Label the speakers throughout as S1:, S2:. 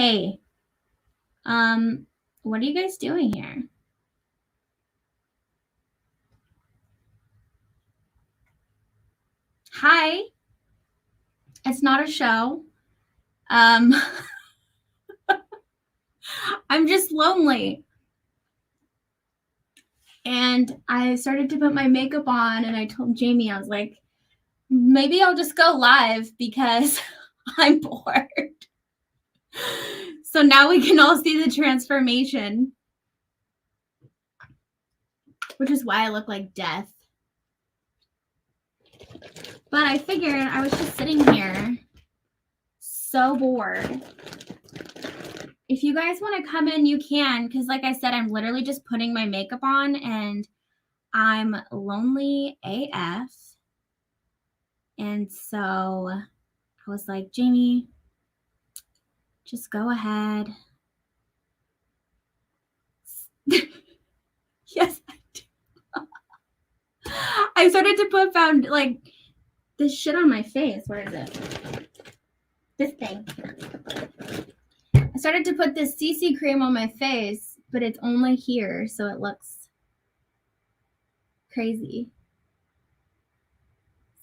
S1: Hey, what are you guys doing here? Hi. It's not a show. I'm just lonely. And I started to put my makeup on and I told Jamie, I was like, maybe I'll just go live because I'm bored. So now we can all see the transformation, which is why I look like death. But I figured I was just sitting here so bored. If you guys want to come in, you can, because like I said, I'm literally just putting my makeup on and I'm lonely AF. And so I was like, Jamie, just go ahead. Yes, I do. I started to put this shit on my face. Where is it? This thing. I started to put this CC cream on my face, but it's only here, so it looks crazy.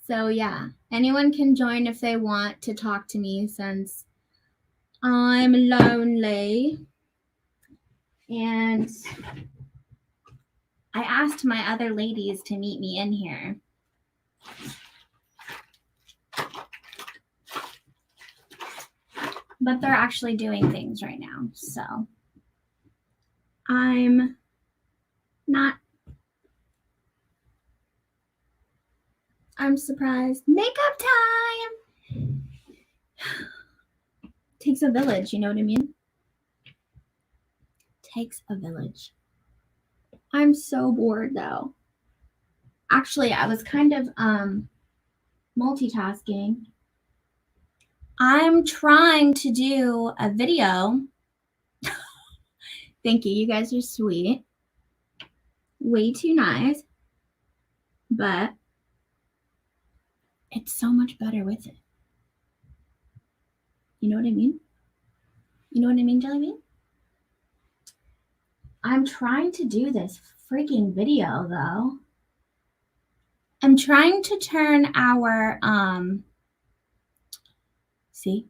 S1: So yeah, anyone can join if they want to talk to me since I'm lonely. And I asked my other ladies to meet me in here. But they're actually doing things right now, so I'm surprised. Makeup time! Takes a village, you know what I mean? Takes a village. I'm so bored though. Actually, I was kind of multitasking. I'm trying to do a video. Thank you. You guys are sweet. Way too nice. But it's so much better with it. You know what I mean? You know what I mean, Jelly Bean? I'm trying to do this freaking video though. I'm trying to turn our see,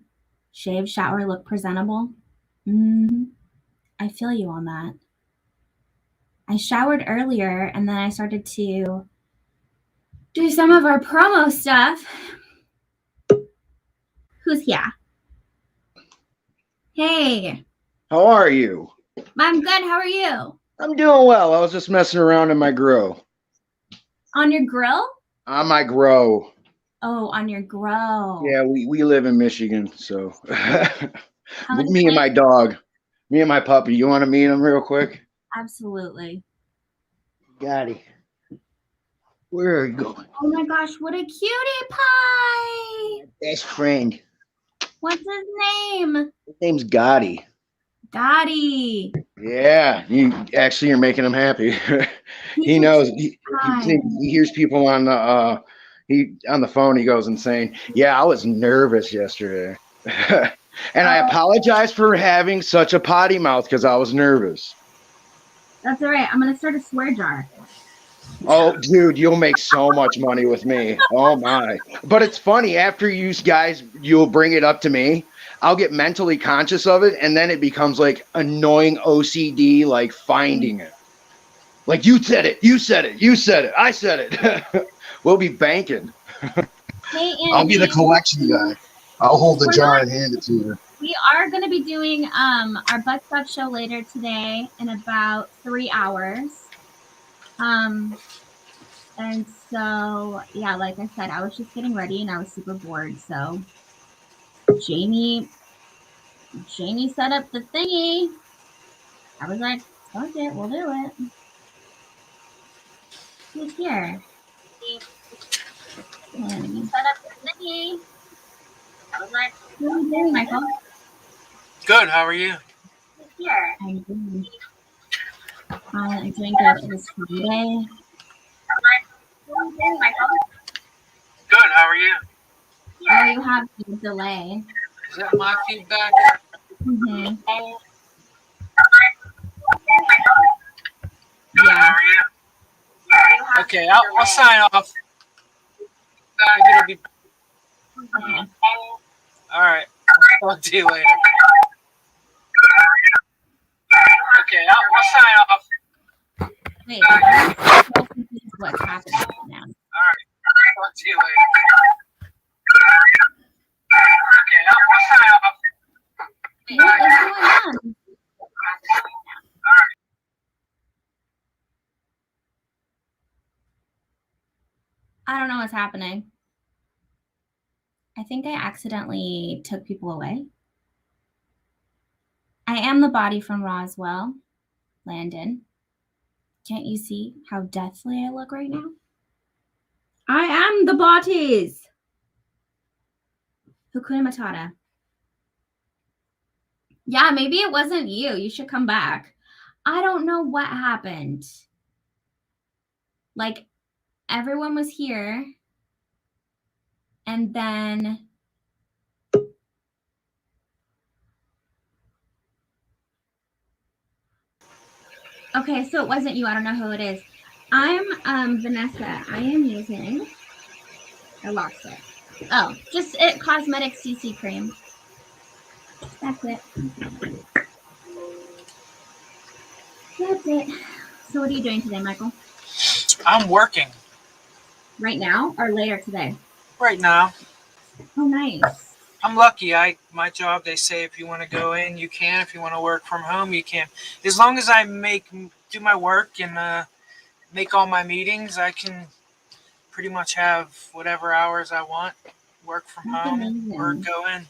S1: shave, shower, look presentable. I feel you on that. I showered earlier and then I started to do some of our promo stuff. Who's here? Hey.
S2: How are you?
S1: I'm good. How are you?
S2: I'm doing well. I was just messing around in my grow.
S1: On your grill?
S2: On my grow.
S1: Oh, on your grow.
S2: Yeah, we live in Michigan, so me and my dog, me and my puppy. You want to meet him real quick?
S1: Absolutely.
S2: Gotti. Where are you going?
S1: Oh my gosh, what a cutie pie!
S2: Best friend.
S1: What's his name?
S2: His name's Gotti.
S1: Gotti.
S2: Yeah, you're making him happy. He knows. He hears people on the on the phone. He goes insane. Yeah, I was nervous yesterday, and I apologize for having such a potty mouth because I was nervous.
S1: That's all right. I'm gonna start a swear jar.
S2: Oh, dude, you'll make so much money with me. Oh my! But it's funny. After you'll bring it up to me. I'll get mentally conscious of it, and then it becomes like annoying OCD, like finding it. Like, you said it, you said it, you said it, I said it. We'll be banking.
S1: Hey,
S2: I'll be the collection guy. I'll hold the jar and hand it to you.
S1: We are going to be doing our butt stuff show later today in about 3 hours. And so, yeah, like I said, I was just getting ready and I was super bored. So Jamie set up the thingy. I was like, fuck it, we'll do it. Who's here? And set up the thingy. I was like, what are you doing, Michael?
S3: Good, how are you?
S1: Who's here? I'm doing good. It is Friday. I was like, what are you doing, Michael?
S3: Good, how are you?
S1: Oh, you have a delay.
S3: Is that my feedback?
S1: Mm-hmm. Yeah.
S3: Okay, I'll sign off. Maybe it'll be
S1: Okay.
S3: all right. I'll talk to you later. Okay, I'll sign off.
S1: Wait, I'm so confused what's happening right now.
S3: All right, I'll talk to you later. Okay, I'll sign off.
S1: What is going on? I don't know what's happening. I think I accidentally took people away. I am the body from Roswell, Landon. Can't you see how deathly I look right now? I am the bodies. Hakuna Matata. Yeah, maybe it wasn't you. You should come back. I don't know what happened. Like, everyone was here, and then okay, so it wasn't you. I don't know who it is. I'm Vanessa. I am using I lost it. Oh, just it cosmetic CC cream. That's it. That's it. So what are you doing today, Michael?
S3: I'm working
S1: Right now or later today?
S3: right now.
S1: Oh, nice.
S3: I'm lucky. My job, they say if you want to go in, you can. If you want to work from home, you can. As long as I do my work and make all my meetings, I can pretty much have whatever hours I want. Work from
S1: That's
S3: home or
S1: amazing.
S3: go in.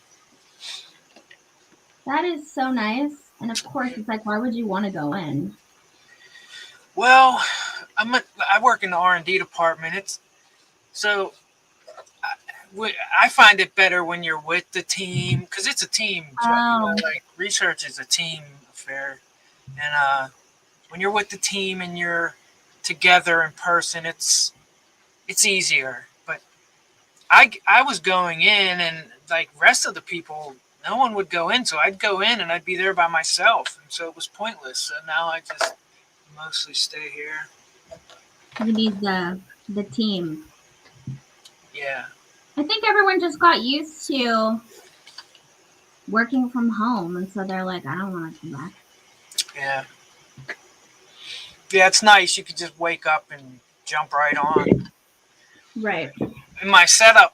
S1: That is so nice. And of course, it's like, why would you want to go in?
S3: Well, I work in the R&D department. I find it better when you're with the team because it's a team job.
S1: Oh,
S3: Like research is a team affair, and when you're with the team and you're together in person, it's easier. But I was going in and like rest of the people, no one would go in, so I'd go in and I'd be there by myself, and so it was pointless. So now I just mostly stay here.
S1: you need the team.
S3: Yeah.
S1: I think everyone just got used to working from home, and so they're like, I don't want to come back.
S3: Yeah. Yeah, it's nice. You could just wake up and jump right on.
S1: Right.
S3: And my setup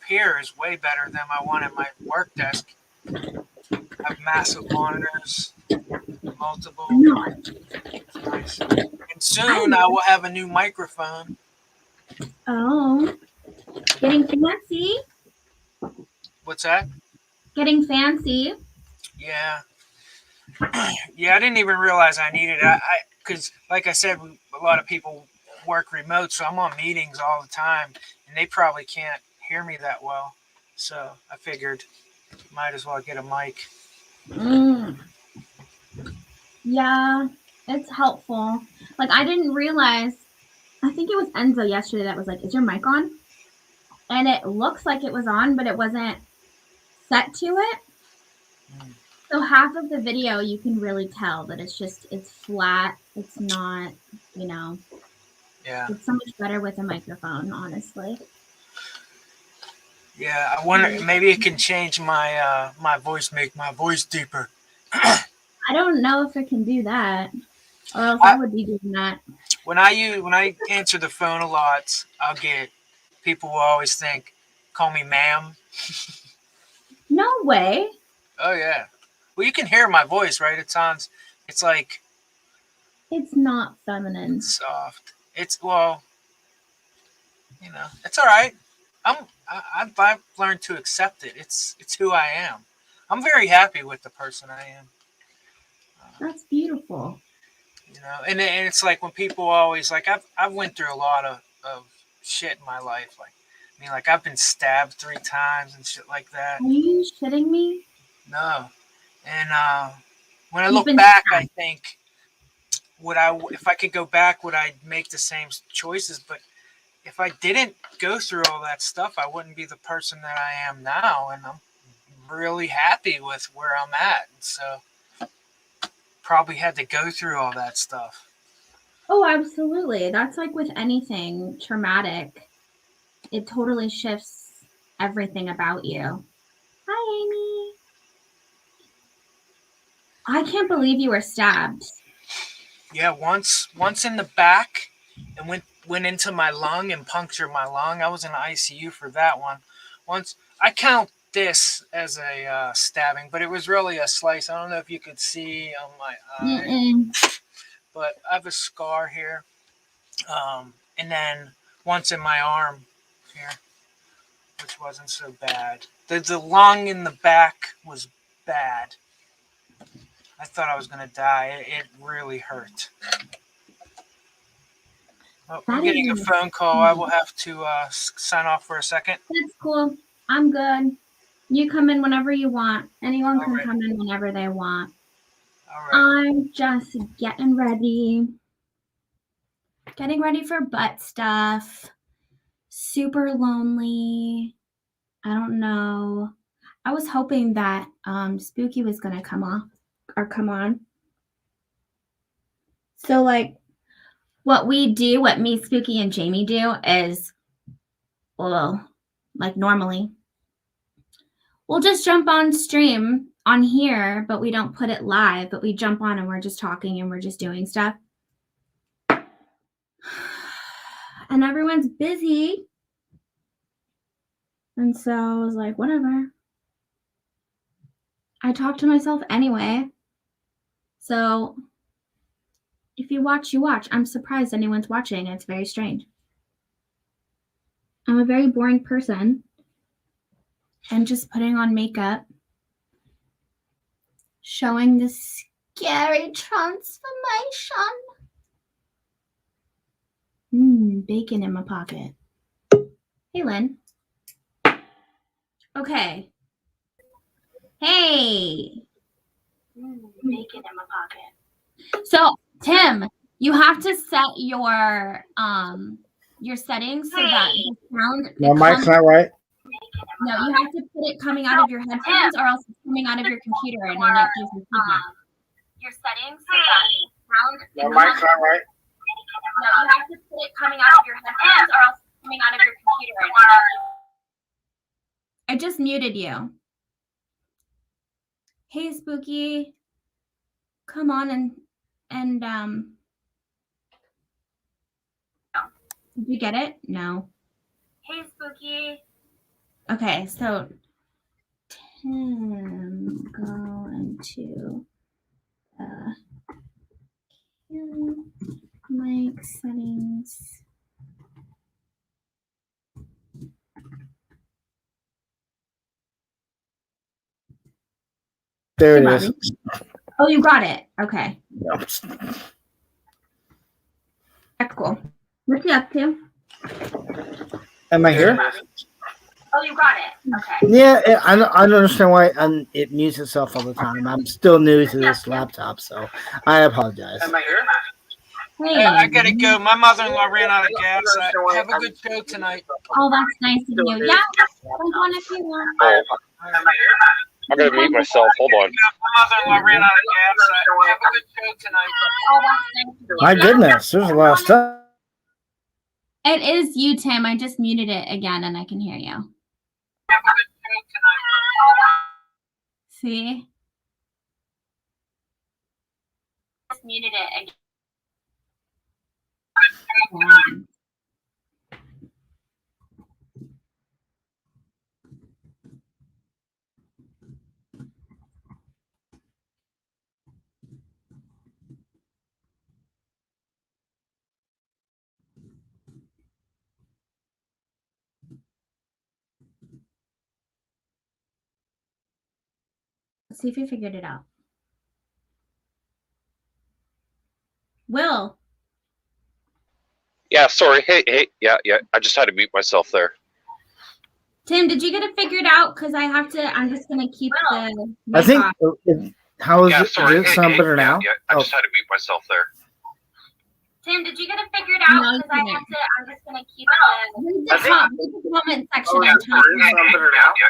S3: here is way better than my one at my work desk. I have massive monitors, multiple.
S1: No.
S3: It's nice. And soon I will have a new microphone.
S1: Oh, getting fancy.
S3: What's that?
S1: Getting fancy.
S3: Yeah. Yeah, I didn't even realize I needed it. Because like I said, a lot of people work remote, so I'm on meetings all the time, and they probably can't hear me that well. So I figured might as well get a mic.
S1: Mm. Yeah, it's helpful. Like, I didn't realize, I think it was Enzo yesterday that was like, is your mic on? And it looks like it was on, but it wasn't set to it. So half of the video, you can really tell that it's flat. It's not,
S3: Yeah.
S1: it's so much better with a microphone, honestly.
S3: Yeah, I wonder maybe it can change my voice, make my voice deeper.
S1: I don't know if it can do that, or else I would be doing that.
S3: When I answer the phone a lot, I'll get people will always call me ma'am.
S1: No way.
S3: Oh yeah. Well, you can hear my voice, right? It's like
S1: It's not feminine.
S3: soft. It's all right. I've learned to accept it. It's who I am. I'm very happy with the person I am.
S1: That's beautiful.
S3: And it's like when people always like I've went through a lot of shit in my life. Like I've been stabbed 3 times and shit like that.
S1: Are you shitting me?
S3: No, and when I
S1: You've
S3: look
S1: been
S3: back, I
S1: stabbed.
S3: think if I could go back, would I make the same choices? But if I didn't go through all that stuff, I wouldn't be the person that I am now, and I'm really happy with where I'm at. And so probably had to go through all that stuff.
S1: Oh, absolutely. That's like with anything traumatic. It totally shifts everything about you. Hi, Amy. I can't believe you were stabbed.
S3: Yeah, once in the back and went into my lung and punctured my lung. I was in the ICU for that one. Once I count this as a stabbing, but it was really a slice. I don't know if you could see on my eye, but I have a scar here. And then once in my arm here, which wasn't so bad. The lung in the back was bad. I thought I was going to die. It really hurt. Oh, I'm getting a phone call. I will have to sign off for a second.
S1: That's cool. I'm good. You come in whenever you want. Anyone can come in whenever they want.
S3: All right.
S1: I'm just getting ready. Getting ready for butt stuff. Super lonely. I don't know. I was hoping that Spooky was going to come on. So, like, what we do, what me, Spooky, and Jamie do is, well, like normally, we'll just jump on stream on here, but we don't put it live, but we jump on and we're just talking and we're just doing stuff. And everyone's busy. And so I was like, whatever. I talk to myself anyway. So if you watch, you watch. I'm surprised anyone's watching. It's very strange. I'm a very boring person. And just putting on makeup. Showing the scary transformation. Bacon in my pocket. Hey, Lynn. Okay. Hey. Bacon in my pocket. So, Tim, you have to set your settings so that the sound.
S4: My mic's not right.
S1: No, you have to put it coming out of your headphones, or else it's coming out of your computer, and then it gives you feedback. Your settings so that the sound.
S4: My mic's not right.
S1: No, you have to put it coming out of your headphones, or else it's coming out of your computer. I just muted you. Hey, Spooky. Come on and did you get it? No. Hey, Spooky. Okay, so Tim, go into mic settings.
S4: There it is.
S1: Oh, you got it. Okay.
S4: Yeah.
S1: That's cool. What you up to?
S4: Am I here?
S1: Oh, you got it. Okay.
S4: Yeah, I don't understand why it mutes itself all the time. I'm still new to this laptop, so I apologize.
S3: Am I here? Hey, I gotta go. My mother-in-law ran out of gas. Have a good show tonight.
S1: Oh, that's nice of you. Yeah, come on if you want.
S3: Am I here?
S5: I'm gonna mute myself. Hold on.
S3: My mother-in-law ran out of gas. Have a good show tonight.
S1: Oh, that's nice of you.
S4: My goodness, there's a lot of stuff.
S1: It is you, Tim. I just muted it again, and I can hear you.
S3: Have a good show tonight.
S1: See? Just muted it again. Let's see if you figured it out. Will.
S5: Yeah, sorry. Hey. Yeah. I just had to mute myself there.
S1: Tim, did you get it figured out? Because I'm just going to keep the
S4: I think, how is
S5: Yeah,
S4: it?
S5: sorry.
S4: Does it sound better now?
S5: Yeah. I just had to mute myself there.
S1: Tim, did you get it figured out?
S4: No,
S1: Because I'm just going to keep the comment section.
S5: Yeah,
S1: and
S5: sorry.
S1: talk.
S5: Yeah.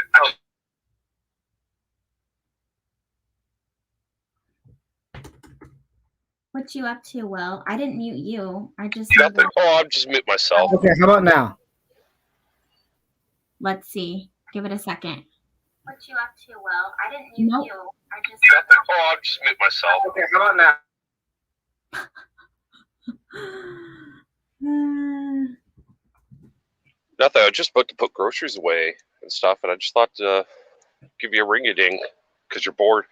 S1: What you up to, Will? I didn't mute you. I just
S5: Nothing. Oh, I'm just mute myself.
S4: Okay, how about now?
S1: Let's see. Give it a second. What you up to, Will? I didn't mute you. I just
S5: Nothing. Oh, I'm just mute myself.
S4: Okay, how about now?
S5: Nothing. I was just about to put groceries away and stuff, and I just thought to give you a ring-a-ding because you're bored.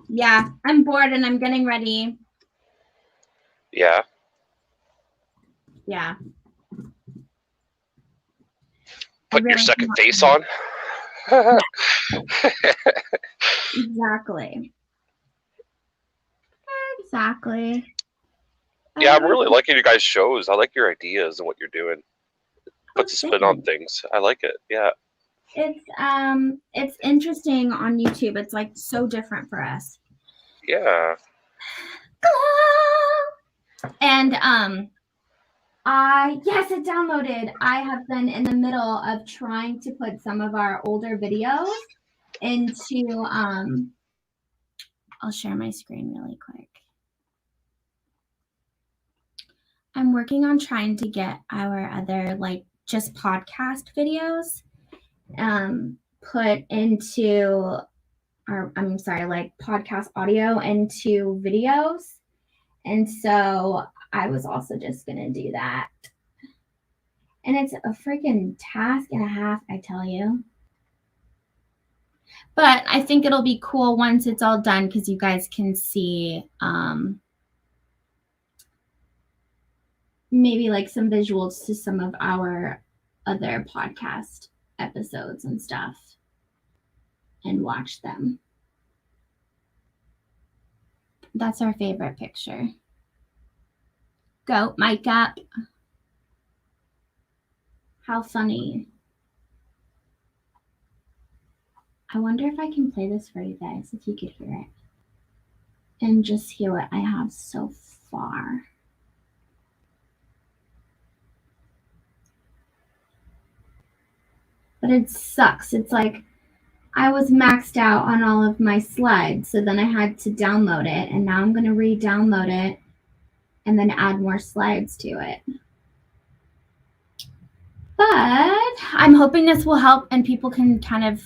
S1: Yeah, I'm bored and I'm getting ready.
S5: Yeah.
S1: Yeah.
S5: Putting your
S1: really
S5: second
S1: want
S5: face
S1: to.
S5: on.
S1: Exactly. Exactly.
S5: Yeah, I'm really liking you guys' shows. I like your ideas and what you're doing. Puts a spin on things. I like it. Yeah.
S1: It's interesting on YouTube. It's like so different for us.
S5: Yeah.
S1: And yes, it downloaded. I have been in the middle of trying to put some of our older videos into I'll share my screen really quick. I'm working on trying to get our other like just podcast videos put into like podcast audio into videos. And so I was also just going to do that. And it's a freaking task and a half, I tell you. But I think it'll be cool once it's all done because you guys can see maybe like some visuals to some of our other podcast episodes and stuff and watch them. That's our favorite picture. Goat mic up. How funny. I wonder if I can play this for you guys, if you could hear it. And just hear what I have so far. But it sucks. It's like I was maxed out on all of my slides, so then I had to download it, and now I'm going to re-download it and then add more slides to it. But I'm hoping this will help and people can kind of,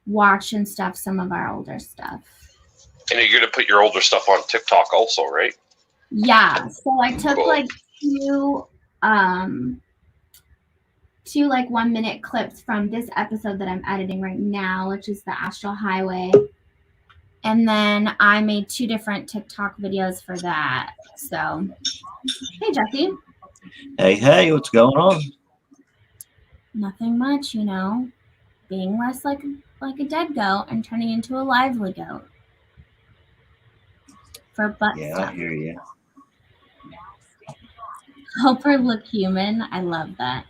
S1: watch and stuff some of our older stuff.
S5: And you're going to put your older stuff on TikTok also, right?
S1: Yeah. So I took
S5: Cool.
S1: like two like 1 minute clips from this episode that I'm editing right now, which is the Astral Highway. And then I made 2 different TikTok videos for that. So, hey, Jesse.
S6: Hey, what's going on?
S1: Nothing much, being less like a dead goat and turning into a lively goat. For butt
S6: Yeah,
S1: stuff.
S6: I hear you.
S1: Help her look human. I love that.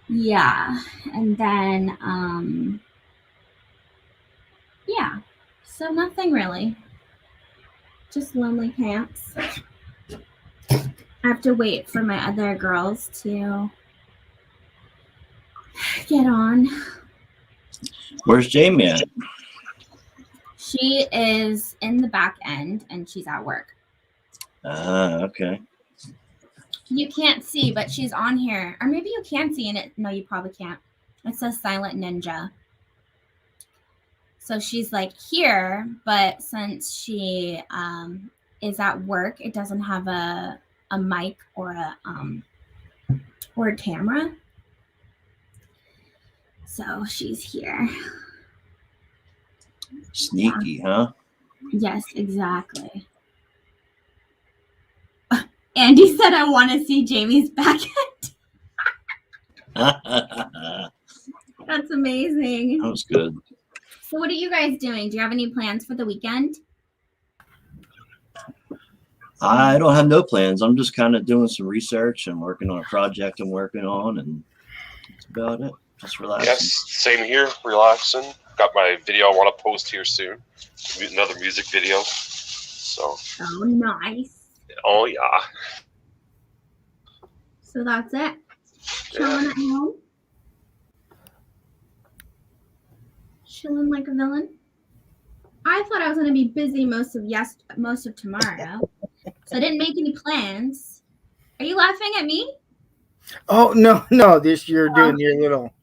S1: Yeah. And then, yeah. So nothing really. Just lonely pants. I have to wait for my other girls to get on.
S6: Where's Jamie at?
S1: She is in the back end and she's at work.
S6: Okay.
S1: You can't see, but she's on here. Or maybe you can see in it. No, you probably can't. It says Silent Ninja. So she's like here, but since she is at work, it doesn't have a mic or a camera. So she's here.
S6: Sneaky, huh?
S1: Yes, exactly. Andy said, I want to see Jamie's back end. That's amazing.
S6: That was good.
S1: So what are you guys doing? Do you have any plans for the weekend?
S6: I don't have no plans. I'm just kind of doing some research and working on a project I'm working on, and that's about it. Just relaxing.
S5: Yes, same here. Relaxing. Got my video I want to post here soon. Another music video. So.
S1: Oh, nice.
S5: Oh yeah.
S1: So that's it. Chilling at home. Chilling like a villain. I thought I was going to be busy most of tomorrow. So I didn't make any plans. Are you laughing at me?
S4: Oh no! This you're doing your little.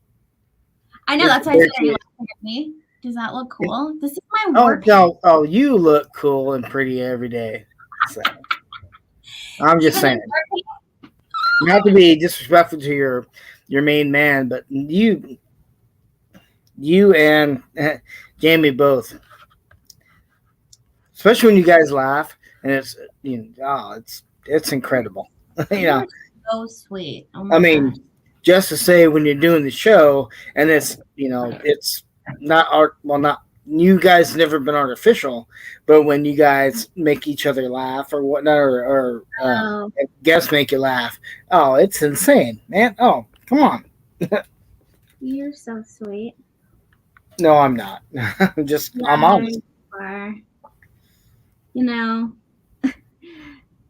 S1: I know,
S4: It's
S1: that's why I said, are you
S4: very
S1: laughing at me? Does that look cool? This is my
S4: Oh
S1: war paint.
S4: no! Oh, you look cool and pretty every day. So I'm just
S1: Even in
S4: saying,
S1: war paint?
S4: not to be disrespectful to your main man, but you and Jamie both, especially when you guys laugh and it's incredible. you know,
S1: You're so sweet. Oh
S4: I
S1: my
S4: mean,
S1: gosh.
S4: just to say when you're doing the show and it's not art. Well, not you guys never been artificial, but when you guys make each other laugh or whatnot, or
S1: Oh,
S4: guests make you laugh, oh, it's insane, man. Oh, come on.
S1: you're so sweet.
S4: No, I'm not. I'm
S1: Yeah,
S4: honest.
S1: you are. You know,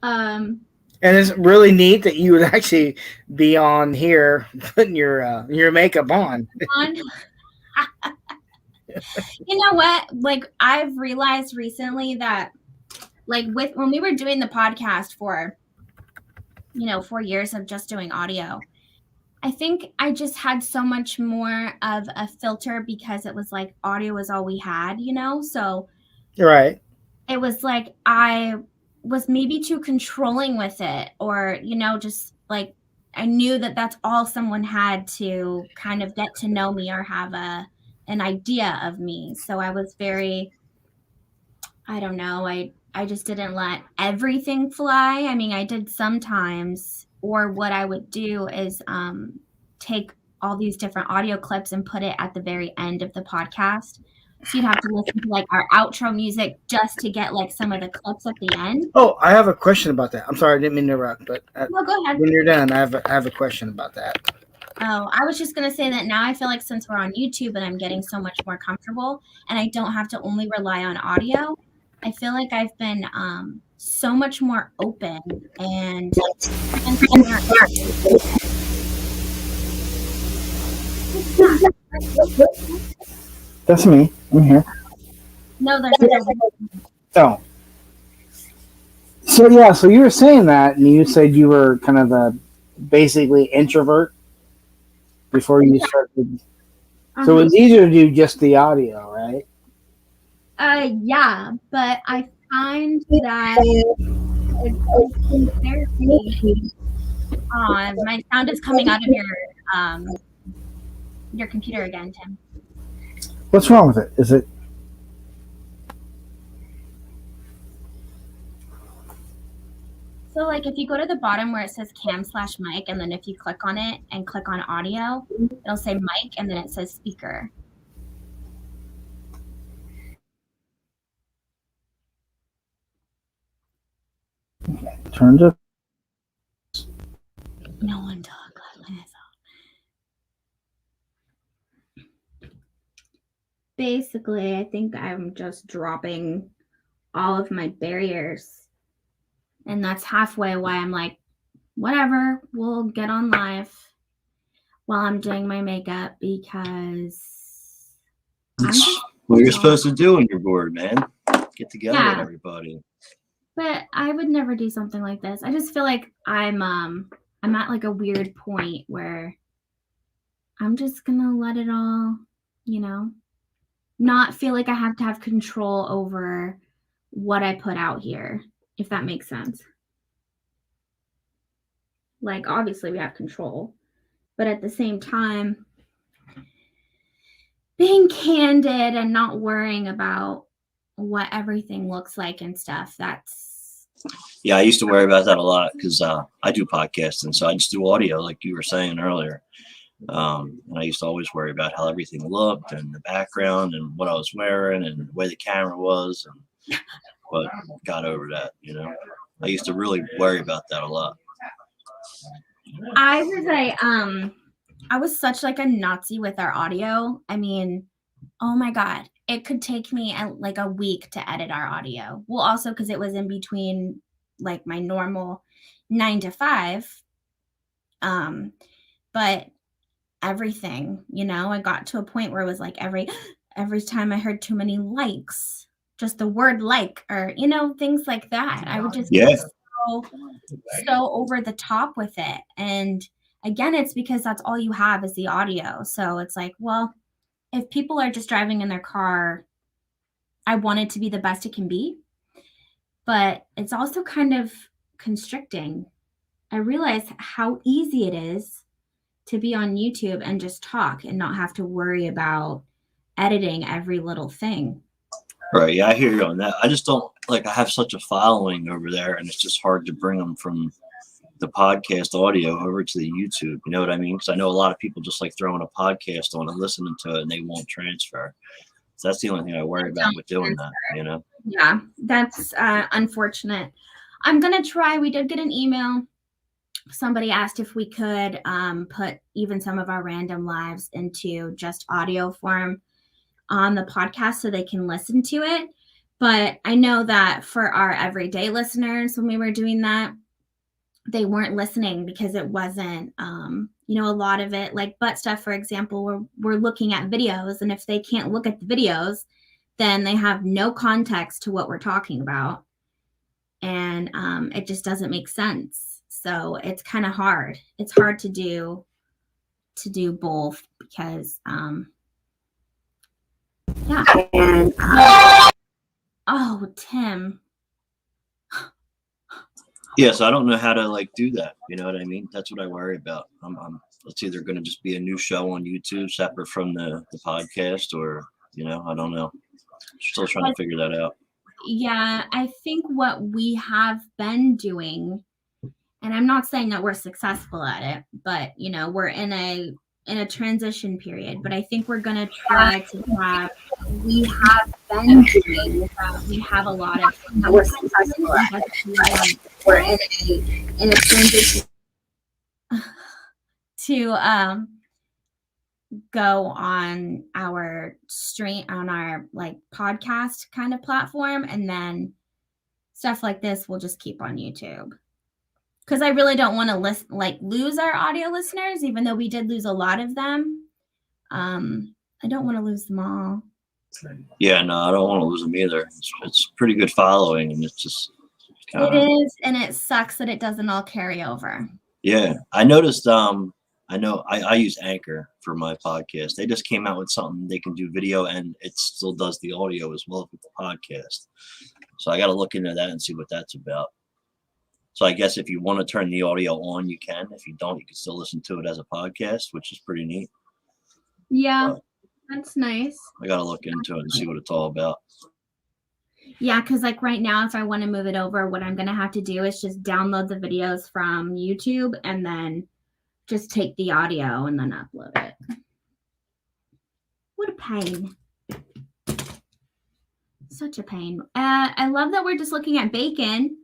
S1: um,
S4: And it's really neat that you would actually be on here putting your makeup on.
S1: on. You know what? Like, I've realized recently that, like, when we were doing the podcast for, 4 years of just doing audio, I think I just had so much more of a filter because it was like audio was all we had. So
S4: Right.
S1: it was like I was maybe too controlling with it, or, just like I knew that that's all someone had to kind of get to know me or have an idea of me. So I was very, I don't know, I just didn't let everything fly. I mean, I did sometimes, or what I would do is take all these different audio clips and put it at the very end of the podcast. So you'd have to listen to like our outro music just to get like some of the clips at the end.
S4: Oh, I have a question about that. I'm sorry, I didn't mean to interrupt, but
S1: No, go ahead.
S4: when you're done, I have a question about that.
S1: Oh, I was just going to say that now I feel like since we're on YouTube and I'm getting so much more comfortable and I don't have to only rely on audio, I feel like I've been so much more open and transparent.
S4: That's me. I'm here.
S1: No, there's like
S4: Oh. So yeah, so you were saying that, and you said you were kind of a basically introvert before you started. So it was easier to do just the audio, right?
S1: yeah, but I find that it's therapy. My sound is coming out of your computer again, Tim.
S4: What's wrong with it? Is it?
S1: So, like, if you go to the bottom where it says cam/mic, and then if you click on it and click on audio, it'll say mic, and then it says speaker.
S4: Turned up.
S1: No one talk. Basically, I think I'm just dropping all of my barriers. And that's halfway why I'm like, whatever, we'll get on live while I'm doing my makeup because
S6: That's what you're supposed to do when you're bored, man. Get together with
S1: Yeah.
S6: everybody.
S1: But I would never do something like this. I just feel like I'm at like a weird point where I'm just gonna let it all, not feel like I have to have control over what I put out here, if that makes sense. Like, obviously we have control, but at the same time, being candid and not worrying about what everything looks like and stuff, that's
S6: Yeah, I used to worry about that a lot because I do podcasting, so I just do audio, like you were saying earlier. And I used to always worry about how everything looked and the background and what I was wearing and the way the camera was. But got over that, I used to really worry about that a lot.
S1: I was such like a Nazi with our audio. I mean, oh my God, it could take me like a week to edit our audio. Well, also because it was in between like my normal 9 to 5. But everything, I got to a point where it was like every time I heard too many likes, just the word like, or, you know, things like that. I would just
S6: Yeah.
S1: get so over the top with it. And again, it's because that's all you have is the audio. So it's like, well, if people are just driving in their car, I want it to be the best it can be. But it's also kind of constricting. I realize how easy it is to be on YouTube and just talk and not have to worry about editing every little thing.
S6: Right. Yeah, I hear you on that. I just don't like, I have such a following over there, and it's just hard to bring them from the podcast audio over to the YouTube. You know what I mean? Because I know a lot of people just like throwing a podcast on and listening to it, and they won't transfer. So that's the only thing I worry about with doing that, you know?
S1: Yeah, that's unfortunate. I'm going to try. We did get an email. Somebody asked if we could put even some of our random lives into just audio form on the podcast so they can listen to it. But I know that for our everyday listeners, when we were doing that, they weren't listening because it wasn't, you know, a lot of it, like butt stuff, for example, we're looking at videos. And if they can't look at the videos, then they have no context to what we're talking about. And it just doesn't make sense. So it's kind of hard. It's hard to do both because, yeah. And, oh, Tim.
S6: Yeah, so I don't know how to like do that. You know what I mean? That's what I worry about. It's either going to just be a new show on YouTube separate from the podcast, or, you know, I don't know. Still trying to figure that out.
S1: Yeah, I think what we have been doing, and I'm not saying that we're successful at it, but, you know, we're in a transition period, but I think we're going to try to have, we have been doing, we have a lot of, we're successful at it. We're in a transition to go on our stream, on our like podcast kind of platform, and then stuff like this we'll just keep on YouTube. Because I really don't want to lose our audio listeners, even though we did lose a lot of them. I don't want to lose them all.
S6: Yeah, no, I don't want to lose them either. It's pretty good following, and it's just
S1: kinda... It is, and it sucks that it doesn't all carry over.
S6: Yeah, I noticed. I know I use Anchor for my podcast. They just came out with something they can do video, and it still does the audio as well with the podcast. So I got to look into that and see what that's about. So I guess if you want to turn the audio on, you can. If you don't, you can still listen to it as a podcast, which is pretty neat.
S1: Yeah, that's nice.
S6: I got to look into it and see what it's all about.
S1: Yeah, because like right now, if I want to move it over, what I'm going to have to do is just download the videos from YouTube and then just take the audio and then upload it. What a pain. Such a pain. I love that we're just looking at bacon.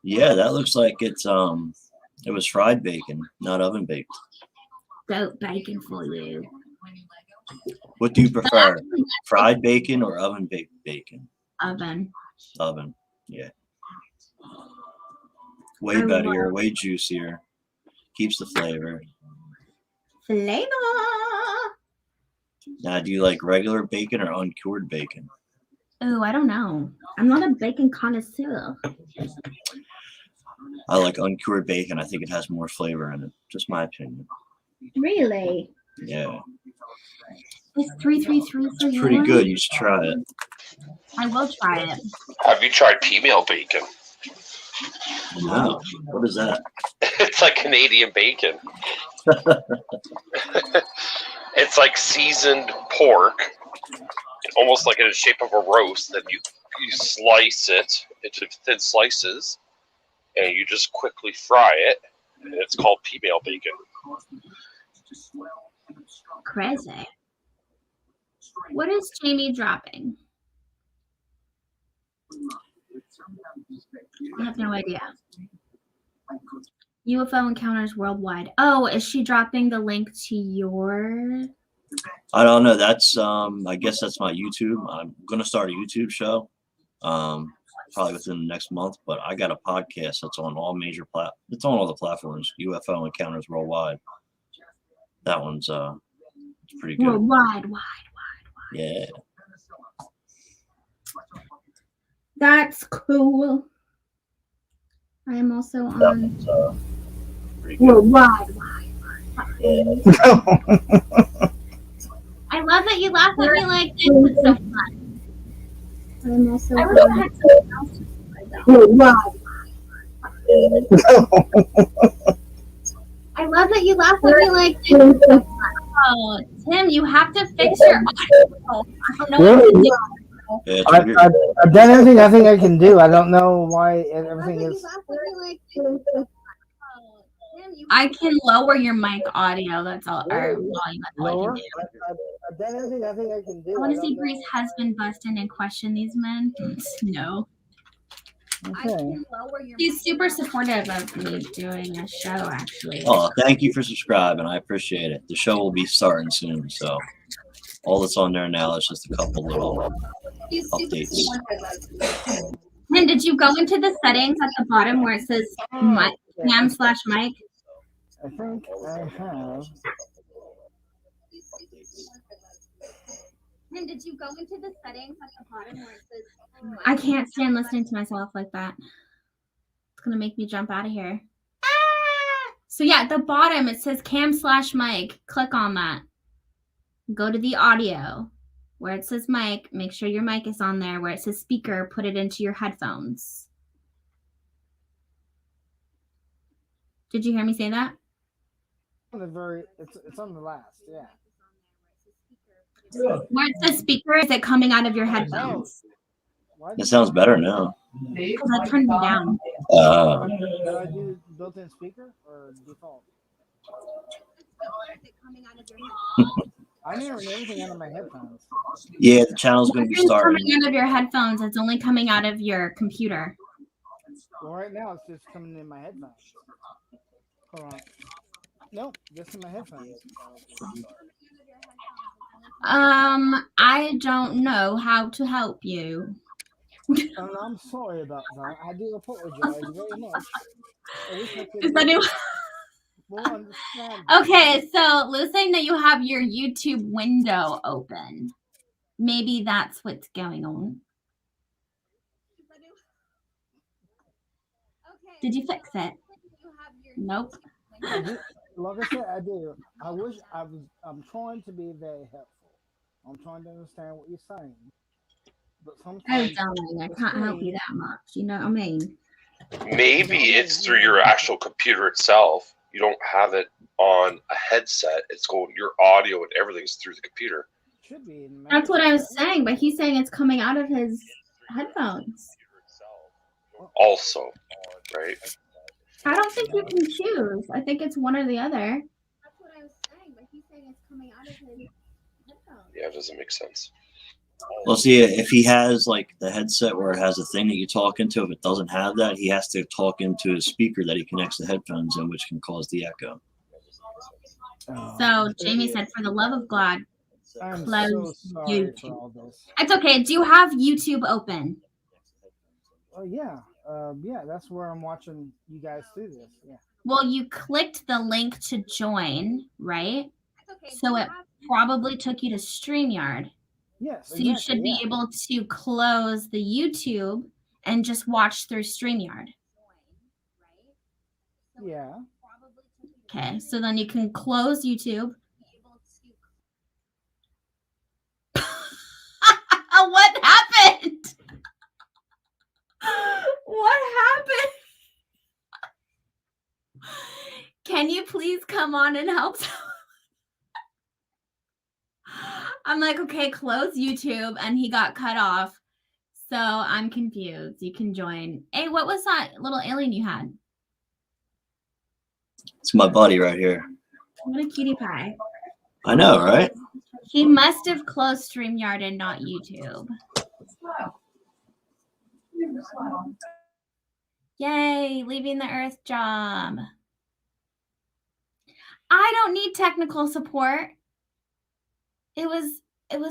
S6: Yeah, that looks like it's it was fried bacon, not oven baked.
S1: Goat bacon for you.
S6: What do you prefer? Fried bacon or oven baked bacon?
S1: Oven.
S6: Oven, yeah. Way better, way juicier. Keeps the flavor.
S1: Flavor.
S6: Now, do you like regular bacon or uncured bacon?
S1: Oh, I don't know. I'm not a bacon connoisseur.
S6: I like uncured bacon. I think it has more flavor in it. Just my opinion.
S1: Really?
S6: Yeah.
S1: It's 333 for
S6: It's pretty good. You should try it.
S1: I will try it.
S5: Have you tried female bacon?
S6: No. What is that?
S5: It's like Canadian bacon. It's like seasoned pork, almost like in the shape of a roast. Then you slice it into thin slices, and you just quickly fry it. And it's called female bacon.
S1: Crazy. What is Jamie dropping? I have no idea. UFO encounters worldwide. Oh, is she dropping the link to your?
S6: I don't know. That's I guess that's my YouTube. I'm gonna start a YouTube show, probably within the next month. But I got a podcast that's on all major It's on all the platforms. UFO encounters worldwide. That one's it's pretty good.
S1: Worldwide,
S6: Yeah.
S1: That's cool. I am also on.
S6: Pretty good.
S1: I love that you laugh at me like this. It's so fun. I'm also on. I love that you laugh at me like this. It's so fun. Oh, Tim, you have to fix your audio. I don't know what to do.
S6: Yeah, it's weird.
S4: I've done everything I think I can do. I don't know why everything is.
S1: I can lower your mic audio. That's all. Or volume. That's all I
S4: Lower.
S1: can do.
S4: I've done everything I think I can do.
S1: I want to see Bree's husband bust in and question these men. No.
S4: Okay.
S1: He's super supportive of me doing a show, actually.
S6: Oh, thank you for subscribing. I appreciate it. The show will be starting soon, so all that's on there now is just a couple little updates.
S1: And did you go into the settings at the bottom where it says mic, cam/mic?
S4: I think I have.
S1: And did you go into the settings at the bottom where it says I can't stand listening to myself like that. It's gonna make me jump out of here. So yeah, at the bottom it says cam/mic. Click on that. Go to the audio. Where it says mic, make sure your mic is on there. Where it says speaker, put it into your headphones. Did you hear me say that?
S4: It's on the last, yeah.
S1: Where it says speaker, is it coming out of your headphones?
S6: It sounds better now.
S1: Because I turned it down.
S4: Do I do built-in speaker or default? I never knew anything out of my headphones.
S6: Yeah, the channel's going to be
S1: Nothing's
S6: starting.
S1: coming out of your headphones. It's only coming out of your computer.
S4: Well, right now it's just coming in my headphones. Hold on. No, just in my headphones.
S1: I don't know how to help you.
S4: And I'm sorry about that. I do apologize very much. I wish I could
S1: Is that new?
S4: full understand.
S1: Okay, so Lou's saying that you have your YouTube window open. Maybe that's what's going on. Did you fix it? Nope.
S4: I do, like I said, I do. I wish I'm trying to be very helpful. I'm trying to understand what you're saying. But
S1: Oh,
S4: sometimes
S1: darling, I can't help you that much. You know what I mean?
S5: Maybe it's through your actual computer itself. You don't have it on a headset. It's going your audio and everything's through the computer.
S4: it should be. In
S1: That's what I was saying, but he's saying it's coming out of his headphones.
S5: Also, right?
S1: I don't think you can choose. I think it's one or the other. That's what I was saying, but he's saying it's coming out of his headphones.
S5: Yeah, it doesn't make sense.
S6: Well, see, if he has like the headset where it has a thing that you talk into, if it doesn't have that, he has to talk into a speaker that he connects the headphones in, which can cause the echo.
S1: So Jamie said, for the love of God,
S4: I'm
S1: close
S4: so sorry
S1: YouTube.
S4: for all this.
S1: It's okay. Do you have YouTube open?
S4: Oh yeah, yeah. That's where I'm watching you guys do this. Yeah.
S1: Well, you clicked the link to join, right? So it probably took you to StreamYard.
S4: Yes.
S1: So you should be able to close the YouTube and just watch through StreamYard.
S4: Yeah.
S1: Okay, so then you can close YouTube. What happened? What happened? Can you please come on and help? I'm like, okay, close YouTube, and he got cut off. So I'm confused. You can join. Hey, what was that little alien you had?
S6: It's my buddy right here.
S1: What a cutie pie.
S6: I know, right?
S1: He must have closed StreamYard and not YouTube. Yay, leaving the Earth job. I don't need technical support. It was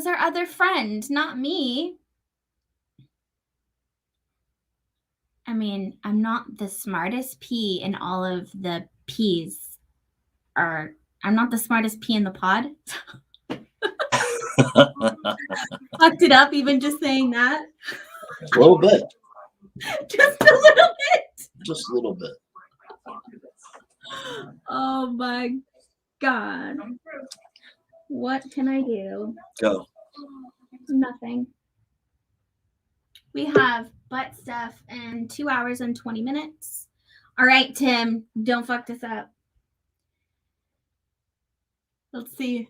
S1: our other friend, not me. I mean, I'm not the smartest pea in all of the peas. I'm not the smartest pea in the pod. Fucked it up even just saying that.
S6: A little bit.
S1: Just a little bit.
S6: Just a little bit.
S1: Oh my God. What can I do?
S6: Go.
S1: Nothing. We have butt stuff in 2 hours and 20 minutes. All right, Tim, don't fuck this up. Let's see.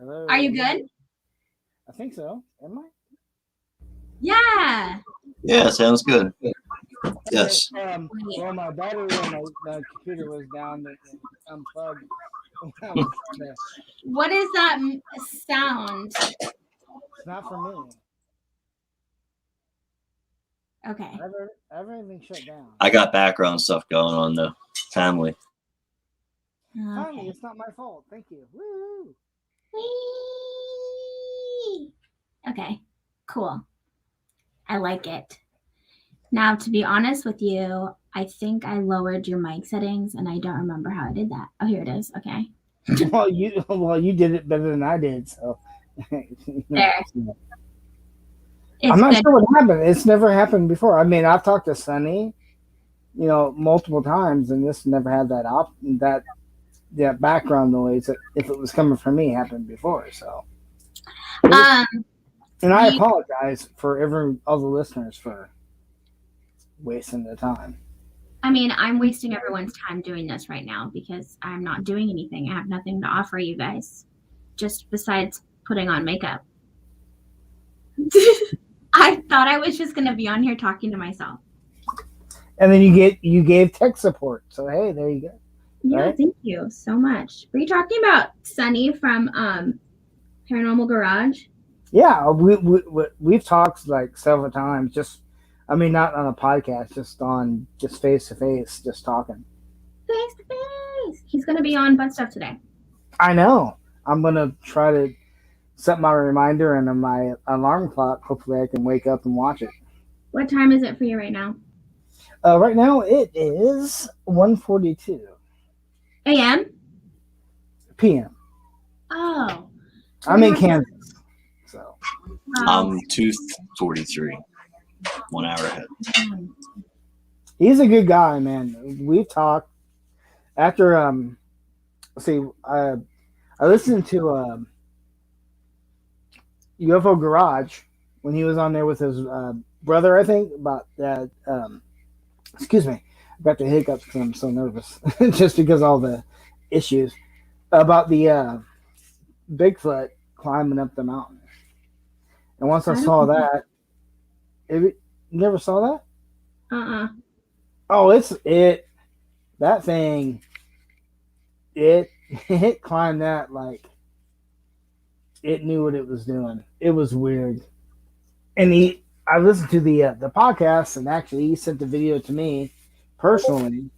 S4: Hello.
S1: Are you good?
S4: I think so. Am I?
S1: Yeah.
S6: Yeah, sounds good. Yes.
S4: Well, my battery on the computer was down and unplugged.
S1: What is that sound?
S4: It's not for me.
S1: Okay.
S4: Everything shut down.
S6: I got background stuff going on the family.
S4: Finally,
S1: Okay.
S4: it's not my fault. Thank you. Woo!
S1: Whee! Okay, cool. I like it. Now, to be honest with you, I think I lowered your mic settings and I don't remember how I did that. Oh, here it is. Okay.
S4: Well, you did it better than I did, so.
S1: There. It's
S4: I'm not
S1: good.
S4: sure what happened. It's never happened before. I mean, I've talked to Sunny, multiple times, and this never had that background noise. If it was coming from me, happened before. So, and I apologize for all the listeners for wasting the time.
S1: I mean, I'm wasting everyone's time doing this right now because I'm not doing anything. I have nothing to offer you guys, just besides putting on makeup. I thought I was just gonna be on here talking to myself.
S4: And then you gave tech support. So hey, there you go.
S1: Yeah,
S4: right?
S1: Thank you so much. Were you talking about Sunny from Paranormal Garage?
S4: Yeah, we've talked like several times. Not on a podcast, just face to face, just talking.
S1: Face to face. He's gonna be on Butt Stuff today.
S4: I know. I'm gonna try to set my reminder and my alarm clock. Hopefully, I can wake up and watch it.
S1: What time is it for you right now?
S4: Right now, it is 1:42
S1: a.m.
S4: p.m.
S1: Oh.
S4: I'm in Kansas, so
S6: I'm 2:43, 1 hour ahead.
S4: He's a good guy, man. We've talked after. I listened to UFO Garage when he was on there with his brother. I think about that. Excuse me, I got the hiccups because I'm so nervous, just because all the issues about the Bigfoot climbing up the mountain. And once I saw that, you never saw that? Oh, that thing, it climbed that like it knew what it was doing. It was weird. And I listened to the podcast, and actually he sent the video to me personally.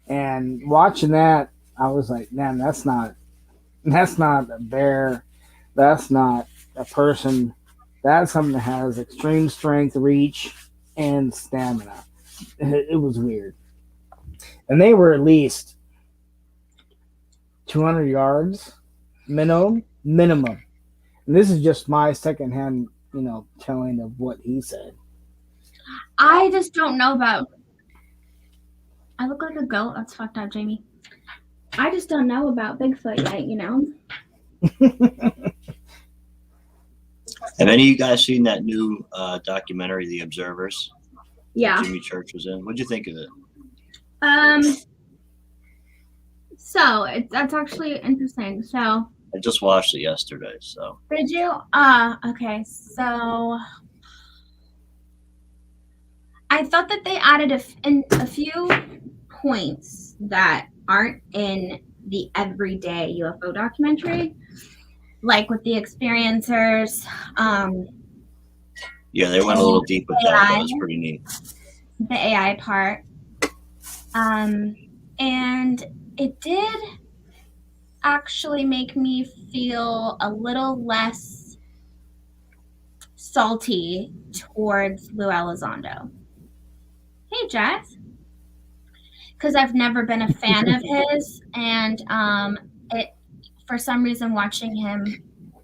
S4: And watching that, I was like, man, that's not a bear. That's not a person. That's something that has extreme strength, reach, and stamina. It was weird. And they were at least 200 yards minimum. And this is just my secondhand, telling of what he said.
S1: I just don't know about. I look like a goat. That's fucked up, Jamie. I just don't know about Bigfoot yet,
S6: Have any of you guys seen that new documentary, The Observers?
S1: Yeah.
S6: Jimmy Church was in. What'd you think of it?
S1: So that's actually interesting. So
S6: I just watched it yesterday. So
S1: did you? Okay. So I thought that they added a few points that aren't in the everyday UFO documentary, like with the experiencers.
S6: Yeah, they went a little deep with that. That was pretty neat.
S1: The AI part. And it did actually make me feel a little less salty towards Lou Elizondo. Hey, Jess. Because I've never been a fan of his, and for some reason, watching him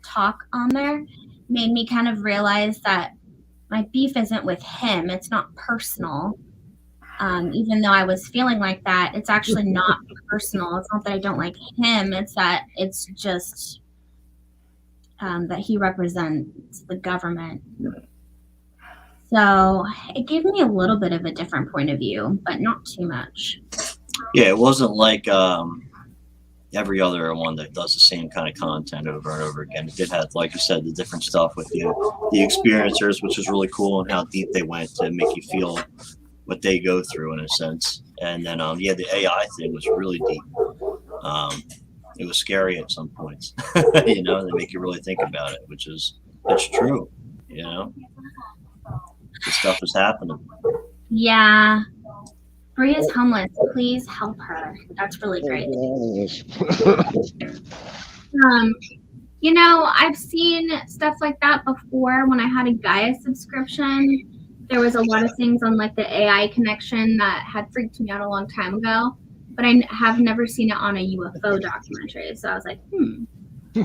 S1: talk on there made me kind of realize that my beef isn't with him. It's not personal. Even though I was feeling like that, it's actually not personal. It's not that I don't like him. It's that it's just that he represents the government. So it gave me a little bit of a different point of view, but not too much.
S6: Yeah, it wasn't like every other one that does the same kind of content over and over again. It did have, like you said, the different stuff with the experiencers, which was really cool, and how deep they went to make you feel what they go through in a sense. And then, the AI thing was really deep. It was scary at some points, they make you really think about it, it's true, This stuff is happening.
S1: Yeah. Bri is homeless. Please help her. That's really great. I've seen stuff like that before when I had a Gaia subscription. There was a lot of things on like the AI connection that had freaked me out a long time ago, but I have never seen it on a UFO documentary. So I was like,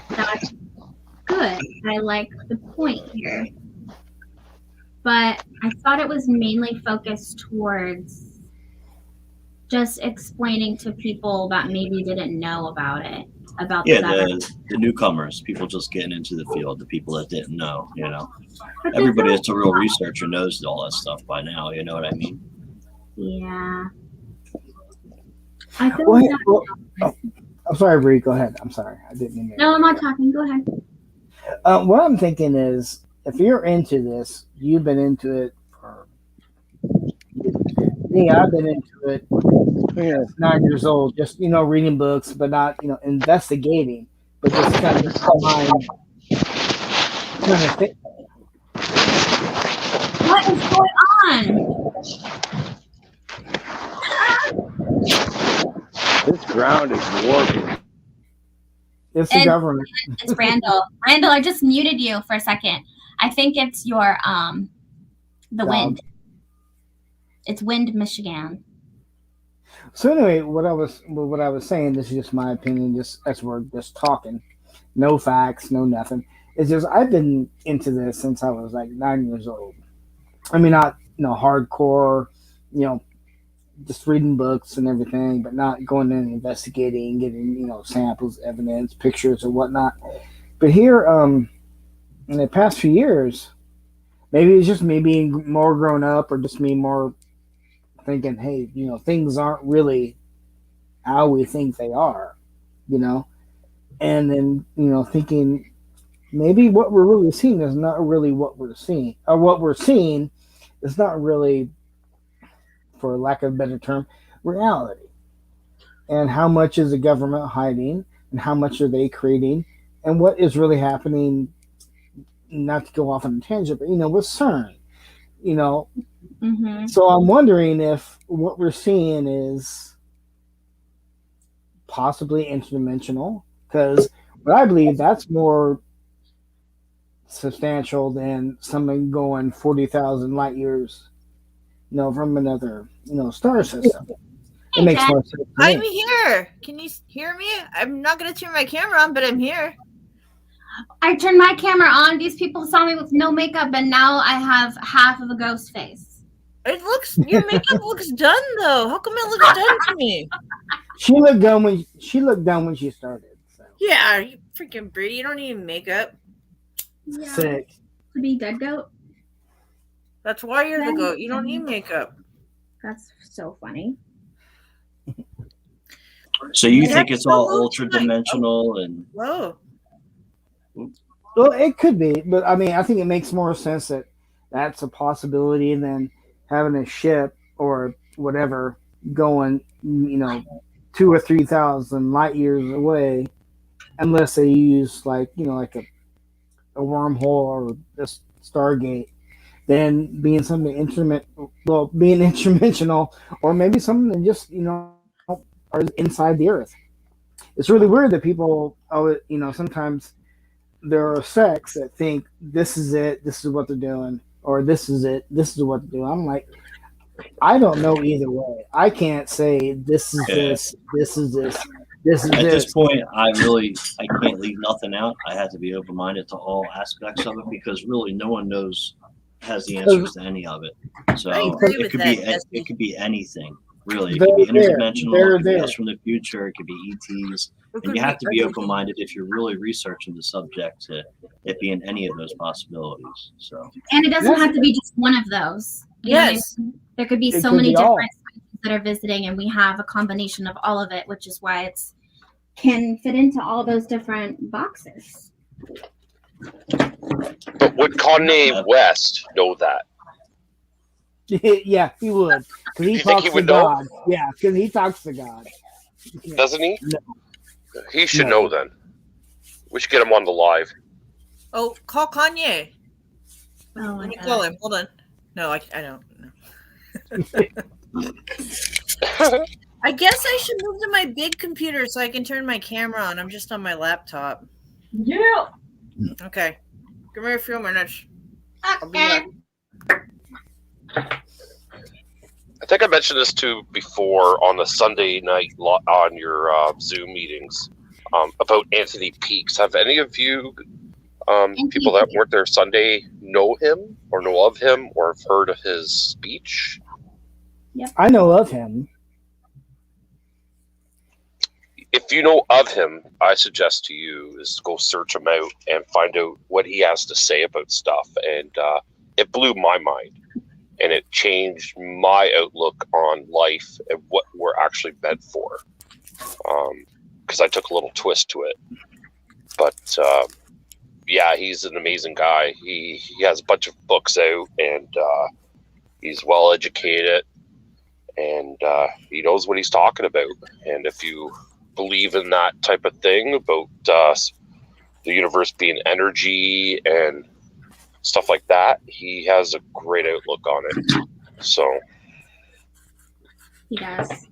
S1: that's good. I like the point here. But I thought it was mainly focused towards just explaining to people that maybe didn't know about it.
S6: The newcomers, people just getting into the field, the people that didn't know, Everybody that's a real researcher knows all that stuff by now, you know what I mean?
S1: Yeah. I feel
S4: I'm sorry, Bri, go ahead. I'm sorry. I didn't mean to.
S1: No, I'm not talking. Go ahead.
S4: What I'm thinking is, if you're into this, you've been into it for me. I've been into it 9 years old, just reading books, but not investigating, but just kind of think.
S1: What is going on?
S2: This ground is warping.
S4: It's the government.
S1: It's Randall. Randall, I just muted you for a second. I think it's your the wind. It's Wind, Michigan.
S4: So anyway, what I was saying, this is just my opinion, just as we're just talking, no facts, no nothing. It's just I've been into this since I was like 9 years old. I mean, not hardcore, just reading books and everything, but not going in and investigating, getting samples, evidence, pictures, or whatnot. But here, in the past few years, maybe it's just me being more grown up, or just me more thinking, hey, things aren't really how we think they are, and then thinking maybe what we're really seeing is not really what we're seeing, or what we're seeing is not really, for lack of a better term, reality. And how much is the government hiding, and how much are they creating, and what is really happening, not to go off on a tangent, but with CERN,
S1: Mm-hmm.
S4: So I'm wondering if what we're seeing is possibly interdimensional, because what I believe that's more substantial than something going 40,000 light years, from another, star system. It makes more sense.
S7: I'm here. Can you hear me? I'm not going to turn my camera on, but I'm here.
S1: I turned my camera on. These people saw me with no makeup, and now I have half of a ghost face.
S7: Your makeup looks done though. How come it looks done to me?
S4: She looked done when she started. So.
S7: Yeah, you freaking Bri. You don't need makeup.
S1: Yeah.
S4: Sick.
S1: To be dead goat.
S7: That's why you're the goat. You don't need makeup.
S1: That's so funny.
S6: So you think it's all ultra dimensional and?
S7: Whoa.
S4: Well, it could be, but I mean, I think it makes more sense that that's a possibility than having a ship or whatever going, 2,000 or 3,000 light years away, unless they use like a wormhole or a Stargate, then being something interdimensional, or maybe something that just are inside the Earth. It's really weird that people, sometimes there are sects that think this is it, this is what they're doing, or this is it, this is what they're doing. I'm like, I don't know either way. I can't say this is this is this. This is
S6: At
S4: it.
S6: this point, I can't leave nothing out. I have to be open minded to all aspects of it because really no one has the answers to any of it. So
S7: I agree
S6: it
S7: with
S6: could
S7: that,
S6: be
S7: Jesse.
S6: anything. Really, it
S4: They're
S6: could be
S4: there.
S6: interdimensional,
S4: They're
S6: it could be
S4: there.
S6: us from the future, it could be ETs.
S7: It
S6: And
S7: could
S6: you have to be
S7: everything.
S6: open minded if you're really researching the subject to it being any of those possibilities. So
S1: And it doesn't
S4: Yes.
S1: have to be just one of those. You know what I
S7: Yes.
S1: mean? There could be
S4: It
S1: so
S4: could
S1: many
S4: be all.
S1: different species that are visiting, and we have a combination of all of it, which is why it's can fit into all those different boxes.
S5: But would Kanye West know that?
S4: Yeah, he would. Because he
S5: You think
S4: talks
S5: he
S4: to
S5: would know?
S4: God. Yeah, because he talks to God.
S5: Doesn't he?
S4: No.
S5: He should
S4: No.
S5: know then. We should get him on the live.
S7: Oh, call Kanye.
S1: Oh my
S7: Let me
S1: god.
S7: call him. Hold on. No, I don't know. I guess I should move to my big computer so I can turn my camera on. I'm just on my laptop.
S1: Yeah.
S7: Okay. Give me a few minutes. I'll be back.
S5: I think I mentioned this too before on the Sunday night on your Zoom meetings about Anthony Peaks. Have any of you people that weren't there Sunday know him or know of him or have heard of his speech?
S4: I know of him.
S5: If you know of him, I suggest to you is go search him out and find out what he has to say about stuff. And it blew my mind. And it changed my outlook on life and what we're actually meant for. Because I took a little twist to it. But yeah, he's an amazing guy. He has a bunch of books out, and he's well educated, and he knows what he's talking about. And if you believe in that type of thing about the universe being energy and stuff like that, he has a great outlook on it. So
S1: He does.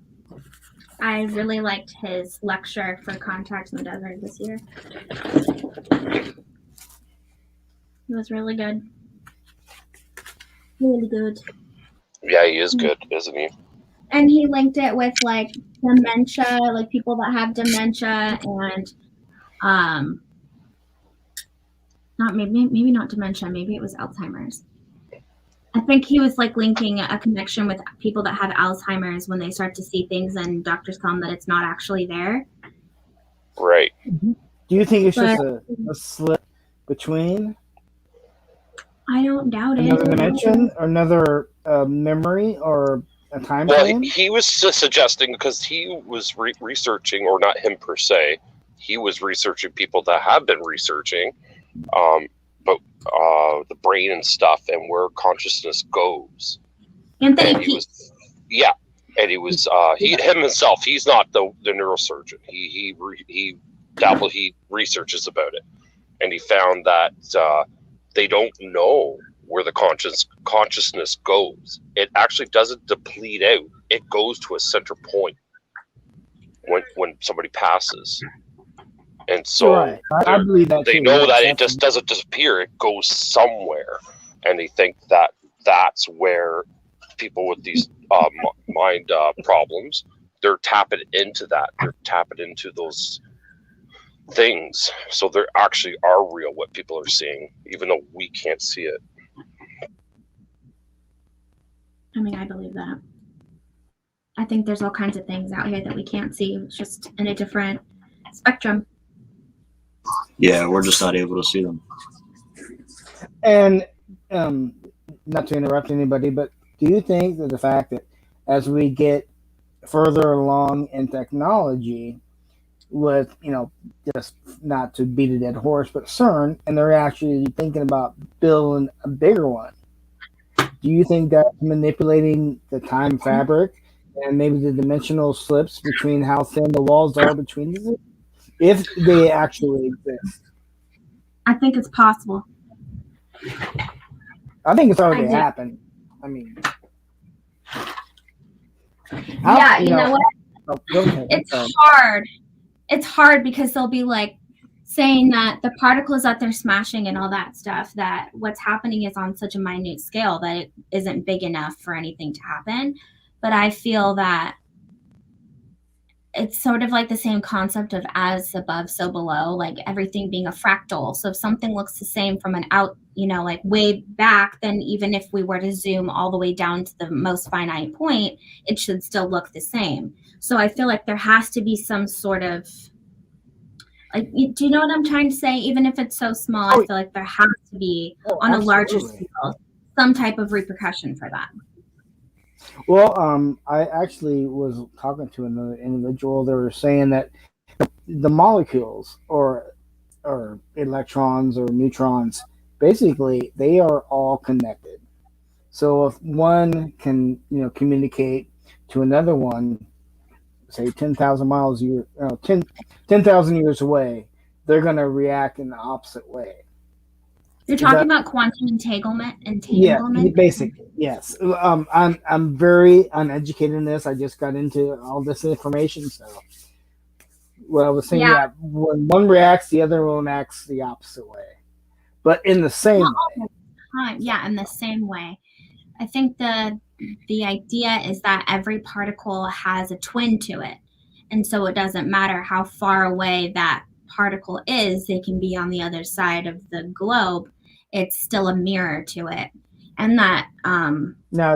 S1: I really liked his lecture for Contacts in the Desert this year. It was really good. Really good.
S5: yeah, he is good, isn't he?
S1: And he linked it with like dementia, like people that have dementia and not maybe not dementia, maybe it was Alzheimer's. I think he was like linking a connection with people that have Alzheimer's when they start to see things and doctors tell them that it's not actually there.
S5: Right.
S4: Do you think it's just a slip between
S1: I don't doubt
S4: another
S1: it.
S4: dimension or another memory or a time
S5: Well,
S4: frame?
S5: he was suggesting because he was researching, or not him per se, he was researching people that have been researching about the brain and stuff and where consciousness goes.
S1: Anthony
S5: And he
S1: Peaks.
S5: was, yeah, and he was him himself. He's not the neurosurgeon. He researches about it, and he found that they don't know where the consciousness goes. It actually doesn't deplete out. It goes to a center point when somebody passes. And so
S4: Right. I believe that
S5: they
S4: too.
S5: know
S4: Yes,
S5: that it
S4: that's-
S5: just doesn't disappear. It goes somewhere. And they think that that's where people with these mind problems, they're tapping into that. They're tapping into those things. So they actually are real, what people are seeing, even though we can't see it.
S1: I mean, I believe that. I think there's all kinds of things out here that we can't see. It's just in a different spectrum.
S6: yeah, we're just not able to see them.
S4: And not to interrupt anybody, but do you think that the fact that as we get further along in technology, with just not to beat a dead horse, but CERN, and they're actually thinking about building a bigger one, do you think that's manipulating the time fabric and maybe the dimensional slips between how thin the walls are between them, if they actually exist?
S1: I think it's possible.
S4: I think it's
S1: I
S4: already
S1: do.
S4: happened. I mean,
S1: Yeah, you know what?
S4: Go ahead.
S1: It's hard. It's hard because they'll be like saying that the particles that they're smashing and all that stuff, that what's happening is on such a minute scale that it isn't big enough for anything to happen. But I feel that it's sort of like the same concept of as above, so below, like everything being a fractal. So if something looks the same from an out, like way back, then even if we were to zoom all the way down to the most finite point, it should still look the same. So I feel like there has to be some sort of, like, do you know what I'm trying to say? Even if it's so small, I feel like there has to be on a larger scale some type of repercussion for that.
S4: Well, I actually was talking to another individual. They were saying that the molecules or electrons or neutrons, basically, they are all connected. So if one can, communicate to another one, say 10,000 miles, 10,000 years away, they're going to react in the opposite way.
S1: You're talking about quantum entanglement?
S4: Yeah, basically, yes. I'm very uneducated in this. I just got into all this information, so what I was saying, when one reacts, the other one acts the opposite way, but in the same way.
S1: Yeah, in the same way. I think the idea is that every particle has a twin to it, and so it doesn't matter how far away that particle is. They can be on the other side of the globe. It's still a mirror to it. And that
S4: now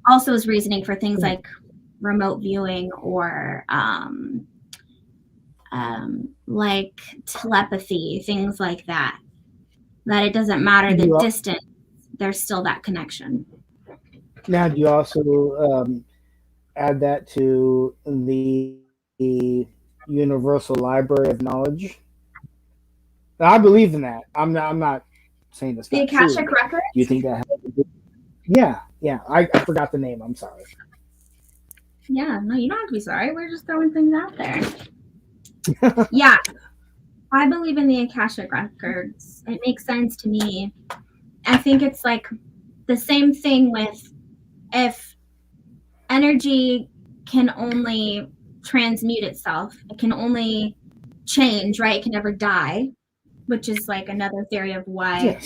S1: also is reasoning for things like remote viewing or like telepathy, things like that. That it doesn't matter the distance, there's still that connection.
S4: Now, do you also add that to the universal library of knowledge? Now, I believe in that. I'm not saying that's
S1: the Akashic
S4: true.
S1: Records?
S4: Do you think that has to do? Yeah. I forgot the name. I'm sorry.
S1: Yeah, no, you don't have to be sorry. We're just throwing things out there. Yeah, I believe in the Akashic Records. It makes sense to me. I think it's like the same thing with if energy can only transmute itself, it can only change, right? It can never die, which is like another theory of why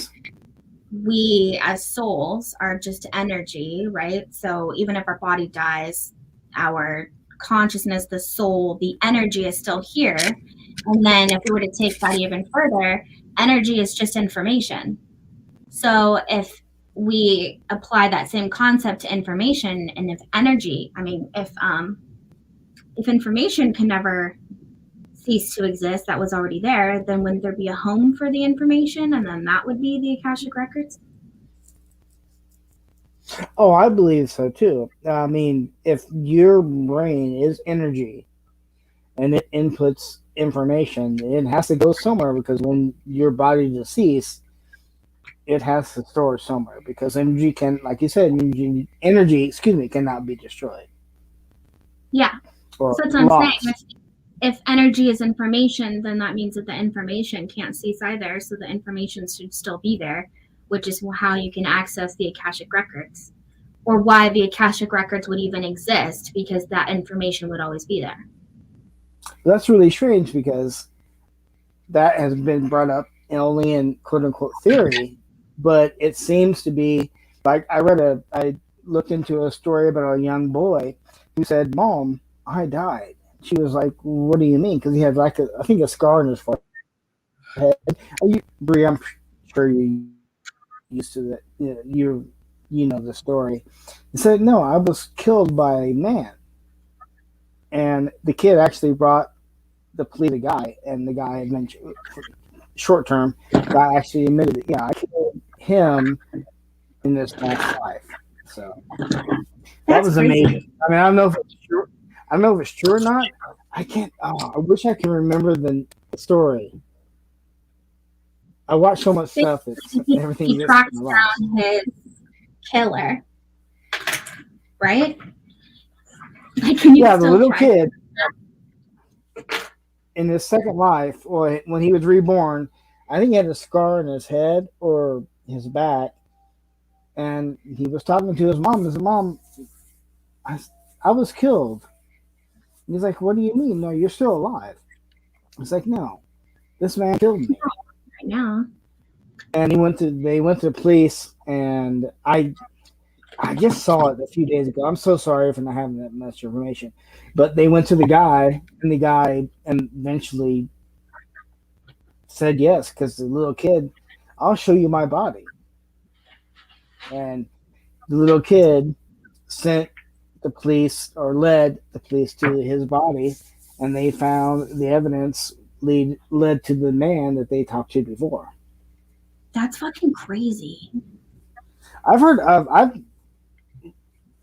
S1: we as souls are just energy, right? So even if our body dies, our consciousness, the soul, the energy is still here. And then if we were to take that even further, energy is just information. So if we apply that same concept to information, and if energy, if information can never cease to exist, that was already there, then wouldn't there be a home for the information? And then that would be the Akashic Records?
S4: Oh, I believe so too. I mean, if your brain is energy and it inputs information, it has to go somewhere, because when your body deceases, it has to store somewhere, because energy can, like you said, energy cannot be destroyed.
S1: Yeah. So that's what I'm saying. If energy is information, then that means that the information can't cease either. So the information should still be there, which is how you can access the Akashic Records, or why the Akashic Records would even exist, because that information would always be there.
S4: That's really strange, because that has been brought up only in quote unquote theory, but it seems to be like I looked into a story about a young boy who said, "Mom, I died." She was like, "What do you mean?" Because he had I think a scar on his forehead. Bri, I'm sure you used to that. You know the story. He said, "No, I was killed by a man," and the kid actually brought the plea to the guy, and the guy eventually, short term, guy actually admitted it. Yeah, I killed him in this past life. So that was amazing. I mean, I don't know if it's true. I don't know if it's true or not. I can't. Oh, I wish I could remember the story. I watch so much stuff. Everything.
S1: He tracks down his killer, right? Like,
S4: the little kid in his second life, or when he was reborn, I think he had a scar on his head or his back, and he was talking to his mom. He said, "Mom, I was killed." And he's like, "What do you mean? No, you're still alive." It's like, "No, this man killed me."
S1: Right now.
S4: And they went to the police, and I just saw it a few days ago. I'm so sorry for not having that much information. But they went to the guy, and the guy eventually said yes, because the little kid, I'll show you my body. And the little kid sent the police or led the police to his body, and they found the evidence led to the man that they talked to before.
S1: That's fucking crazy.
S4: I've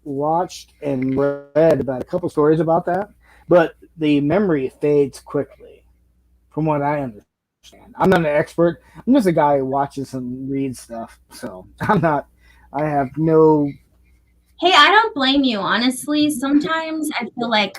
S4: watched and read about a couple stories about that, but the memory fades quickly, from what I understand. I'm not an expert. I'm just a guy who watches and reads stuff, so I have no.
S1: Hey, I don't blame you. Honestly, sometimes I feel like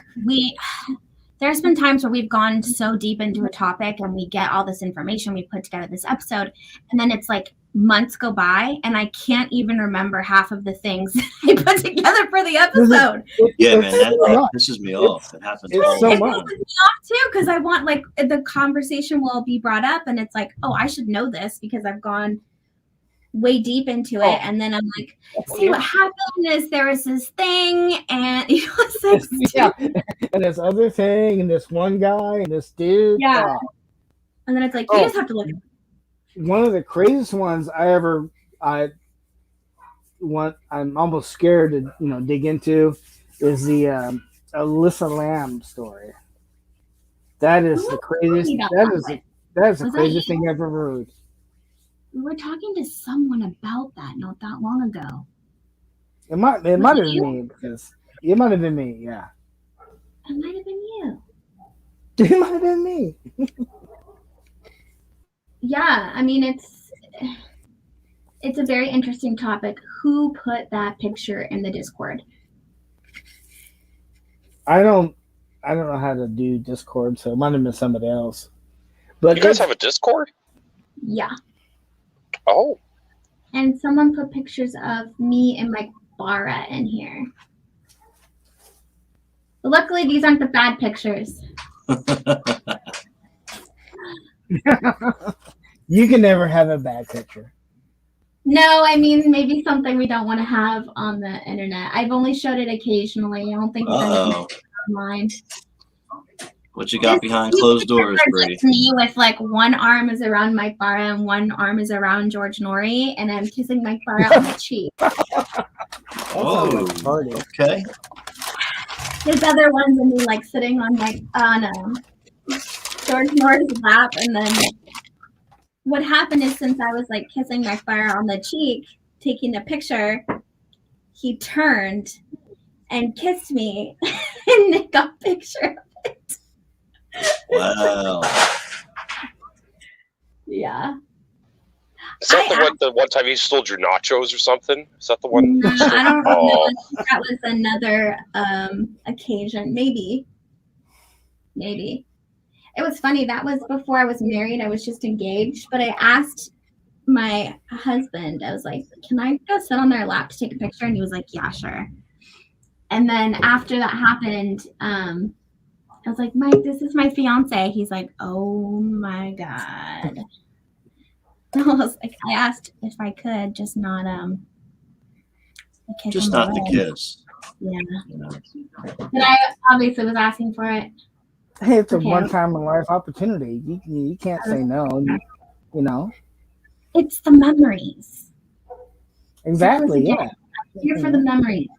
S1: there's been times where we've gone so deep into a topic and we get all this information, we put together this episode, and then it's like months go by and I can't even remember half of the things I put together for the episode.
S6: Yeah, man, that pisses me off. It happens all
S4: so
S6: the
S1: It
S4: much.
S6: time.
S1: pisses me off too, because I want, like, the conversation will be brought up and it's like, oh, I should know this because I've gone way deep into it, and then I'm like, see what happened is there was this thing, and it's like,
S4: Yeah, and this other thing, and this one guy, and this dude.
S1: Yeah. And then it's like, you just have to look.
S4: One of the craziest ones I'm almost scared to dig into is the Alyssa Lamb story. That is the craziest. That is the craziest thing I've ever heard.
S1: We were talking to someone about that not that long ago.
S4: It might have been me, because it might have been me. Yeah,
S1: it might have been you.
S4: It might have been me.
S1: Yeah, I mean, it's a very interesting topic. Who put that picture in the Discord?
S4: I don't know how to do Discord, so it might have been somebody else. But
S5: You guys have a Discord?
S1: Yeah.
S5: Oh.
S1: And someone put pictures of me and Mike Barra in here. But luckily, these aren't the bad pictures.
S4: You can never have a bad picture.
S1: No, I mean, maybe something we don't want to have on the internet. I've only showed it occasionally. I don't think it's anything online.
S6: What you got behind closed doors, Brady?
S1: It's me with, like, one arm is around Mike Barra and one arm is around George Norrie, and I'm kissing Mike Barra on the cheek.
S6: Oh, okay.
S1: There's other ones of me, like, sitting on George Norrie's lap, and then what happened is, since I was, like, kissing Mike Barra on the cheek, taking the picture, he turned and kissed me, and Nick got a picture of it.
S6: Wow.
S1: Yeah.
S5: Is that the one time he stole your nachos or something? Is that the one?
S1: No, I don't know. That was another occasion. Maybe. It was funny. That was before I was married. I was just engaged. But I asked my husband, I was like, can I go sit on their lap to take a picture? And he was like, yeah, sure. And then after that happened, I was like, Mike, this is my fiance. He's like, oh my God. I was like, I asked if I could, just not
S6: Just not the kiss.
S1: Yeah.
S6: You know.
S1: But I obviously was asking for it.
S4: Hey, it's a one-time in life opportunity. You can't say no. You know.
S1: It's the memories.
S4: Exactly. Yeah.
S1: I'm here for the memories.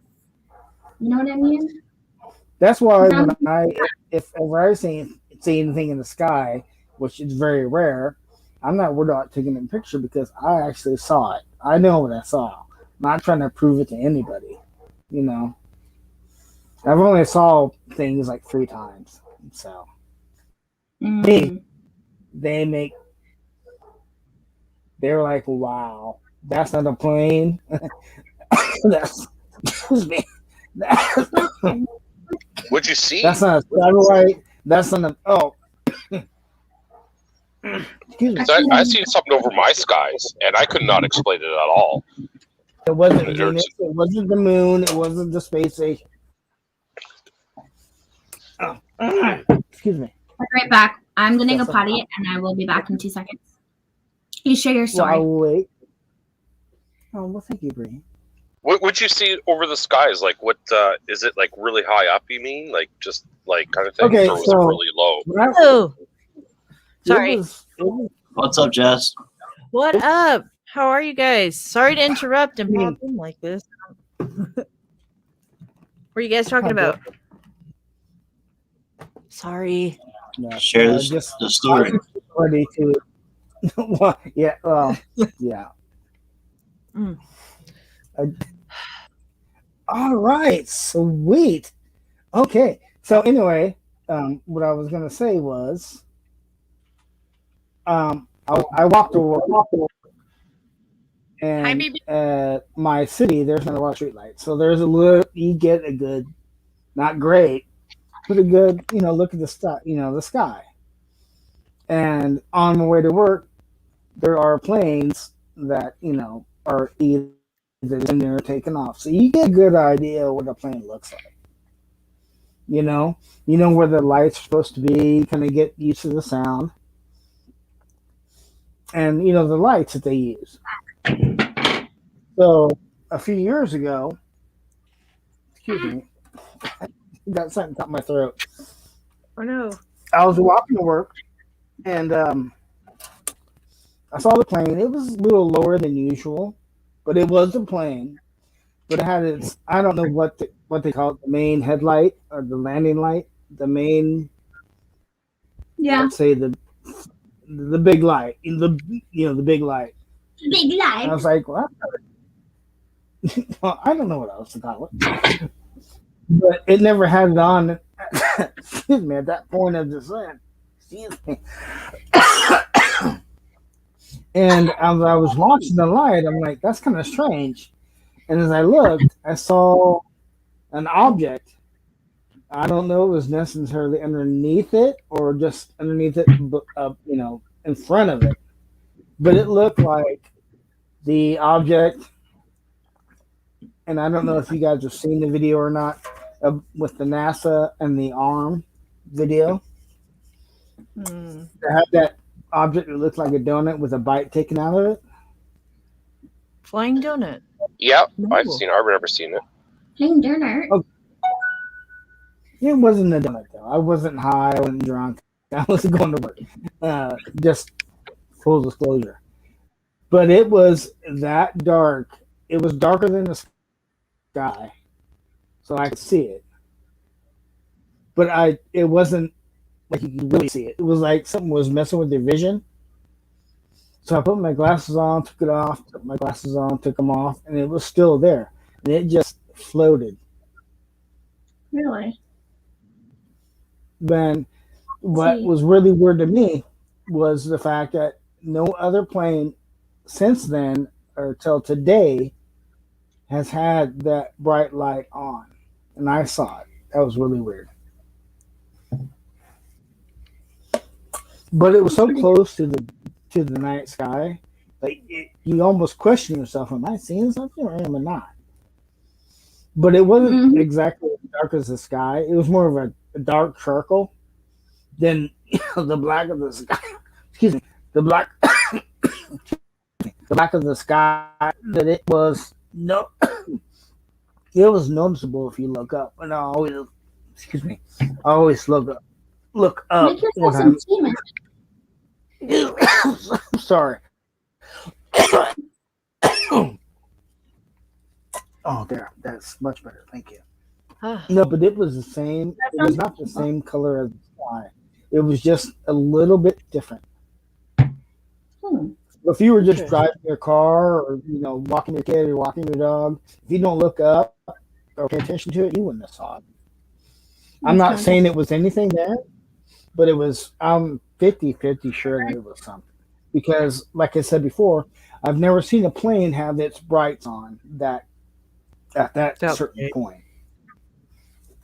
S1: You know what I mean?
S4: That's why if I see anything in the sky, which is very rare, I'm not worried about taking a picture because I actually saw it. I know what I saw. I'm not trying to prove it to anybody. You know. I've only saw things like 3 times. So they were like, wow, that's not a plane. That's
S5: What'd you see?
S4: That's not a satellite. That's not a excuse me.
S5: I seen something over my skies, and I could not explain it at all.
S4: It wasn't Venus, it wasn't the moon, it wasn't the space station. Excuse me.
S1: I'll be right back. I'm gonna go potty and I will be back in 2 seconds. You share your story.
S4: Well, I'll wait. Oh, well, thank you, Bree.
S5: What you see over the skies? Like, what is it like? Really high up? You mean like just like kind of thing,
S4: Okay,
S5: or was
S4: so-
S5: it really low?
S7: Oh, sorry.
S4: It was
S6: What's up, Jess?
S7: What up? How are you guys? Sorry to interrupt and pop in like this. What are you guys talking about? Sorry.
S4: no,
S6: Share this,
S4: just
S6: the story.
S4: ready to. Well, yeah. Yeah.
S7: Mm.
S4: All right. Sweet. Okay. So anyway, what I was gonna say was, I walked to work, and
S1: Hi, baby.
S4: at my city, there's not a lot of street lights, so there's a little. You get a good, not great, but a good, look at the sky, the sky. And on my way to work, there are planes that are either in there or taking off, so you get a good idea what a plane looks like. You know where the lights are supposed to be. Kind of get used to the sound, and the lights that they use. So a few years ago, excuse me, got something caught in my throat.
S7: Oh no.
S4: I was walking to work, and I saw the plane. It was a little lower than usual, but it was a plane. But it had its, I don't know what they call it, the main headlight or the landing light, the main,
S1: Yeah.
S4: let's say the big light, the big light.
S1: Big
S4: And I
S1: life.
S4: was like, well, well, I don't know what else to call it, but it never had it on. Excuse me, at that point of descent. Excuse me. And as I was watching the light, I'm like, that's kind of strange. And as I looked, I saw an object. I don't know if it was necessarily underneath it or just underneath it, in front of it. But it looked like the object, and I don't know if you guys have seen the video or not, with the NASA and the arm video.
S7: Hmm.
S4: They had that object that looked like a donut with a bite taken out of it.
S7: Flying donut.
S5: Yeah, I've
S7: Ooh.
S5: seen it. I've never seen it.
S1: Playing dinner.
S4: Oh. It wasn't a donut though. I wasn't high. I wasn't drunk. I was going to work. Just full disclosure. But it was that dark. It was darker than the sky, so I could see it. But it wasn't like you could really see it. It was like something was messing with your vision. So I put my glasses on, took it off, took my glasses on, took them off, and it was still there. And it just floated.
S1: Really?
S4: Then what was really weird to me was the fact that no other plane since then or till today has had that bright light on. And I saw it. That was really weird. But it was so close to the night sky, like you almost question yourself: am I seeing something or am I not? But it wasn't exactly as dark as the sky. It was more of a dark circle than the black of the sky. Excuse me, the black, the black of the sky. That it was it was noticeable if you look up. And I always, I always look up.
S1: Make yourself some tea, man.
S4: Sorry. Oh, there. That's much better. Thank you. No, but it was the same. It was not the same color as the sky. It was just a little bit different. If you were just driving your car or walking your kid or walking your dog, if you don't look up or pay attention to it, you wouldn't have saw it. I'm not saying it was anything there, but it was. I'm 50-50 sure that it was something. Because, like I said before, I've never seen a plane have its brights on at that certain point.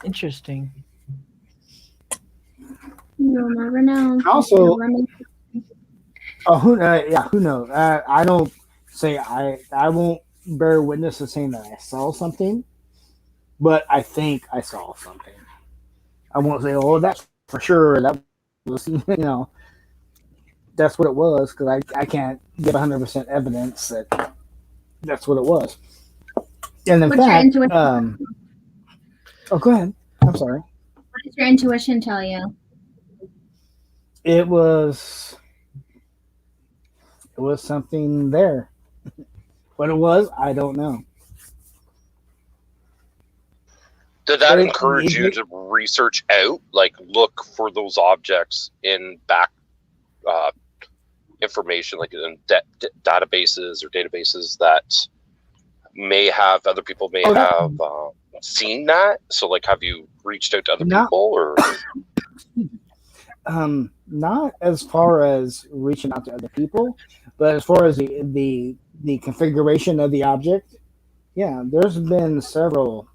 S7: Interesting.
S1: You'll never know.
S4: Also, who knows? I don't say I won't bear witness to saying that I saw something, but I think I saw something. I won't say, oh, that's for sure. That was, that's what it was, because I can't give 100% evidence that that's what it was. And in
S1: What's your
S4: fact,
S1: intuition?
S4: oh, go ahead. I'm sorry.
S1: What does your intuition tell you?
S4: It was something there. What it was, I don't know.
S5: Did that
S4: But
S5: encourage you to research out, like look for those objects in back information, like in databases or databases that may have other people may have seen that? So, like, have you reached out to other people, or?
S4: Not as far as reaching out to other people, but as far as the configuration of the object, yeah, there's been several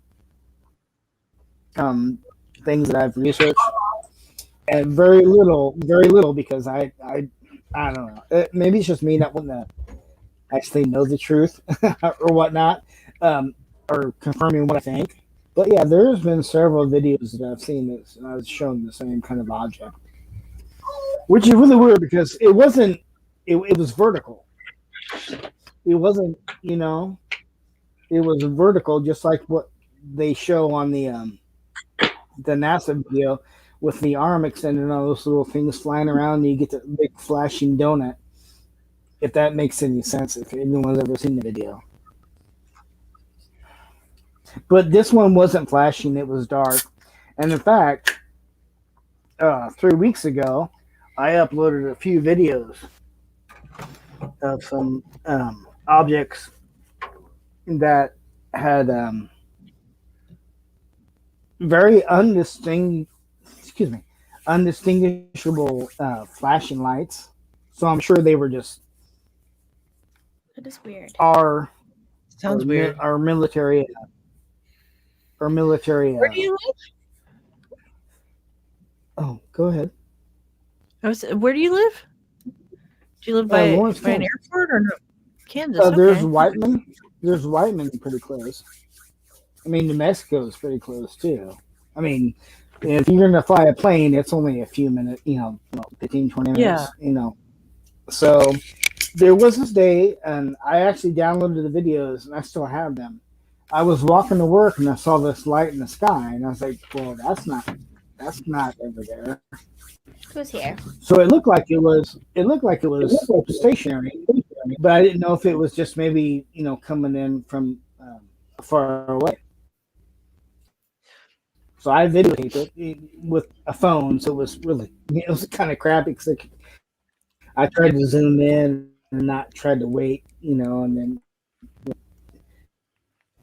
S4: things that I've researched, and very little because I don't know. Maybe it's just me not wanting to actually know the truth or whatnot, or confirming what I think. But yeah, there's been several videos that I've seen that I've shown the same kind of object, which is really weird because it wasn't. It was vertical. It wasn't, it was vertical, just like what they show on the NASA video with the arm extended and all those little things flying around, and you get the big flashing donut. If that makes any sense, if anyone's ever seen the video. But this one wasn't flashing, it was dark. And in fact, 3 weeks ago, I uploaded a few videos of some objects that had very undistinguishable flashing lights. So I'm sure they were just
S7: That is weird.
S4: Sounds
S7: weird.
S4: Our military.
S7: Where do you live?
S4: Oh, go ahead.
S7: Where do you live? Do you live by
S4: Lawrence,
S7: an
S4: Kansas.
S7: airport or no? Kansas.
S4: There's
S7: Okay.
S4: Whiteman. There's Whiteman pretty close. I mean, New Mexico is pretty close too. I mean, if you're going to fly a plane, it's only a few minutes, 15, 20 minutes,
S7: Yeah.
S4: So there was this day, and I actually downloaded the videos, and I still have them. I was walking to work, and I saw this light in the sky, and I was like, well, that's not over there.
S1: Who's here?
S4: So it looked like it was stationary, but I didn't know if it was just maybe, coming in from far away. So I videotaped it with a phone, so it was kind of crappy because I tried to zoom in and not tried to wait, and then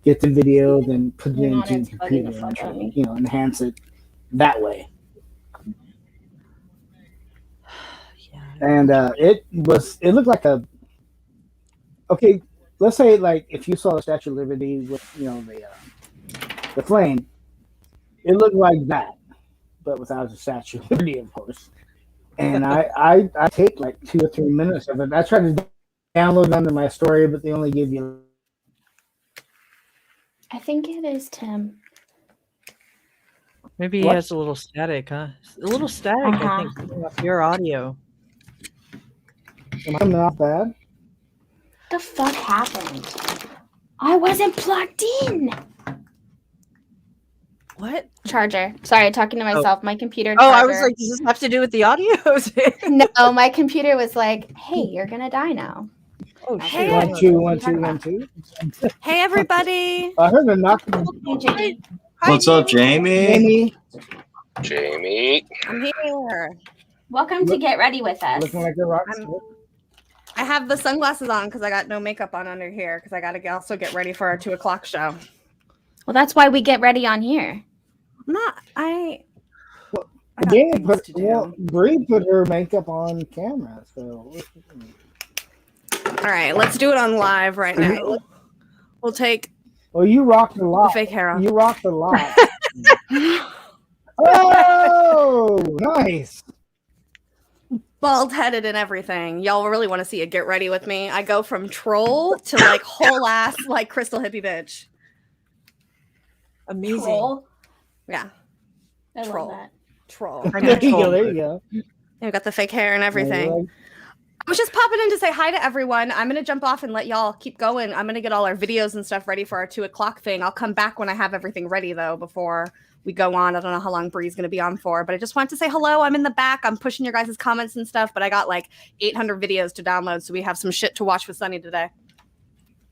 S4: get the video, then put it into the computer and enhance it that way. And it looked like okay, let's say like if you saw the Statue of Liberty with the flame, it looked like that, but without the Statue of Liberty, of course. And I taped like 2 or 3 minutes of it. I tried to download it under my story, but they only give you.
S1: I think it is Tim.
S7: Maybe he has a little static, huh? A little static, I think, coming off your audio.
S4: Am I coming off bad?
S1: What the fuck happened? I wasn't plugged in.
S7: What?
S1: Charger. Sorry, talking to myself. My computer.
S7: Oh,
S1: charger.
S7: I was like, does this have to do with the audio?
S1: No, my computer was like, "Hey, you're gonna die now."
S7: Oh,
S1: Hey,
S4: 1 2 1 2 1 2.
S1: Hey, everybody.
S4: I heard a knock.
S6: What's up, Jamie?
S5: Jamie.
S8: I'm here.
S1: Welcome to Get Ready with Us.
S4: Looking like a rock.
S8: I have the sunglasses on because I got no makeup on under here because I got to also get ready for our 2:00 show.
S1: Well, that's why we get ready on here.
S4: Bri put her makeup on camera, so.
S8: All right, let's do it on live right now. We'll take.
S4: Well, you rocked a lot.
S8: The fake hair off.
S4: You rocked a lot. Oh, nice.
S8: Bald headed and everything. Y'all really want to see a Get Ready with me? I go from troll to like whole ass like crystal hippie bitch.
S7: Amazing.
S1: Troll.
S8: Yeah.
S1: I
S8: Troll.
S1: love that.
S8: Troll.
S4: There you go.
S8: Yeah, we got the fake hair and everything. I was just popping in to say hi to everyone. I'm going to jump off and let y'all keep going. I'm going to get all our videos and stuff ready for our 2:00 thing. I'll come back when I have everything ready, though, before we go on. I don't know how long Bri's going to be on for, but I just wanted to say hello. I'm in the back. I'm pushing your guys' comments and stuff, but I got like 800 videos to download, so we have some shit to watch with Sunny today.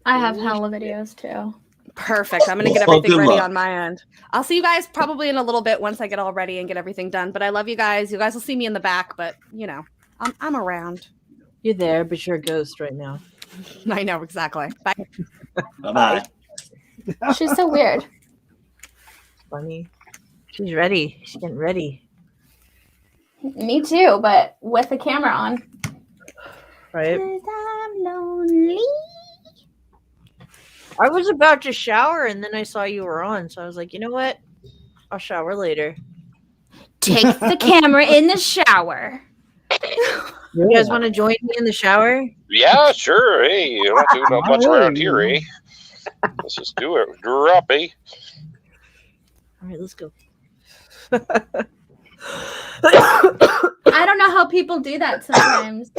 S1: I have hella videos too.
S8: Perfect. I'm going to get
S6: Well,
S8: everything
S6: good
S8: ready
S6: luck.
S8: on my end. I'll see you guys probably in a little bit once I get all ready and get everything done, but I love you guys. You guys will see me in the back, but, you know, I'm around.
S7: You're there, but you're a ghost right now.
S8: I know, exactly. Bye.
S6: Bye-bye.
S1: She's so weird.
S7: Funny. She's ready. She's getting ready.
S1: Me too, but with the camera on.
S7: Right?
S1: 'Cause I'm lonely.
S7: I was about to shower and then I saw you were on, so I was like, you know what? I'll shower later.
S1: Take the camera in the shower.
S7: You guys want to join me in the shower?
S5: Yeah, sure. Hey, you're not doing that much around here, eh? Let's just do it. Drop, eh?
S7: All right, let's go.
S1: I don't know how people do that sometimes.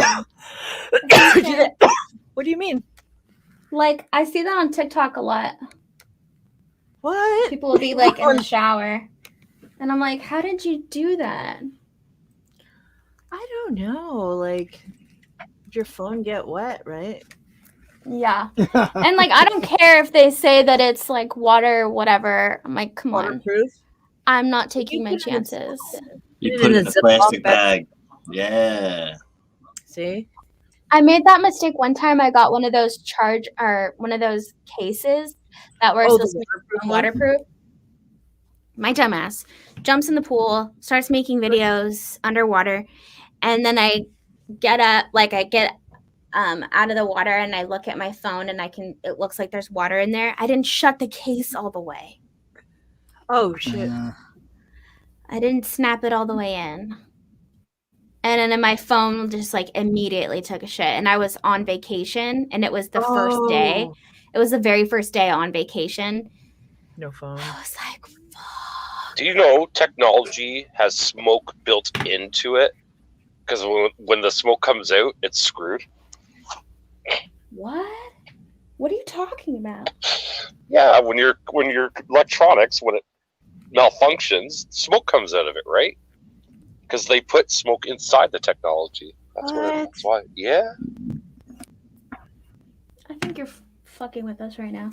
S7: What do you mean?
S1: Like, I see that on TikTok a lot.
S7: What?
S1: People will be like in the shower. And I'm like, how did you do that?
S7: I don't know. Like, did your phone get wet, right?
S1: Yeah. And like, I don't care if they say that it's like water or whatever. I'm like, come on.
S7: Waterproof?
S1: I'm not taking my chances.
S6: You put it in a plastic bag. Yeah.
S7: See?
S1: I made that mistake one time. I got one of those one of those cases that were supposed to be waterproof. My dumbass jumps in the pool, starts making videos underwater, and then I get up, like I get out of the water and I look at my phone and it looks like there's water in there. I didn't shut the case all the way.
S7: Oh shit.
S1: I didn't snap it all the way in. And then my phone just like immediately took a shit. And I was on vacation and it was the first day. It was the very first day on vacation.
S7: No phone.
S1: I was like, fuck.
S5: Do you know technology has smoke built into it? Because when the smoke comes out, it's screwed.
S1: What? What are you talking about?
S5: Yeah, when your electronics, when it malfunctions, smoke comes out of it, right? Because they put smoke inside the technology. That's why. Yeah.
S1: I think you're fucking with us right now.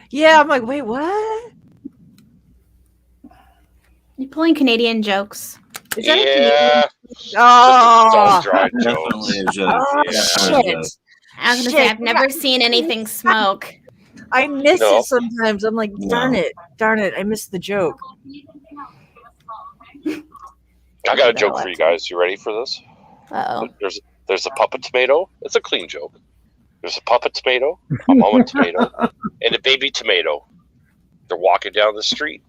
S7: Yeah, I'm like, wait, what?
S1: You're pulling Canadian jokes.
S7: Is that
S5: Yeah.
S7: Oh,
S5: Dry
S6: Definitely a
S5: jokes.
S6: joke.
S7: oh
S6: Definitely a joke.
S7: shit.
S1: I was gonna say I've never seen anything smoke.
S7: I miss
S5: No.
S7: it sometimes. I'm like, darn it, I missed the joke.
S5: I got a joke for you guys. You ready for this?
S1: Uh-oh.
S5: There's a puppet tomato. It's a clean joke. There's a puppet tomato, a mama tomato, and a baby tomato. They're walking down the street.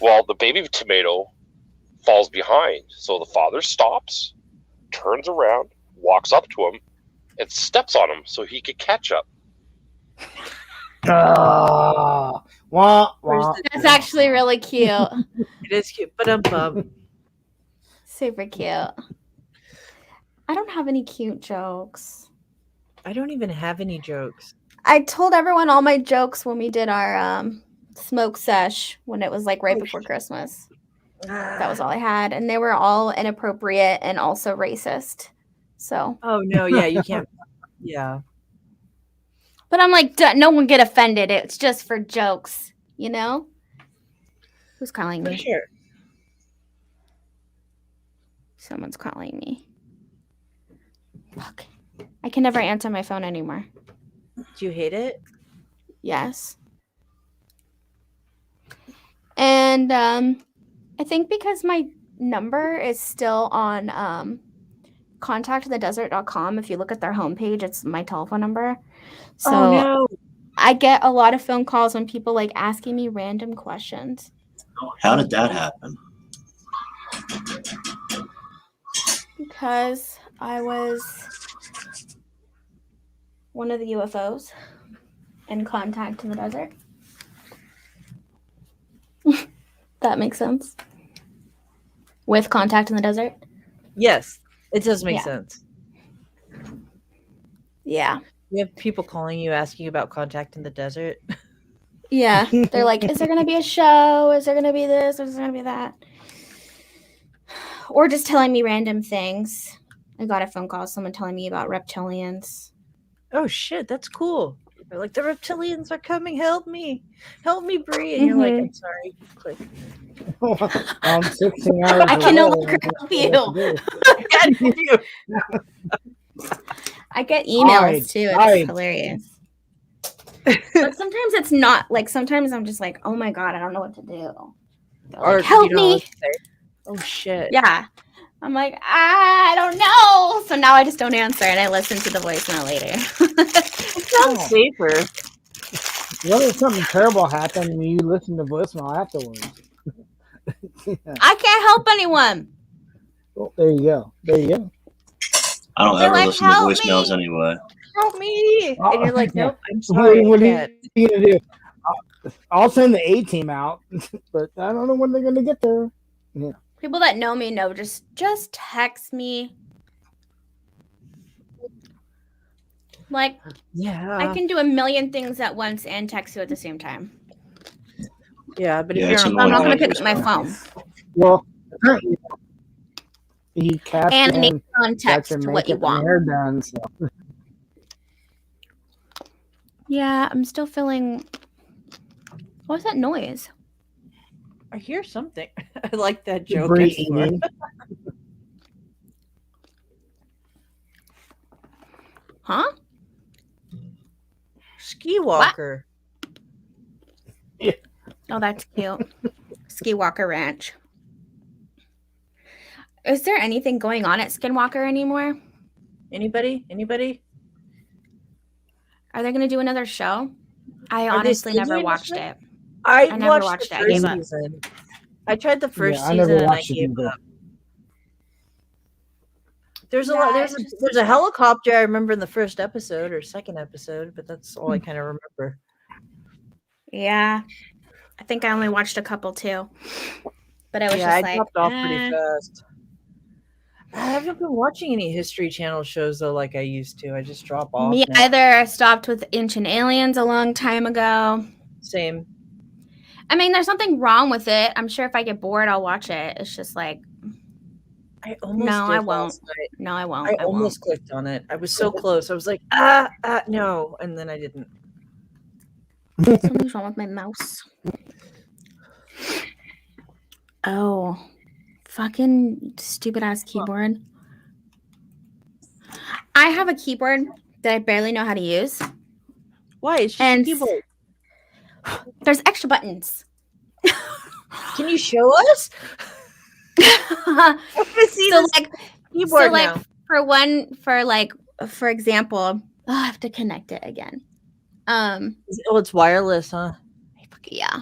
S5: Well, the baby tomato falls behind. So the father stops, turns around, walks up to him, and steps on him so he could catch up.
S4: Wah, wah.
S1: That's actually really cute.
S7: It is cute, but
S1: Super cute. I don't have any cute jokes.
S7: I don't even have any jokes.
S1: I told everyone all my jokes when we did our smoke sesh when it was like right before Christmas. That was all I had. And they were all inappropriate and also racist. So.
S7: Oh no, yeah, you can't. Yeah.
S1: But I'm like, no one get offended. It's just for jokes, you know? Who's calling me?
S7: Sure.
S1: Someone's calling me. Fuck. I can never answer my phone anymore.
S7: Do you hate it?
S1: Yes. And I think because my number is still on contactthedesert.com, if you look at their homepage, it's my telephone number. So
S7: Oh no.
S1: I get a lot of phone calls when people like asking me random questions.
S6: How did that happen?
S1: Because I was one of the UFOs in Contact in the Desert. That makes sense. With Contact in the Desert.
S7: Yes, it does make
S1: Yeah.
S7: sense.
S1: Yeah.
S7: You have people calling you asking about contacting the desert.
S1: Yeah. They're like, is there going to be a show? Is there going to be this? Or is there going to be that? Or just telling me random things. I got a phone call, someone telling me about reptilians.
S7: Oh shit, that's cool. They're like, the reptilians are coming. Help me, Bri. And you're like, I'm sorry. Click.
S4: I'm 16 hours
S1: I can no
S4: away.
S1: longer help you. I get emails too. It's hilarious. But sometimes it's not like. Sometimes I'm just like, oh my god, I don't know what to do.
S7: Or
S1: like, help
S7: you know,
S1: me.
S7: Oh shit.
S1: Yeah. I'm like, I don't know. So now I just don't answer and I listen to the voicemail later.
S7: It sounds safer.
S4: What if something terrible happened and you listen to voicemail afterwards?
S1: I can't help anyone.
S4: Well, there you go.
S6: I don't
S1: They're
S6: ever
S1: like,
S6: listen to
S1: "Help
S6: voicemails
S1: me."
S6: anyway.
S7: Help me. And you're like, nope, I'm
S4: What
S7: sorry.
S4: are
S7: I
S4: you
S7: can't.
S4: going to do? I'll send the A team out, but I don't know when they're going to get there. Yeah.
S1: People that know me know just text me. Like,
S7: Yeah.
S1: I can do a million things at once and text you at the same time.
S7: Yeah, but
S6: Yeah,
S7: if
S6: it's
S7: you're on
S1: I'm not
S6: annoying.
S1: going to pick up my phone.
S4: Well, you cast
S1: And
S4: in,
S1: name on
S4: got
S1: text
S4: your
S1: to what you
S4: makeup and
S1: want.
S4: hair done. So.
S1: Yeah, I'm still feeling. What's that noise?
S7: I hear something. I like that joke.
S4: Bri
S7: I swear.
S4: eating.
S1: Huh?
S7: Ski walker.
S4: Yeah.
S1: Oh, that's cute. Skiwalker Ranch. Is there anything going on at Skinwalker anymore?
S7: Anybody?
S1: Are they going to do another show? I
S7: Are they
S1: honestly
S7: still
S1: never
S7: doing
S1: watched
S7: this
S1: it.
S7: I
S1: never
S7: watched
S1: watched
S7: the
S1: it. I gave
S7: first
S1: up.
S7: season. I tried the first
S4: Yeah, I never
S7: season and I
S4: watched it
S7: gave
S4: either.
S7: up. There's a
S1: Yeah,
S7: lot.
S1: it's just-
S7: There's a helicopter. I remember in the first episode or second episode, but that's all I kind of remember.
S1: Yeah. I think I only watched a couple too. But I was
S7: Yeah,
S1: just
S7: I
S1: like,
S7: dropped off pretty fast. I haven't been watching any History Channel shows though, like I used to. I just drop off.
S1: Me
S7: now.
S1: either. I stopped with Ancient Aliens a long time ago.
S7: Same.
S1: I mean, there's nothing wrong with it. I'm sure if I get bored, I'll watch it. It's just like,
S7: I almost
S1: no,
S7: did
S1: I won't.
S7: last night.
S1: No, I won't.
S7: I
S1: I
S7: almost
S1: won't.
S7: clicked on it. I was so close. I was like, no, and then I didn't.
S1: Something's wrong with my mouse. Oh, fucking stupid ass keyboard. I have a keyboard that I barely know how to use.
S7: Why? It's just
S1: And
S7: a keyboard.
S1: There's extra buttons.
S7: Can you show us? I want to see
S1: So
S7: this
S1: like
S7: keyboard now.
S1: for example, I have to connect it again.
S7: Oh, it's wireless, huh?
S1: Yeah.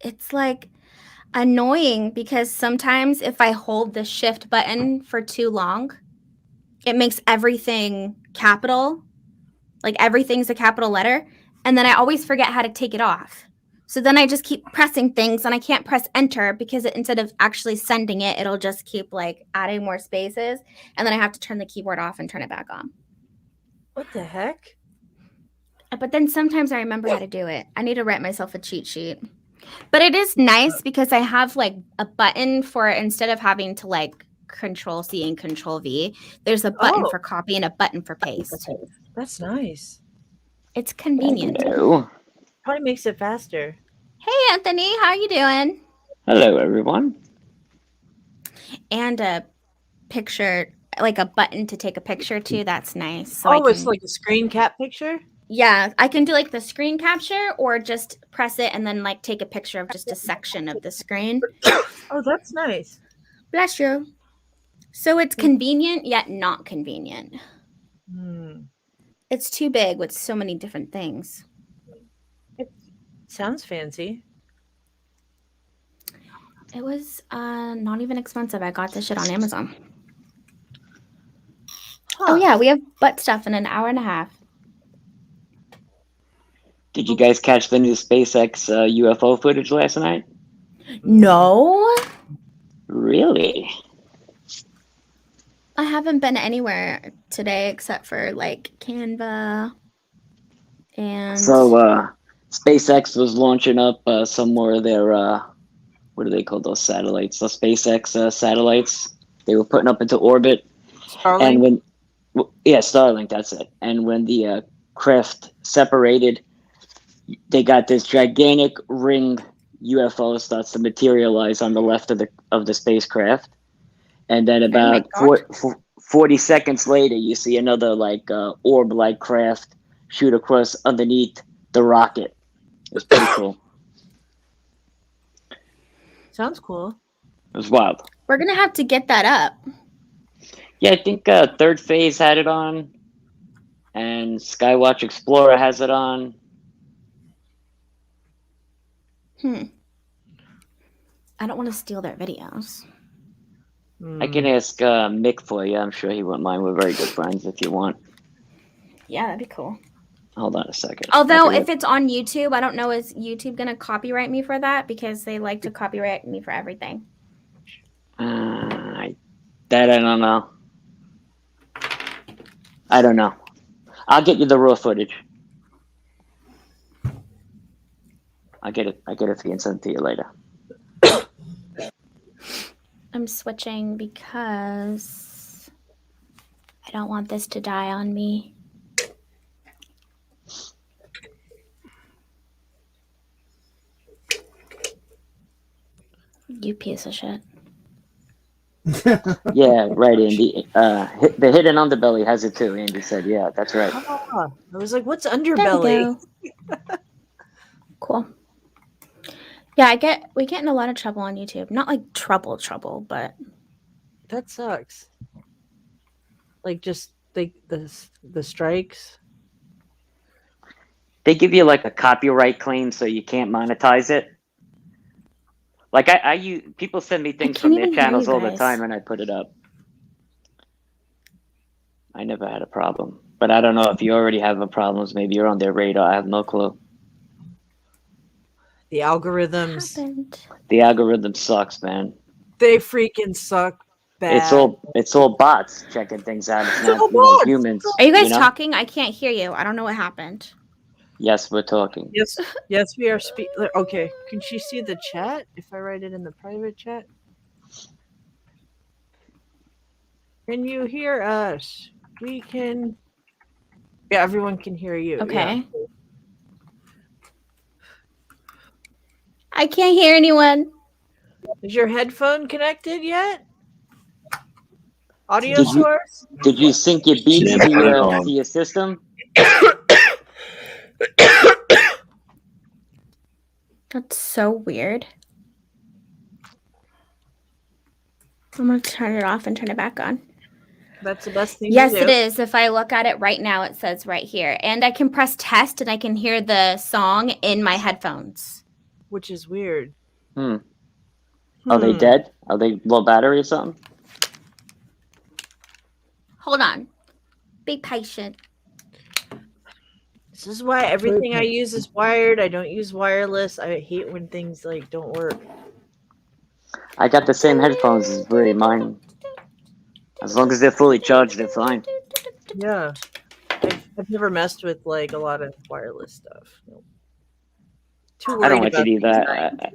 S1: It's like annoying because sometimes if I hold the shift button for too long, it makes everything capital. Like everything's a capital letter. And then I always forget how to take it off. So then I just keep pressing things and I can't press enter because instead of actually sending it, it'll just keep like adding more spaces. And then I have to turn the keyboard off and turn it back on.
S7: What the heck?
S1: But then sometimes I remember how to do it. I need to write myself a cheat sheet. But it is nice because I have like a button for instead of having to like Control C and Control V, there's a button for copy and a button for paste.
S7: That's nice.
S1: It's convenient.
S9: Hello.
S7: Probably makes it faster.
S1: Hey, Anthony, how you doing?
S9: Hello, everyone.
S1: And a picture, like a button to take a picture to. That's nice. So
S7: It's like a screen cap picture?
S1: Yeah, I can do like the screen capture or just press it and then like take a picture of just a section of the screen.
S7: Oh, that's nice.
S1: Bless you. So it's convenient yet not convenient. It's too big with so many different things.
S7: It sounds fancy.
S1: It was not even expensive. I got this shit on Amazon. Oh yeah, we have butt stuff in an hour and a half.
S9: Did you guys catch the new SpaceX UFO footage last night?
S1: No.
S9: Really?
S1: I haven't been anywhere today except for like Canva and
S9: So SpaceX was launching up some more of their what do they call those satellites? The SpaceX satellites they were putting up into orbit.
S7: Starlink.
S9: And when Starlink, that's it. And when the craft separated, they got this gigantic ring UFO starts to materialize on the left of the spacecraft, and then about 40 seconds later, you see another like orb-like craft shoot across underneath the rocket. It was pretty cool.
S7: Sounds cool.
S9: It was wild.
S1: we're gonna have to get that up.
S9: Yeah, I think Third Phase had it on, and Skywatch Explorer has it on.
S1: I don't want to steal their videos.
S9: I can ask Mick for you. I'm sure he wouldn't mind. We're very good friends if you want.
S1: Yeah, that'd be cool.
S9: Hold on a second.
S1: Although if it's on YouTube, I don't know, is YouTube gonna copyright me for that? Because they like to copyright me for everything.
S9: That I don't know. I don't know. I'll get you the raw footage. I'll get it for you and send it to you later.
S1: I'm switching because I don't want this to die on me. You piece of shit.
S9: Yeah, right, Andy. The hidden underbelly has it too. Andy said, "Yeah, that's right."
S7: I was like, "What's
S1: There
S7: underbelly?"
S1: we go. Cool. Yeah, we get in a lot of trouble on YouTube. Not like trouble, but
S7: That sucks. Like just the strikes.
S9: They give you like a copyright claim, so you can't monetize it. Like people send me things from
S1: can't
S9: their
S1: even hear
S9: channels
S1: you
S9: all the
S1: guys.
S9: time, and I put it up. I never had a problem, but I don't know if you already have a problems. Maybe you're on their radar. I have no clue.
S7: The algorithms.
S1: happened.
S9: The algorithm sucks, man.
S7: They freaking suck bad.
S9: It's all bots checking things out. It's not
S7: all bots.
S9: humans.
S1: Are you guys
S9: know?
S1: talking? I can't hear you. I don't know what happened.
S9: Yes, we're talking.
S7: Yes, we are okay. Can she see the chat if I write it in the private chat? Can you hear us? We can. Yeah, everyone can hear you.
S1: Okay.
S7: Yeah.
S1: I can't hear anyone.
S7: Is your headphone connected yet? Audio
S9: Did you-
S7: source?
S9: Did you sync your beats to your system?
S1: That's so weird. I'm going to turn it off and turn it back on.
S7: That's the best thing
S1: Yes,
S7: to do.
S1: it is. If I look at it right now, it says right here. And I can press test and I can hear the song in my headphones.
S7: Which is weird.
S9: Are they dead? Are they low battery or something?
S1: Hold on. Be patient.
S7: This is why everything I use is wired. I don't use wireless. I hate when things like don't work.
S9: I got the same headphones as Bri. Mine. As long as they're fully charged, they're fine.
S7: Yeah. I've never messed with like a lot of wireless stuff. Nope. Too
S9: I don't
S7: worried
S9: like to do
S7: about
S9: that.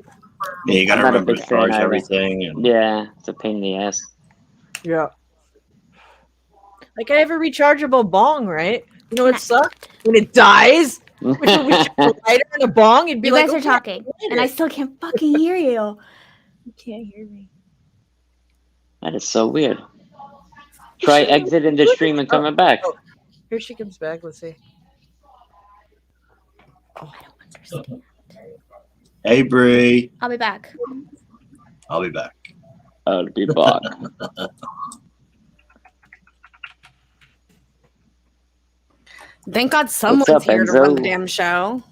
S6: Yeah, you gotta
S9: I'm not a
S6: remember
S9: big
S6: to
S9: fan
S6: charge
S9: either.
S6: everything. And
S9: Yeah, it's a pain in the ass.
S7: Yeah. Like I have a rechargeable bong, right? You know what sucks? When it dies, with a rechargeable lighter and a bong, it'd be
S1: You
S7: like,
S1: guys are
S7: okay,
S1: talking. And I still can't fucking hear you.
S7: You can't hear me.
S9: That is so weird. Try exiting the stream and coming back.
S7: Oh, here she comes back. Let's see.
S1: I don't understand.
S6: hey, Bree,
S1: I'll be back.
S6: I'll be back.
S9: I'll be back.
S8: Thank God someone's
S9: up,
S8: here to run the
S9: Enzo?
S8: damn show.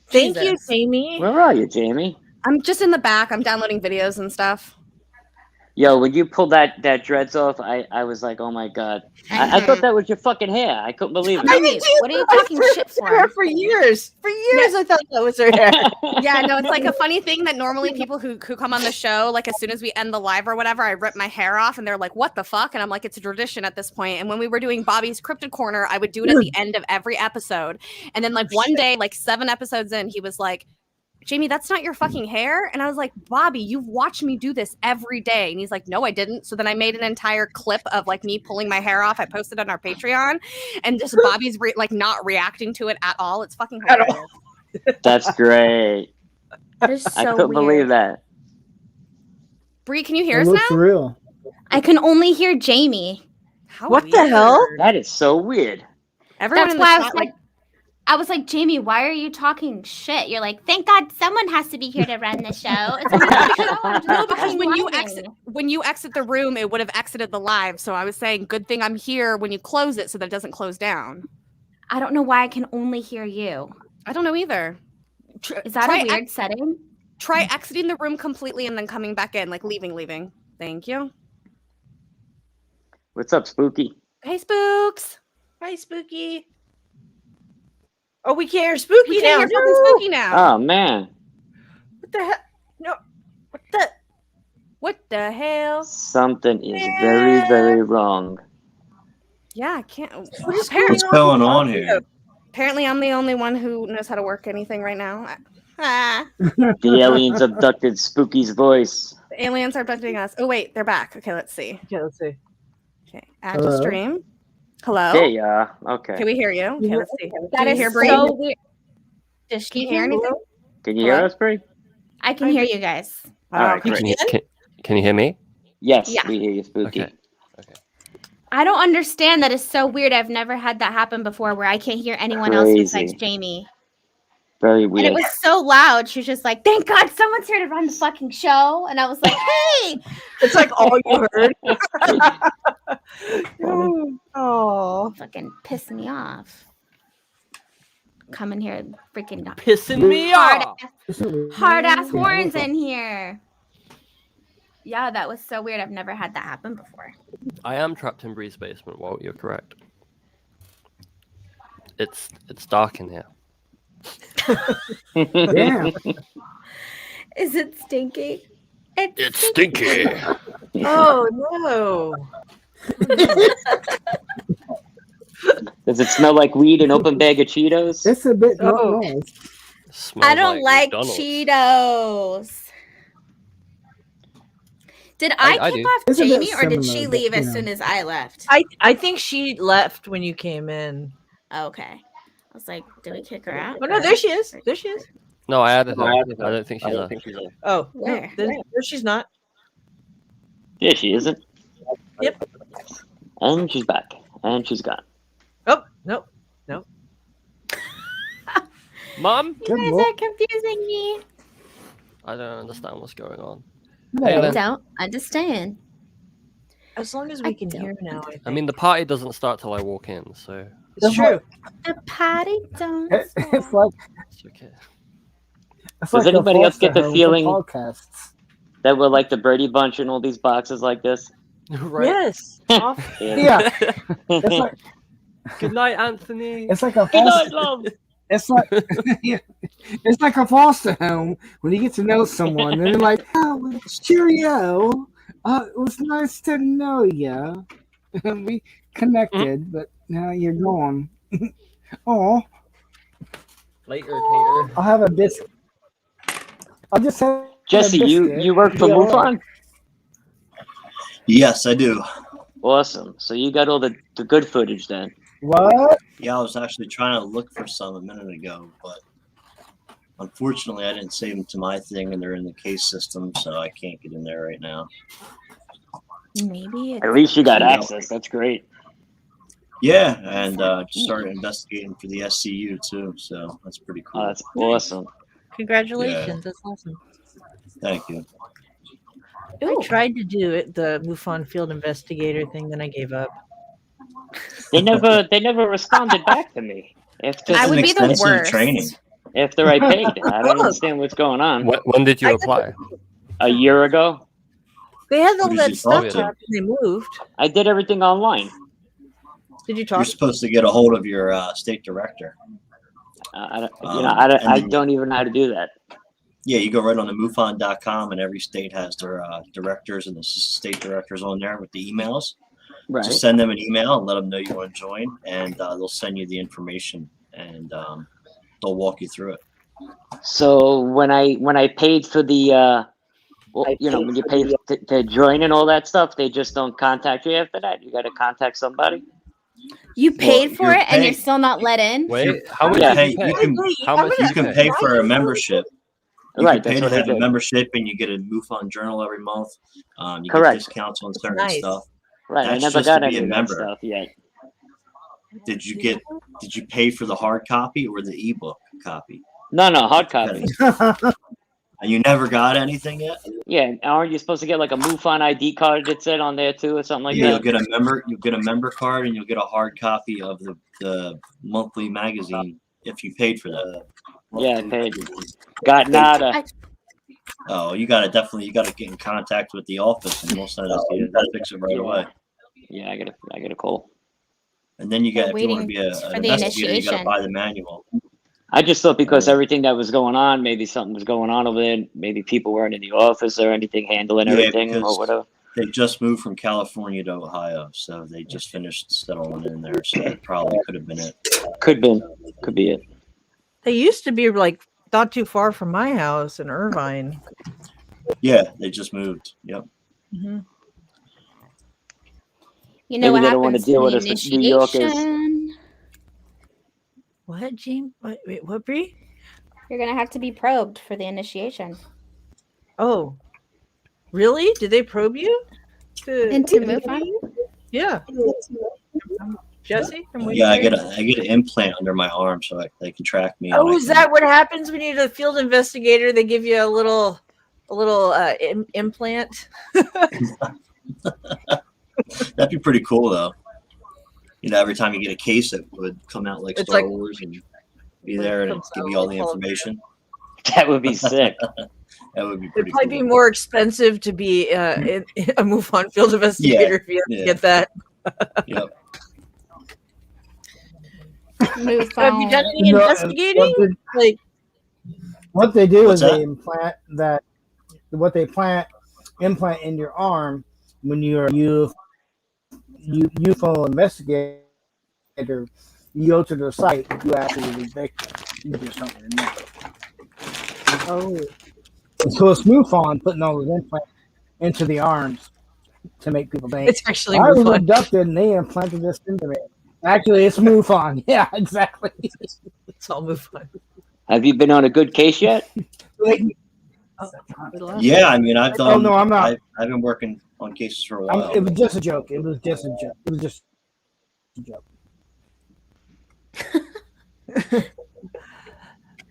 S7: Thank you,
S8: Jesus.
S7: Jamie.
S9: Where are you, Jamie?
S8: I'm just in the back. I'm downloading videos and stuff.
S9: Yo, when you pulled that dreads off, I was like, oh my god. I thought that was your fucking hair. I couldn't believe it.
S1: Jimmy, what are you talking shit for?
S7: For years. For years, I thought that was her hair.
S8: Yeah, no, it's like a funny thing that normally people who come on the show, like as soon as we end the live or whatever, I rip my hair off and they're like, what the fuck? And I'm like, it's a tradition at this point. And when we were doing Bobby's Cryptid Corner, I would do it at the end of every episode. And then like one day, like 7 episodes in, he was like, Jamie, that's not your fucking hair. And I was like, Bobby, you've watched me do this every day. And he's like, no, I didn't. So then I made an entire clip of like me pulling my hair off. I posted on our Patreon and just Bobby's like not reacting to it at all. It's fucking hilarious.
S9: That's great.
S1: That is so
S9: I couldn't
S1: weird.
S9: believe that.
S8: Bree, can you hear
S4: It
S8: us
S4: looks
S8: now?
S4: real.
S1: I can only hear Jamie.
S8: How
S7: What the hell?
S9: That is so weird.
S8: Everyone
S1: That's
S8: in the
S1: why I
S8: chat,
S1: was like, Jamie, why are you talking shit? You're like, thank God someone has to be here to run the show. It's not the show. I'm just
S8: no, because
S1: fucking
S8: when you exit the room, it would have exited the live. So I was saying, good thing I'm here when you close it, so that it doesn't close down.
S1: I don't know why I can only hear you.
S8: I don't know either.
S1: Is that a weird setting?
S8: Try exiting the room completely and then coming back in, like leaving. Thank you.
S9: What's up, Spooky?
S8: Hey, Spooks.
S7: Hi, Spooky. Oh, we can't hear Spooky
S8: We
S7: now.
S8: can't hear fucking Spooky now.
S9: Oh man.
S7: What the hell? No.
S8: What the hell?
S9: Something is very, very wrong.
S8: Yeah, I can't.
S6: What's going on here?
S8: Apparently, I'm the only one who knows how to work anything right now.
S9: The aliens abducted Spooky's voice.
S8: The aliens are abducting us. Oh, wait, they're back. Okay, let's see.
S7: Okay, let's see.
S8: Okay, add to stream. Hello?
S9: Hey, okay.
S8: Can we hear you? Okay, let's see.
S1: That
S8: Can you
S1: is
S8: hear Bree?
S1: so weird.
S8: Can you hear anything?
S9: Can you hear us, Bree?
S1: I can hear you guys.
S9: All right, great.
S10: Can you hear me?
S9: Yes,
S1: Yeah.
S9: we hear you, Spooky.
S10: Okay.
S1: I don't understand. That is so weird. I've never had that happen before where I can't hear anyone else besides
S9: Crazy.
S1: Jamie.
S9: Very
S1: And
S9: weird.
S1: it was so loud. She was just like, thank God someone's here to run the fucking show. And I was like, hey.
S7: It's like all you heard.
S1: Oh. Fucking pissing me off. Coming here freaking
S10: Pissing me off.
S1: Hard ass horns in here. Yeah, that was so weird. I've never had that happen before.
S10: I am trapped in Bree's basement. Walt, you're correct. It's dark in here.
S4: Damn.
S1: Is it stinky?
S10: It's stinky.
S7: Oh no.
S9: Does it smell like weed and open bag of Cheetos?
S4: It's a bit
S7: Oh.
S4: nice.
S1: I don't like
S10: McDonald's.
S1: Cheetos. Did I
S10: I
S1: kick
S10: do.
S1: off
S4: It's a bit
S1: Jamie or did she
S4: similar,
S1: leave
S4: but,
S1: as
S4: you know.
S1: soon as I left?
S7: I think she left when you came in.
S1: Okay. I was like, did we kick her out?
S7: Oh no, there she is. There she is.
S10: No, I added her. I don't think she's left.
S7: Oh,
S1: Where?
S7: No, there she's not.
S9: Yeah, she isn't.
S7: Yep.
S9: And she's back. And she's gone.
S7: Oh, nope.
S10: Mom?
S1: You guys are confusing me.
S10: I don't understand what's going on.
S1: I
S10: Hey, Lynn.
S1: don't understand.
S7: As long as
S1: I
S7: we can
S1: don't
S7: hear now.
S10: I mean, the party doesn't start till I walk in, so
S7: It's true.
S1: The party don't
S4: It's
S1: stop.
S4: like
S10: it's okay.
S9: Does
S4: it's like a
S9: anybody else get the
S4: foster home for
S9: feeling-
S4: podcasts?
S9: That were like the Brady Bunch in all these boxes like this.
S10: Right.
S7: Yes.
S4: Yeah, it's like
S10: Good night, Anthony.
S4: it's like a
S9: Good night,
S4: foster.
S9: love.
S4: It's like yeah, it's like a foster home when you get to know someone and they're like, "Oh, cheerio! It was nice to know you. We connected, but now you're gone." Oh,
S10: Later, Tater.
S4: I'll have a biscuit. I'll just have
S9: Jesse,
S4: a biscuit.
S9: you work for
S4: Yeah, all right.
S9: MUFON?
S6: Yes, I do.
S9: Awesome. So you got all the good footage then.
S4: What?
S6: Yeah, I was actually trying to look for some a minute ago, but unfortunately I didn't save them to my thing and they're in the case system, so I can't get in there right now.
S1: Maybe it's
S9: At least you got
S6: Yeah.
S9: access. That's great.
S6: Yeah, and just started investigating for the SCU too, so that's pretty cool.
S9: Oh, that's awesome.
S7: Congratulations. That's awesome.
S6: Thank you.
S7: I tried to do it, the MUFON field investigator thing, then I gave up.
S9: They never responded back to me after
S1: I
S6: It's
S1: would
S6: an
S1: be the
S6: extensive
S1: worst.
S6: training.
S9: after I paid. I don't understand what's going on.
S10: When did you apply?
S9: A year ago.
S7: They had all
S6: Who did
S7: that
S6: you
S7: stuff
S6: talk to?
S7: after they moved.
S9: I did everything online.
S7: Did you
S6: You're
S7: talk?
S6: supposed to get a hold of your state director.
S9: I
S6: And then-
S9: don't even know how to do that.
S6: Yeah, you go right on the MUFON.com, and every state has their directors and the state directors on there with the emails.
S9: Right.
S6: Just send them an email and let them know you want to join, and they'll send you the information, and they'll walk you through it.
S9: So when I paid for the, when you pay to join and all that stuff, they just don't contact you after that. You got to contact somebody.
S1: You paid for
S6: you're
S1: it and you're
S6: paying-
S1: still not let in?
S10: Wait, how much
S9: Yeah.
S10: did you pay? How much
S6: You
S10: did
S6: can
S10: you
S6: pay for a membership. You
S9: Right,
S6: can pay
S9: that's
S6: to
S9: what I
S6: have a
S9: did.
S6: membership, and you get a MUFON journal every month. You
S9: Correct.
S6: get discounts on certain
S7: nice.
S6: stuff.
S9: Right. I
S6: That's
S9: never
S6: just
S9: got
S6: to be
S9: any
S6: a
S9: of that
S6: member.
S9: stuff yet.
S6: Did you pay for the hard copy or the ebook copy?
S9: No, hard copy.
S6: And you never got anything yet?
S9: Yeah, aren't you supposed to get like a MUFON ID card that said on there too, or something like
S6: Yeah,
S9: that?
S6: you'll get a member card, and you'll get a hard copy of the monthly magazine if you paid for that.
S9: Yeah, I paid. Got nada.
S6: Oh, you gotta get in contact with the office, and we'll send it to you. They'll fix it right away.
S9: Yeah, I gotta call.
S6: And then if you want to
S1: waiting
S6: be
S1: for
S6: an
S1: the
S6: investigator, you gotta
S1: initiation.
S6: buy the manual.
S9: I just thought because everything that was going on, maybe something was going on over there. Maybe people weren't in the office or anything handling
S6: Yeah,
S9: everything or
S6: because
S9: whatever.
S6: they just moved from California to Ohio, so they just finished settling in there. So that probably could have been it.
S9: Could be it.
S7: They used to be like not too far from my house in Irvine.
S6: Yeah, they just moved. Yep.
S7: Mm-hmm.
S1: You know
S9: Maybe
S1: what
S9: they don't want to
S1: happens
S9: deal
S1: for the
S9: with us New Yorkers.
S1: initiation?
S7: What, Gene? Wait, what, Bree?
S1: You're going to have to be probed for the initiation.
S7: Oh, really? Did they probe you?
S1: Into MUFON?
S7: Yeah. Jesse?
S6: Yeah, I get an implant under my arm so they can track me.
S7: Oh, is that what happens when you're the field investigator? They give you a little implant.
S6: That'd be pretty cool, though. You know, every time you get a case, it would come out like
S7: It's
S6: Star
S7: like-
S6: Wars and be there and give you all the information.
S9: That would be sick.
S6: That would be
S7: It'd
S6: pretty
S7: probably
S6: cool.
S7: be more expensive to be a MUFON field investigator if you have to get that.
S6: Yep.
S1: MUFON.
S7: Have you done any
S4: No,
S7: investigating?
S4: What they do
S6: What's
S4: is
S6: that?
S4: they implant implant in your arm when you're a UFO investigator. You go to the site, you actually you do something in there.
S7: Oh,
S4: So it's MUFON putting all those implants into the arms to make people think.
S7: it's actually
S4: I was
S7: MUFON.
S4: abducted and they implanted this into me. Actually, it's MUFON. Yeah, exactly.
S7: It's all MUFON.
S9: Have you been on a good case yet?
S6: Yeah, I mean, I've done.
S4: Oh, no, I'm not.
S6: I've been working on cases for a while.
S4: It was just a joke. It was just a joke.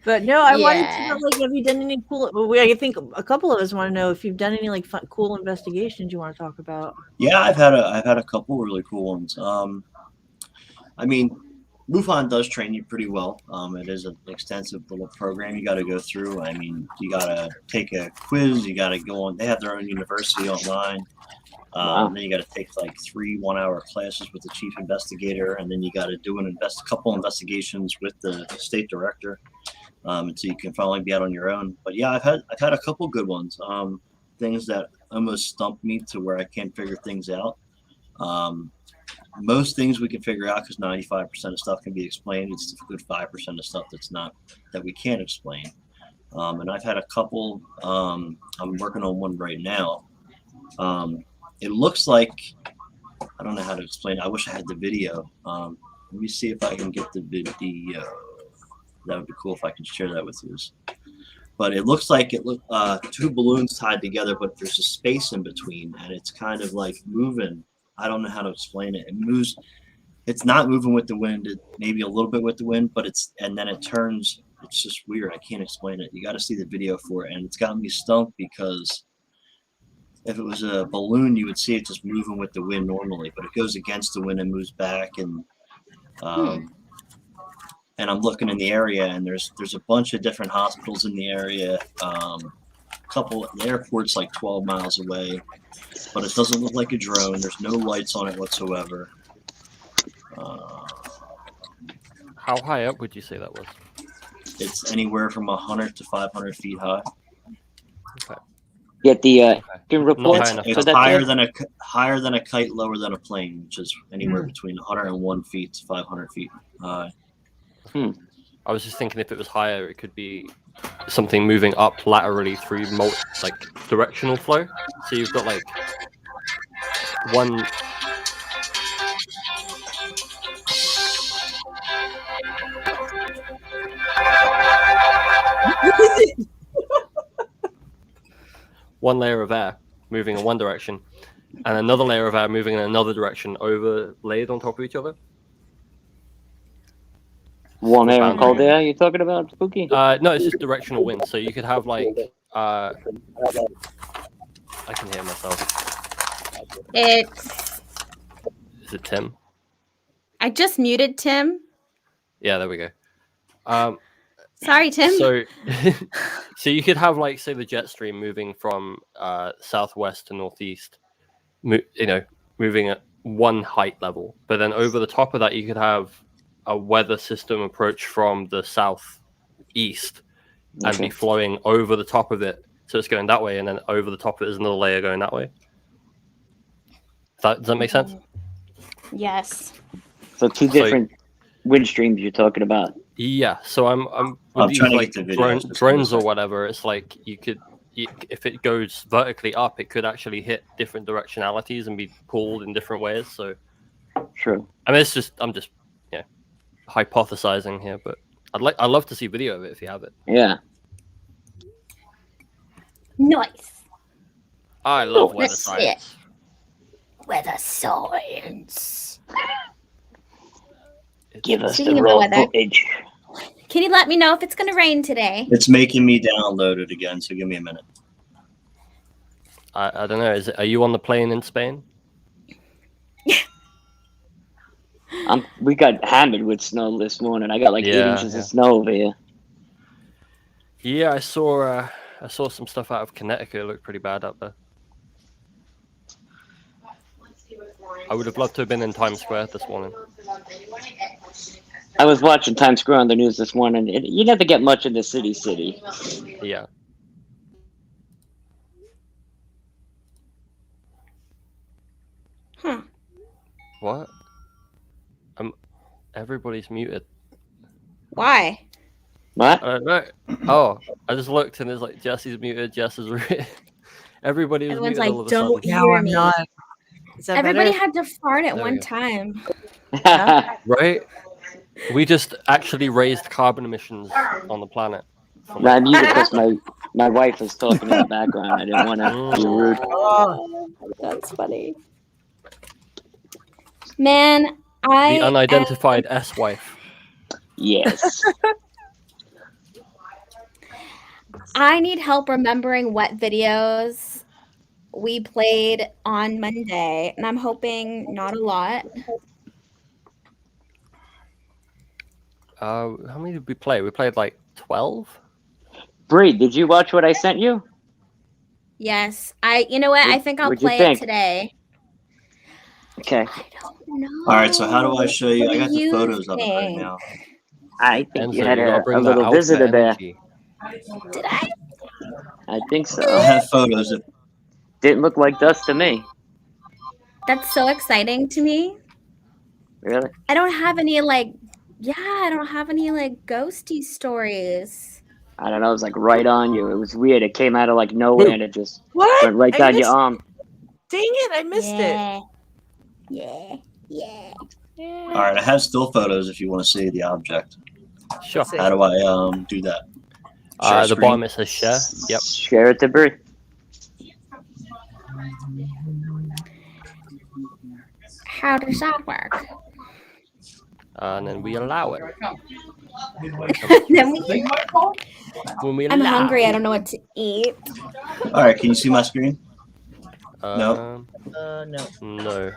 S7: But no, I wanted to
S1: Yeah.
S7: know, like, have you done any cool? Well, I think a couple of us want to know if you've done any like fun, cool investigations you want to talk about.
S6: Yeah, I've had a couple really cool ones. I mean, MUFON does train you pretty well. It is an extensive little program you got to go through. I mean, you got to take a quiz. You got to go on. They have their own university online.
S9: Wow.
S6: Then you got to take like 3 1-hour classes with the chief investigator, and then you got to do couple investigations with the state director, until you can finally be out on your own. But yeah, I've had a couple good ones. Things that almost stumped me to where I can't figure things out. Most things we can figure out because 95% of stuff can be explained. It's a good 5% of stuff that we can't explain. And I've had a couple. I'm working on one right now. It looks like, I don't know how to explain it. I wish I had the video. Let me see if I can get the video. That would be cool if I could share that with you. But it looks like two balloons tied together, but there's a space in between, and it's kind of like moving. I don't know how to explain it. It moves. It's not moving with the wind. Maybe a little bit with the wind, but and then it turns. It's just weird. I can't explain it. You got to see the video for it, and it's got me stumped because if it was a balloon, you would see it just moving with the wind normally, but it goes against the wind and moves back. And and I'm looking in the area, and there's a bunch of different hospitals in the area, a couple. The airport's like 12 miles away, but it doesn't look like a drone. There's no lights on it whatsoever.
S10: How high up would you say that was?
S6: It's anywhere from 100 to 500 feet high.
S10: Okay.
S9: Get the
S10: Not
S9: reports.
S10: high enough.
S6: It's
S9: So that's
S6: higher than a kite, lower than a plane, which is anywhere between 101 feet to 500 feet high.
S10: I was just thinking if it was higher, it could be something moving up laterally through like directional flow. So you've got like one. One layer of air moving in one direction, and another layer of air moving in another direction, overlaid on top of each other.
S9: warm air and cold air. You talking about, Spooky?
S10: No, it's just directional wind. So you could have like I can hear myself. Is it Tim?
S8: I just muted Tim.
S10: Yeah, there we go.
S8: Sorry, Tim.
S10: So, so you could have like say the jet stream moving from southwest to northeast, moving at one height level, but then over the top of that you could have a weather system approach from the southeast and be flowing over the top of it. So it's going that way, and then over the top of it is another layer going that way. Does that make sense?
S8: Yes.
S9: So two different wind streams you're talking about.
S10: Yeah. So I'm
S6: trying to
S10: like
S6: get the videos.
S10: drones or whatever. It's like if it goes vertically up, it could actually hit different directionalities and be pulled in different ways. So
S9: True.
S10: I mean, I'm just hypothesizing here, but I'd love to see video of it if you have it.
S9: Yeah.
S1: Nice.
S10: I love weather
S1: that's
S10: science.
S1: Weather science.
S9: Give us
S1: Speaking
S9: the
S1: of
S9: raw
S1: weather.
S9: footage.
S1: Can you let me know if it's going to rain today?
S6: It's making me download it again, so give me a minute.
S10: I don't know. Are you on the plane in Spain?
S9: We got hammered with snow this morning. I got like 8 inches of snow over here.
S10: Yeah, I saw some stuff out of Connecticut. It looked pretty bad up there. I would have loved to have been in Times Square this morning.
S9: I was watching Times Square on the news this morning. You never get much in the city.
S10: Yeah.
S1: Huh.
S10: What? Everybody's muted.
S1: Why?
S9: What?
S10: I don't know. Oh, I just looked and it's like Jesse's muted. Jess is everybody was
S1: Everyone's
S10: muted
S1: like,
S10: all of a
S1: don't
S10: sudden.
S1: hear me.
S7: Is that
S1: Everybody
S7: better?
S1: had to fart at
S10: There we
S1: one
S10: go.
S1: time.
S10: Right? We just actually raised carbon emissions on the planet.
S9: I muted because my wife was talking in the background. I didn't want to be rude.
S1: Oh, that's funny. Man,
S10: The unidentified S-wife.
S9: Yes.
S1: I need help remembering what videos we played on Monday, and I'm hoping not a lot.
S10: How many did we play? We played like 12?
S9: Bri, did you watch what I sent you?
S1: Yes, you know what? I think I'll
S9: What'd you
S1: play
S9: think?
S1: it today.
S9: Okay.
S1: I don't know.
S6: All right, so how do I show you?
S1: What
S6: I
S1: do
S6: got the
S1: you
S6: photos of it right
S1: think?
S6: now.
S9: I think
S10: Enzo,
S9: you had
S10: gotta
S9: a
S10: bring that
S9: little
S10: alpha
S9: visitor there.
S10: energy.
S1: Did I?
S9: I think
S6: I
S9: so.
S6: have photos of
S9: Didn't look like dust to me.
S1: That's so exciting to me.
S9: Really?
S1: I don't have any I don't have any ghosty stories.
S9: I don't know. It was like right on you. It was weird. It came out of like nowhere and it just
S7: What?
S9: went right
S7: I
S9: down your
S7: missed-
S9: arm.
S7: Dang it! I missed it.
S1: Yeah.
S6: All right, I have still photos if you want to see the object.
S10: Sure.
S6: How do I do that? Share
S10: The
S6: screen?
S10: bottom it says share. Yep.
S9: Share it to Bri.
S1: How does that work?
S10: And then we allow it.
S1: Then
S10: When we
S1: I'm
S10: allow
S1: hungry. I
S10: it.
S1: don't know what to eat.
S6: All right, can you see my screen?
S10: No.
S7: No.
S10: No.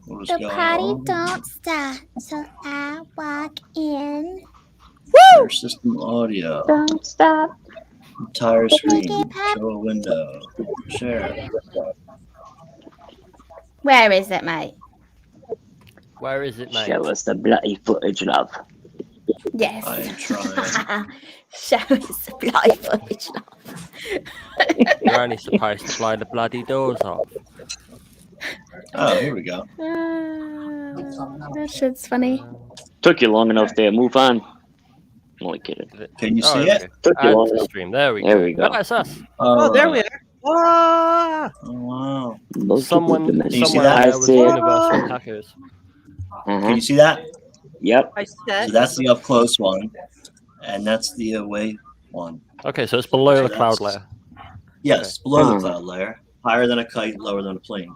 S6: What is
S1: The
S6: going
S1: party
S6: on?
S1: don't stop, so I walk in.
S6: Share system audio.
S9: Don't stop.
S6: Entire screen. Show a window. Share.
S1: Where is it, mate?
S10: Where is it, mate?
S9: Show us the bloody footage, love.
S1: Yes.
S6: I am trying.
S1: Show us the bloody footage.
S10: You're only supposed to fly the bloody doors off.
S6: Oh, here we go.
S1: That shit's funny.
S9: Took you long enough there. Move on. I'm only kidding.
S6: Can you
S10: Oh,
S6: see
S10: there
S6: it?
S10: we go.
S9: Took you
S10: Add
S9: long
S10: to
S9: enough.
S10: stream. There we
S9: There
S10: go.
S9: we go.
S10: That's us.
S7: Oh, there we are. Ah!
S6: Oh, wow.
S9: Multiple
S10: Someone
S9: dimensions.
S6: you see
S10: somewhere
S6: that?
S10: there
S9: I
S10: was
S9: see it.
S10: universal tacos.
S6: Can you see that?
S9: Yep.
S7: I said.
S6: So that's the up close one, and that's the away one.
S10: Okay, so it's below the
S6: So
S10: cloud
S6: that's-
S10: layer.
S6: Yes, below the
S9: Uh-huh.
S6: cloud layer, higher than a kite, lower than a plane.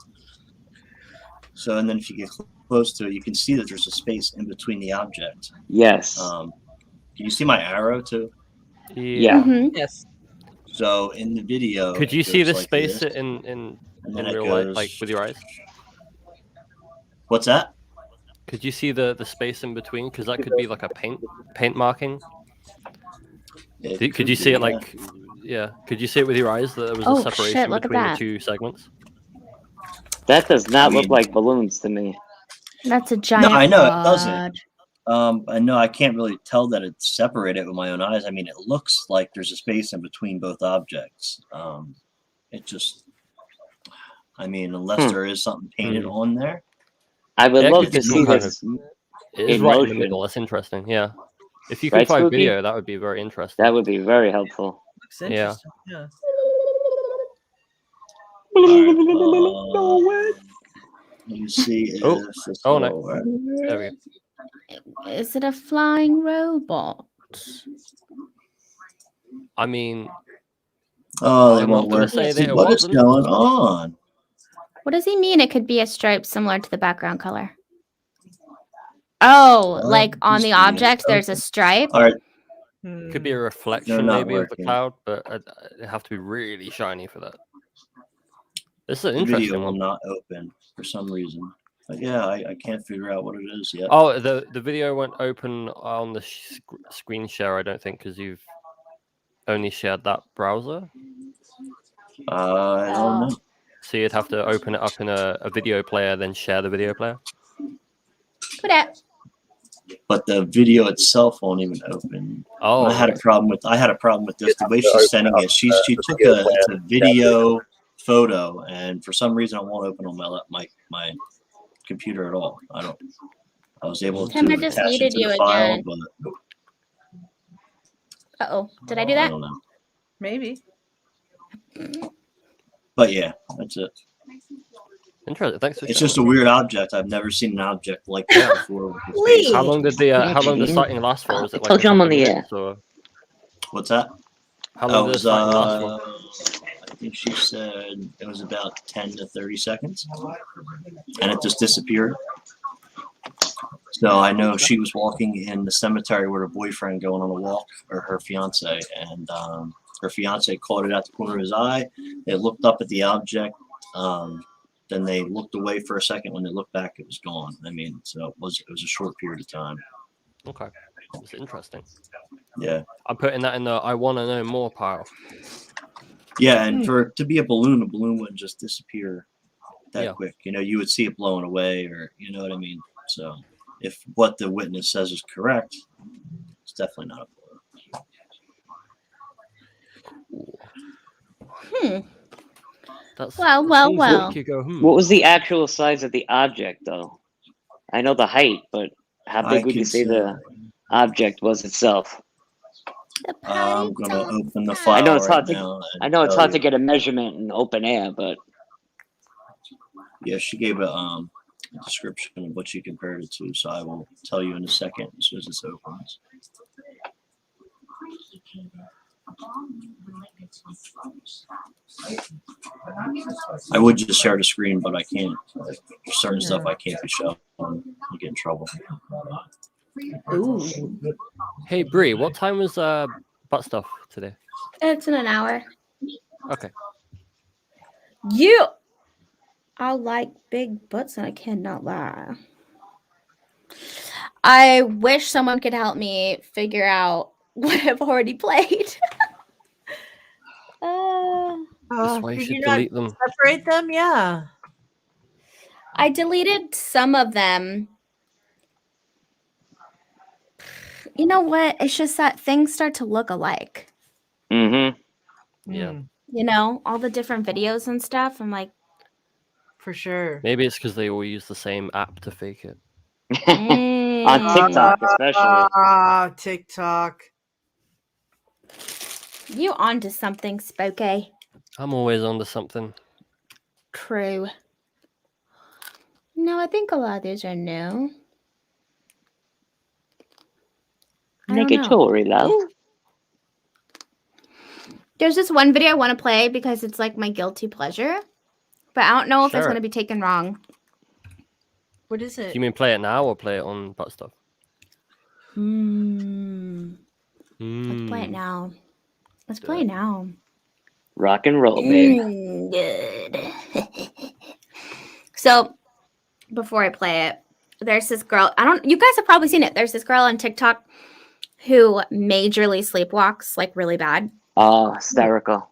S6: So, and then if you get close to it, you can see that there's a space in between the object.
S9: Yes.
S6: Can you see my arrow too?
S9: Yeah.
S1: Mhm.
S7: Yes.
S6: So in the video,
S10: Could
S6: it
S10: you see
S6: goes
S10: the
S6: like
S10: space
S6: this,
S10: in
S6: and then it
S10: real life,
S6: goes.
S10: like with your eyes?
S6: What's that?
S10: Could you see the space in between? Because that could be like a paint marking. Could you see it like? Yeah. Could you see it with your eyes that there was
S1: Oh,
S10: a separation
S1: shit, look at
S10: between the
S1: that.
S10: two segments?
S9: That does not
S6: I
S9: look
S6: mean-
S9: like balloons to me.
S1: That's a giant.
S6: I know it
S1: rod.
S6: doesn't. I know I can't really tell that it's separated with my own eyes. I mean, it looks like there's a space in between both objects. It just, I mean, unless there is something painted on there.
S9: I would
S10: Yeah,
S9: love
S10: could
S9: to
S10: be
S9: see
S10: some kind
S9: this.
S10: It is
S9: in
S10: right in the
S9: motion.
S10: middle. That's interesting. Yeah. If you can
S9: Right,
S10: find
S9: Spooky?
S10: video, that would be very interesting.
S9: That would be very helpful.
S7: Looks interesting. Yeah.
S6: You see if
S10: Oh.
S6: it's
S10: Oh, no.
S6: lower.
S10: There we go.
S1: Is it a flying robot?
S10: I mean,
S6: Oh, they
S10: I'm
S6: won't
S10: not gonna
S6: work.
S10: say that it
S6: What is
S10: wasn't.
S6: going on?
S1: What does he mean? It could be a stripe similar to the background color. Oh, like on the object, there's a stripe.
S6: All right,
S10: Could be a reflection
S6: not
S10: maybe of the
S6: working.
S10: cloud, but it'd have to be really shiny for that. This is an
S6: the
S10: interesting
S6: video will
S10: one.
S6: not open for some reason. But yeah, I can't figure out what it is yet.
S10: Oh, the video won't open on the screen share, I don't think, because you've only shared that browser.
S6: I don't know.
S10: So you'd have to open it up in a video player, then share the video player.
S1: Put it.
S6: But the video itself won't even open.
S10: Oh,
S6: I had a
S10: right.
S6: problem with this. The way she's sending it, she took it's a video photo, and for some reason it won't open on my computer at all. I was able to
S1: Tim, I just
S6: attach it
S1: muted
S6: to
S1: you
S6: the file,
S1: again.
S6: but
S1: Uh-oh. Did I do
S6: I
S1: that?
S6: don't know.
S7: Maybe.
S6: But yeah, that's it.
S10: Interesting. Thanks for
S6: It's
S10: sharing
S6: just a
S10: that.
S6: weird object. I've never seen an object like that before. with the
S7: Please.
S6: face.
S10: How long did the sighting last for? Is it like
S9: told
S10: a
S9: you I'm
S10: couple
S9: on the air.
S10: minutes, or
S6: What's that?
S10: how
S6: Oh,
S10: long
S6: it
S10: did the
S6: was,
S10: sighting last for?
S6: I think she said it was about 10 to 30 seconds, and it just disappeared. So I know she was walking in the cemetery with her boyfriend going on a walk, or her fiance, and her fiance caught it out the corner of his eye. They looked up at the object. Then they looked away for a second. When they looked back, it was gone. I mean, so it was a short period of time.
S10: Okay, it's interesting.
S6: Yeah.
S10: I'm putting that in the I want to know more pile.
S6: Yeah, and for it to be a balloon wouldn't just disappear that
S10: Yeah.
S6: quick. You know, you would see it blowing away, or you know what I mean. So, if what the witness says is correct, it's definitely not a balloon.
S10: That's
S1: Well,
S10: that
S1: well,
S10: seems
S1: well.
S10: like you go,
S9: What was the actual size of the object, though? I know the height, but how
S6: I
S9: big would you
S6: could
S9: say the object was itself?
S6: I'm gonna open the
S9: I
S6: file
S9: know it's
S6: right
S9: hard to.
S6: now. and
S9: I know it's
S6: tell
S9: hard to
S6: you.
S9: get a measurement in open air, but
S6: Yeah, she gave a description of what she compared it to, so I will tell you in a second as soon as this opens. I would just share the screen, but I can't. Like, there's certain stuff I can't be showing. I get in trouble.
S7: Ooh.
S10: Hey Bri, what time was butt stuff today?
S1: It's in an hour.
S10: Okay.
S1: You. I like big butts, and I cannot lie. I wish someone could help me figure out what I've already played.
S10: That's why you
S7: Did
S10: should
S7: you not
S10: delete them.
S7: separate them? Yeah.
S1: I deleted some of them. You know what? It's just that things start to look alike.
S9: Mm-hmm.
S10: Yeah.
S1: You know, all the different videos and stuff. I'm like,
S7: For sure.
S10: Maybe it's because they all use the same app to fake it.
S9: On TikTok, especially.
S7: Ah, TikTok.
S1: you onto something, Spooky.
S10: I'm always onto something.
S1: True. No, I think a lot of these are new. I don't know.
S9: Negatory, love.
S1: There's this one video I want to play because it's like my guilty pleasure, but I don't know if it's
S10: Sure.
S1: going to be taken wrong.
S7: What is
S10: Do
S7: it?
S10: you mean play it now or play it on butt stuff?
S1: Let's play it now. Let's play it now.
S9: Rock and roll, baby.
S1: Good. So, before I play it, there's this girl. You guys have probably seen it. There's this girl on TikTok who majorly sleepwalks, like really bad.
S9: Oh, hysterical.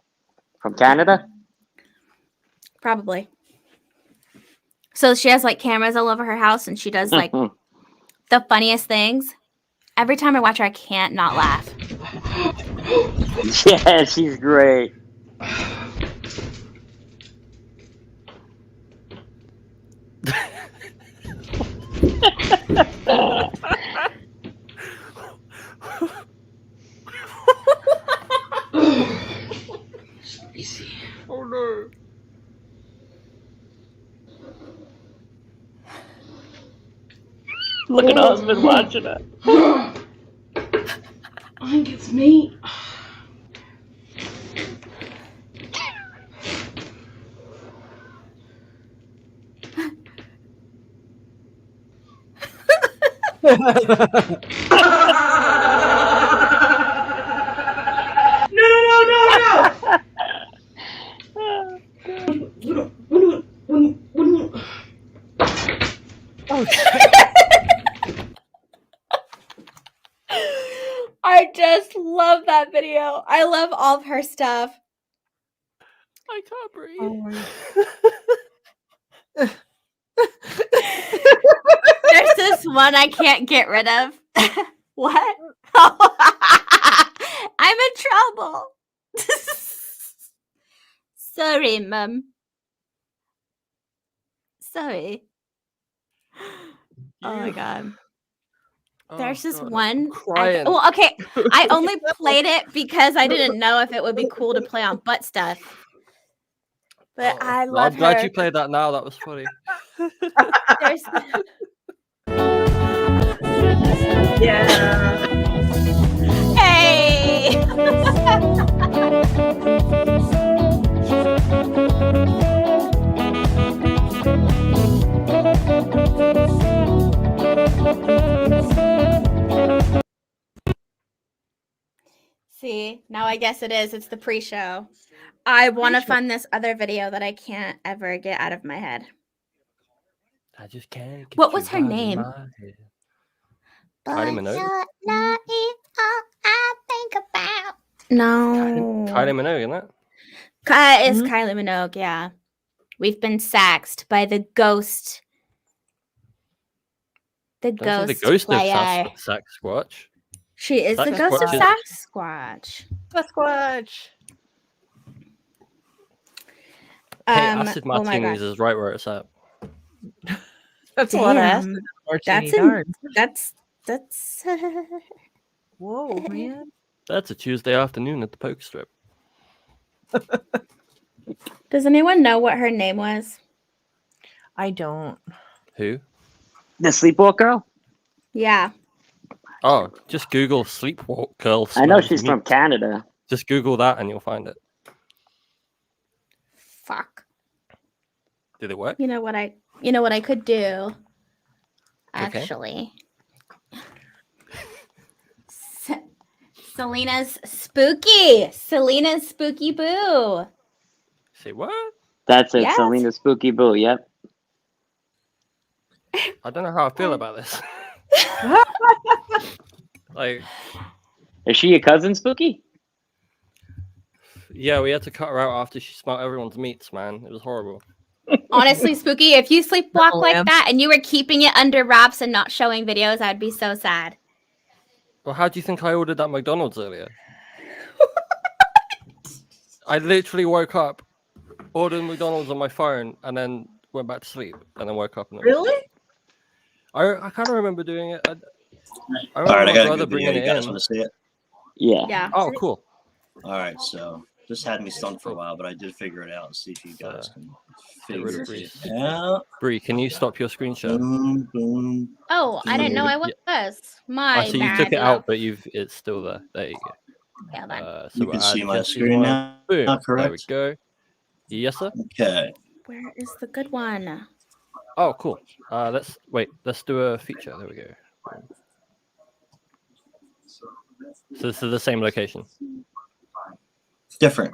S9: From Canada?
S1: Probably. So she has like cameras all over her house and she does like the funniest things. Every time I watch her, I can't not laugh.
S9: Yeah, she's great.
S10: Oh no.
S9: Look at us been watching it.
S11: I think it's me.
S1: I just love that video. I love all of her stuff.
S10: I can't breathe.
S1: There's this one I can't get rid of. What? I'm in trouble. Sorry, Mum. Sorry. Oh my god. There's this one. Well, okay. I only played it because I didn't know if it would be cool to play on butt stuff. But I love
S10: I'm glad
S1: her.
S10: you played that now. That was funny.
S1: There's
S7: Yeah.
S1: Hey! See, now I guess it is. It's the pre-show. I want to find this other video that I can't ever get out of my head.
S10: I just can't.
S1: What was her name?
S10: Kylie Minogue.
S1: No.
S10: Kylie Minogue, isn't it?
S1: It's Kylie Minogue, yeah. We've been saxed by the ghost. The
S10: Don't say
S1: ghost
S10: the ghost
S1: player.
S10: of Sasquatch.
S1: She is the ghost of Sasquatch.
S7: Sasquatch.
S10: Hey, acid
S1: oh my
S10: martinis
S1: God.
S10: is right where it's at.
S7: That's a lot of acid.
S1: That's
S7: Whoa, man.
S10: That's a Tuesday afternoon at the Poke Strip.
S1: Does anyone know what her name was?
S7: I don't.
S10: Who?
S9: The Sleepwalk Girl?
S1: Yeah.
S10: Oh, just Google Sleepwalk Girl.
S9: I know
S10: smells
S9: she's
S10: meat.
S9: from Canada.
S10: Just Google that and you'll find it.
S1: Fuck.
S10: Did it work?
S1: You know what I could do? Actually. Selena's spooky boo.
S10: Say what?
S9: That's it,
S1: Yes.
S9: Selena Spooky Boo, yep.
S10: I don't know how I feel about this. Like,
S9: Is she your cousin, Spooky?
S10: yeah, we had to cut her out after she smelled everyone's meats, man. It was horrible.
S1: Honestly, Spooky, if you sleepwalk
S7: No,
S1: like
S7: ma'am.
S1: that and you were keeping it under wraps and not showing videos, I'd be so sad.
S10: Well, how do you think I ordered that McDonald's earlier? I literally woke up, ordered McDonald's on my phone, and then went back to sleep, and then woke up. And
S7: Really?
S10: I kind of remember doing it. I
S6: All
S10: remember
S6: right, I
S10: my
S6: got a
S10: brother
S6: good video.
S10: bringing
S6: You
S10: it
S6: guys
S10: in.
S6: want to see it?
S9: Yeah.
S1: Yeah.
S10: Oh, cool.
S6: All right, so this had me stunned for a while, but I did figure it out and see if you guys can
S10: Get rid
S6: figure
S10: of Breeze.
S6: it out.
S10: Bree, can you stop your screen share?
S6: Boom, boom.
S1: Oh, I didn't know I was. My
S10: I see you
S1: bad.
S10: took it
S1: love.
S10: out, but it's still there. There you go.
S1: Yeah, then.
S10: So
S6: You
S10: we'll
S6: can see
S10: add
S6: my
S10: Jesse's
S6: screen
S10: one.
S6: now,
S10: Boom. There we
S6: correct?
S10: go. Yes, sir.
S6: Okay.
S1: Where is the good one?
S10: Oh, cool. Let's do a feature. There we go. So this is the same location.
S6: Different.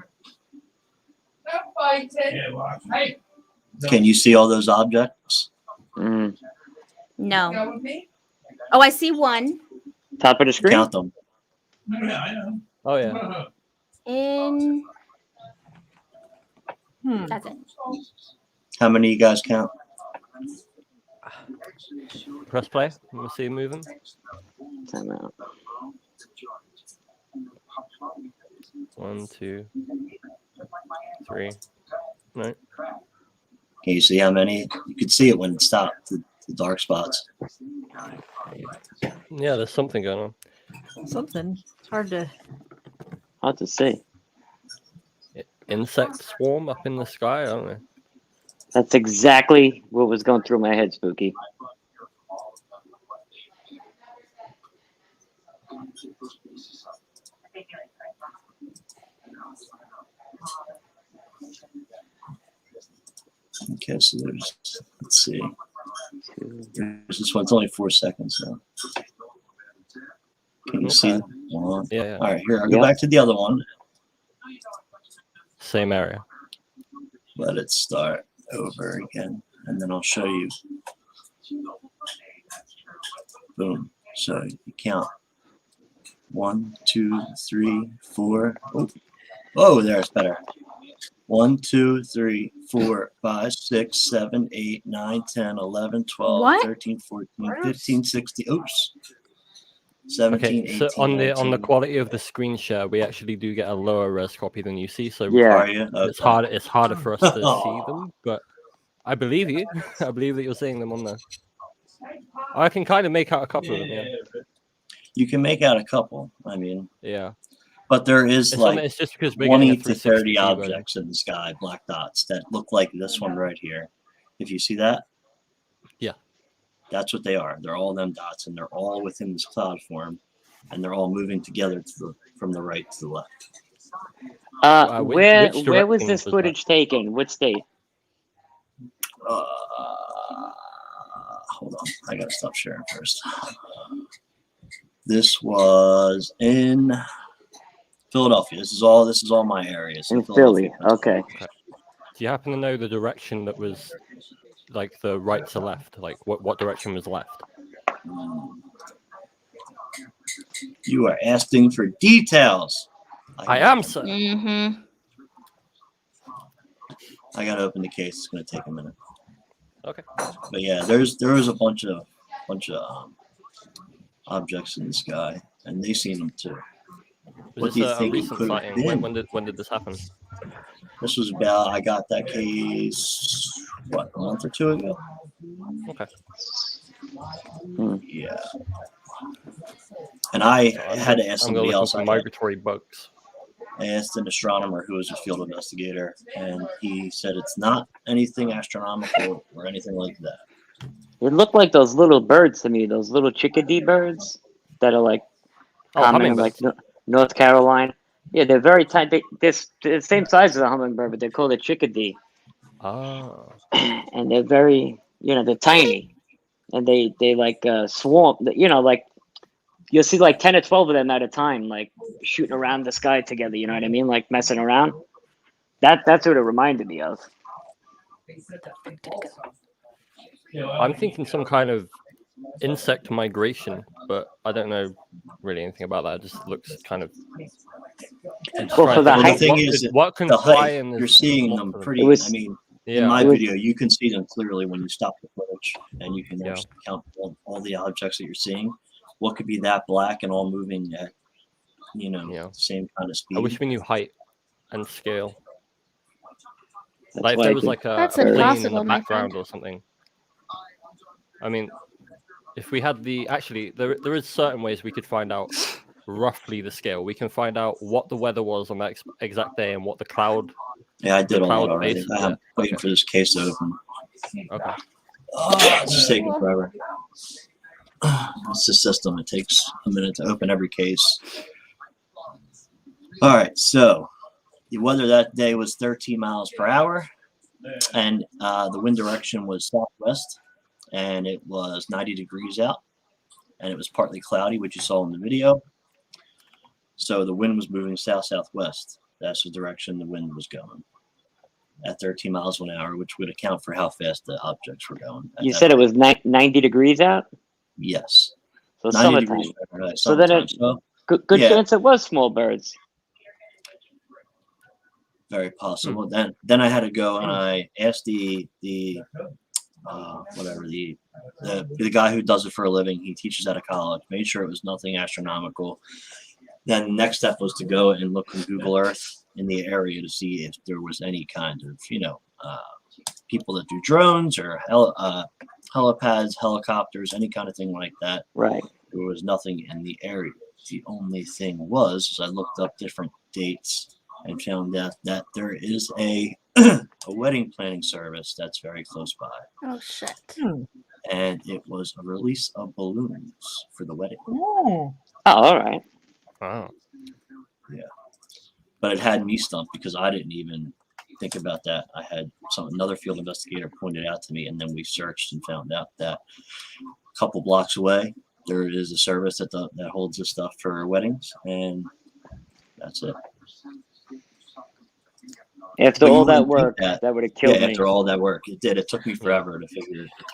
S6: Can you see all those objects?
S9: Mm.
S1: No. Oh, I see one.
S9: Top of the screen?
S6: Count them.
S10: Oh yeah.
S1: In.
S7: Hmm.
S1: That's it.
S6: How many you guys count?
S10: Press play. Let me see you moving.
S9: Time out.
S10: 1, 2, 3. No.
S6: Can you see how many? You could see it when it stopped, the dark spots.
S10: Yeah, there's something going on.
S7: Something. It's hard to.
S9: Hard to see.
S10: Insect swarm up in the sky. I don't know.
S9: That's exactly what was going through my head, Spooky.
S6: Okay, so there's, let's see. There's this one. It's only 4 seconds now. Can you see one?
S10: Yeah.
S6: All right, here, I'll go back to the other one.
S10: Same area.
S6: Let it start over again, and then I'll show you. Boom. So you count 1, 2, 3, 4. Oh, there's better. 1, 2, 3, 4, 5, 6, 7, 8, 9, 10, 11, 12,
S1: What?
S6: 13, 14, 15, 16. Oops. 17,
S10: Okay,
S6: 18,
S10: so on the
S6: 19.
S10: quality of the screen share, we actually do get a lower res copy than you see. So
S9: Yeah.
S6: Are you?
S10: it's harder for us to see them. But I believe you. I believe that you're seeing them on there. I can kind of make out a couple of them. Yeah.
S6: You can make out a couple. I mean,
S10: Yeah.
S6: but there is
S10: It's,
S6: like
S10: it's just because we're getting
S6: 20
S10: a
S6: to
S10: 360
S6: 30
S10: version.
S6: objects in the sky, black dots that look like this one right here. If you see that,
S10: Yeah.
S6: that's what they are. They're all them dots, and they're all within this cloud form, and they're all moving together from the right to the left.
S10: Which
S9: Where was
S10: direction
S9: this
S10: was
S9: footage taken? What state?
S6: Hold on, I gotta stop sharing first. This was in Philadelphia. This is all my area. So
S9: In Philly.
S6: Philadelphia.
S9: Okay.
S10: Do you happen to know the direction that was like the right to left? Like what direction was left?
S6: You are asking for details.
S10: I am, sir.
S1: Mm-hmm.
S6: I gotta open the case. It's gonna take a minute.
S10: Okay.
S6: But yeah, there was a bunch of objects in the sky, and they seen them too. What
S10: Was
S6: do you
S10: this a
S6: think it
S10: recent
S6: could have
S10: sighting?
S6: been?
S10: When did this happen?
S6: This was about, I got that case, what, a month or 2 ago?
S10: Okay.
S6: Yeah. And I had to ask
S10: I'm
S6: somebody
S10: gonna look
S6: else.
S10: for migratory bugs.
S6: I asked an astronomer who was a field investigator, and he said it's not anything astronomical or anything like that.
S9: It looked like those little birds to me, those little chickadee birds that are like common in like North Carolina. Yeah, they're very tiny. They're the same size as a hummingbird, but they're called a chickadee.
S10: Oh.
S9: And they're very, they're tiny. And they like swarm, like you'll see like 10 or 12 of them at a time, like shooting around the sky together, you know what I mean? Like messing around. That's what it reminded me of.
S10: I'm thinking some kind of insect migration, but I don't know really anything about that. It just looks kind of. I'm just
S9: Well,
S10: trying
S9: for
S10: to
S9: the
S10: think
S9: height-
S10: what
S6: thing
S10: could-
S6: is
S10: what can
S6: the
S10: fly
S6: height,
S10: in
S6: you're
S10: this
S6: seeing
S10: moth
S6: them
S10: of
S6: pretty.
S9: It was-
S6: I mean, in
S10: Yeah.
S6: my
S9: It was-
S6: video, you can see them clearly when you stop the footage, and you can
S10: Yeah.
S6: actually count all the objects that you're seeing. What could be that black and all moving at,
S10: Yeah.
S6: the same kind of speed?
S10: I wish we knew height and scale.
S9: That's
S10: Like if
S9: why
S10: there
S9: I
S10: was
S9: could-
S10: like a
S1: That's
S10: plane in the
S1: impossible, my
S10: background
S1: friend.
S10: or something. I mean, if we had there is certain ways we could find out roughly the scale. We can find out what the weather was on that exact day and what the cloud.
S6: Yeah, I did all that
S10: cloud
S6: already.
S10: base,
S6: I'm
S10: yeah.
S6: waiting for this case to open.
S10: Okay.
S6: Oh, it's just taking forever. It's the system. It takes a minute to open every case. All right, so the weather that day was 13 miles per hour, and the wind direction was southwest, and it was 90 degrees out, and it was partly cloudy, which you saw in the video. So the wind was moving south-southwest. That's the direction the wind was going at 13 miles an hour, which would account for how fast the objects were going.
S9: You said it was 90 degrees out?
S6: Yes.
S9: So
S6: 90
S9: summertime.
S6: degrees Fahrenheit,
S9: So then
S6: summertime.
S9: it,
S6: So
S9: good
S6: yeah.
S9: chance it was small birds.
S6: very possible. Then I had to go and I asked the guy who does it for a living. He teaches at a college. Made sure it was nothing astronomical. Then the next step was to go and look on Google Earth in the area to see if there was any kind of people that do drones or helipads, helicopters, any kind of thing like that.
S9: Right.
S6: There was nothing in the area. The only thing was I looked up different dates and found out that there is a wedding planning service that's very close by.
S1: Oh shit.
S6: And it was a release of balloons for the wedding.
S7: Oh.
S9: All right.
S10: Wow.
S6: Yeah. But it had me stumped because I didn't even think about that. I had another field investigator pointed out to me, and then we searched and found out that a couple blocks away there is a service that holds this stuff for weddings, and that's it.
S9: After
S6: But you
S9: all that
S6: wouldn't think
S9: work, that would have killed me.
S6: After all that work, it did. It took me forever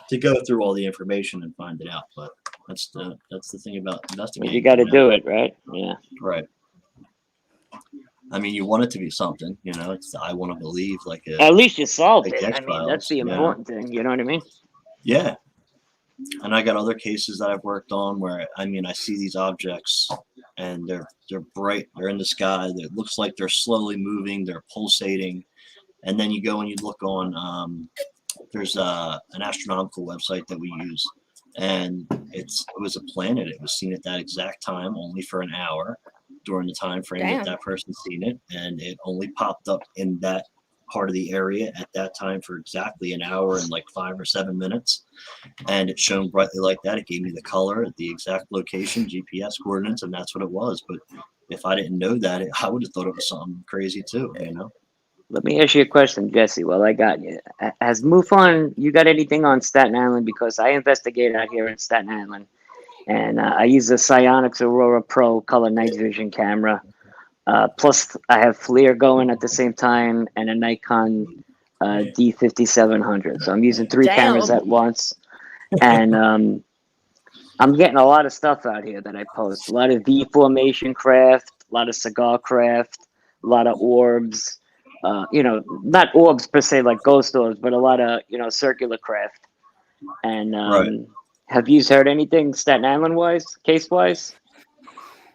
S6: to go through all the information and find it out. But that's the thing about investigating.
S9: You got to do it, right? Yeah.
S6: Right. I mean, you want it to be something, It's I want to believe
S9: At least you solved
S6: like
S9: it. I mean, that's the important thing. You know what I mean?
S6: Yeah. And I got other cases that I've worked on where I see these objects and they're bright, they're in the sky, it looks like they're slowly moving, they're pulsating, and then you go and you look on there's an astronomical website that we use, and it was a planet. It was seen at that exact time only for an hour during the time frame that person's seen it, and it only popped up in that part of the area at that time for exactly an hour and like 5 or 7 minutes, and it shone brightly like that. It gave me the color, the exact location, GPS coordinates, and that's what it was. But if I didn't know that, I would have thought it was something crazy too,
S9: Let me ask you a question, Jesse, while I got you. Has MUFON, you got anything on Staten Island? Because I investigate out here in Staten Island, and I use the Psionics Aurora Pro color night vision camera. Plus, I have FLIR going at the same time and a Nikon D5700. So I'm using 3 cameras at once. And I'm getting a lot of stuff out here that I post. A lot of V formation craft, a lot of cigar craft, a lot of orbs. Not orbs per se like ghost orbs, but a lot of, circular craft. And have you heard anything Staten Island wise, case wise?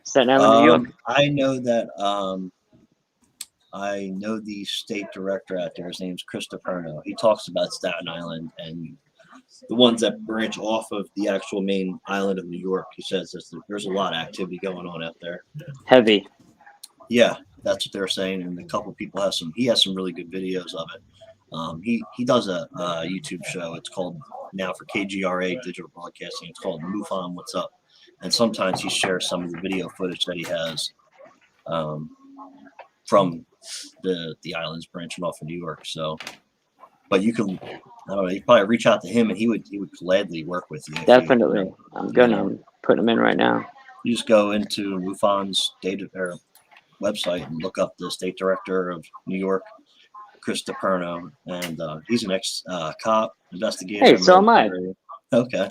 S9: Staten Island, New York?
S6: I know that I know the state director out there. His name's Chris DePerno. He talks about Staten Island and the ones that branch off of the actual main island of New York. He says there's a lot of activity going on out there.
S9: Heavy.
S6: Yeah, that's what they're saying. And a couple people he has some really good videos of it. He does a YouTube show. It's called now for KGRA Digital Broadcasting. It's called MUFON What's Up. And sometimes he shares some of the video footage that he has from the islands branching off of New York. So, but you can, you probably reach out to him, and he would gladly work with you.
S9: Definitely, I'm put him in right now.
S6: You just go into MUFON's website and look up the state director of New York, Chris DePerno, and he's an ex cop investigator.
S9: Hey, so am I.
S6: Okay.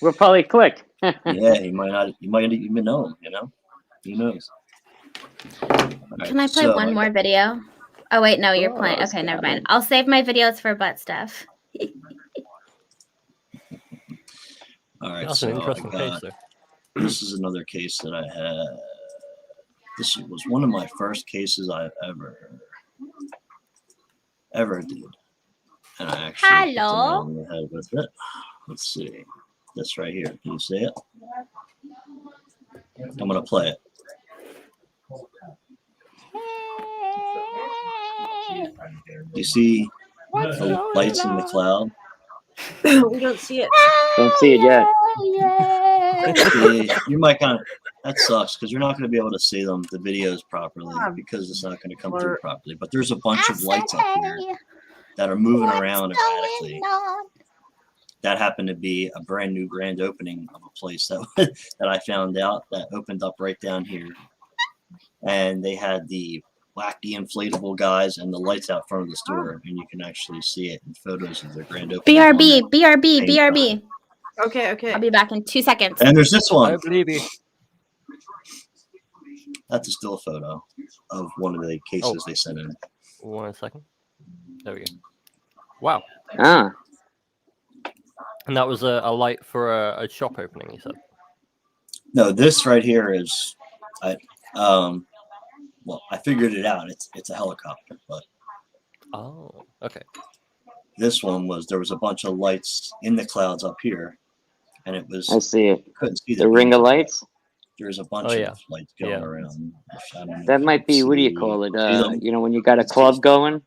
S9: We'll probably click.
S6: Yeah, you might not even know him. You know, who knows?
S1: Can I play one more video? Oh wait, no, you're playing.
S9: it's
S1: Okay, never
S9: coming.
S1: mind. I'll save my videos for butt stuff.
S6: All right,
S10: That's
S6: so
S10: an interesting case,
S6: got,
S10: though.
S6: this is another case that I had. This was one of my first cases I ever did, and I actually hit the nail
S1: Hello.
S6: on the head with it. Let's see, this right here. Can you see it? I'm gonna play it. You see the lights in the cloud?
S7: We don't see it.
S9: Don't see it yet.
S6: Yeah, you might kind of. That sucks because you're not going to be able to see them, the videos properly, because it's not going to come through properly. But there's a bunch of lights up here that are moving around erratically. That happened to be a brand new grand opening of a place that that I found out that opened up right down here, and they had the wacky inflatable guys and the lights out front of the store, and you can actually see it in photos of their grand opening.
S1: BRB.
S7: Okay.
S1: I'll be back in 2 seconds.
S6: And there's this one.
S10: I believe you.
S6: That's a still photo of one of the cases they sent in.
S10: 1 second. There we go. Wow.
S9: Ah,
S10: And that was a light for a shop opening, you said?
S6: No, this right here is, well, I figured it out. It's a helicopter, but
S10: Oh, okay.
S6: this one there was a bunch of lights in the clouds up here, and it was
S9: I see it.
S6: couldn't see
S9: The ring of
S6: beams.
S9: lights.
S6: There's a bunch of lights going around. I don't know
S9: That
S6: if you
S9: might
S6: can
S9: be. What do you
S6: see-
S9: call it?
S6: see them?
S9: You know, when you got a club going,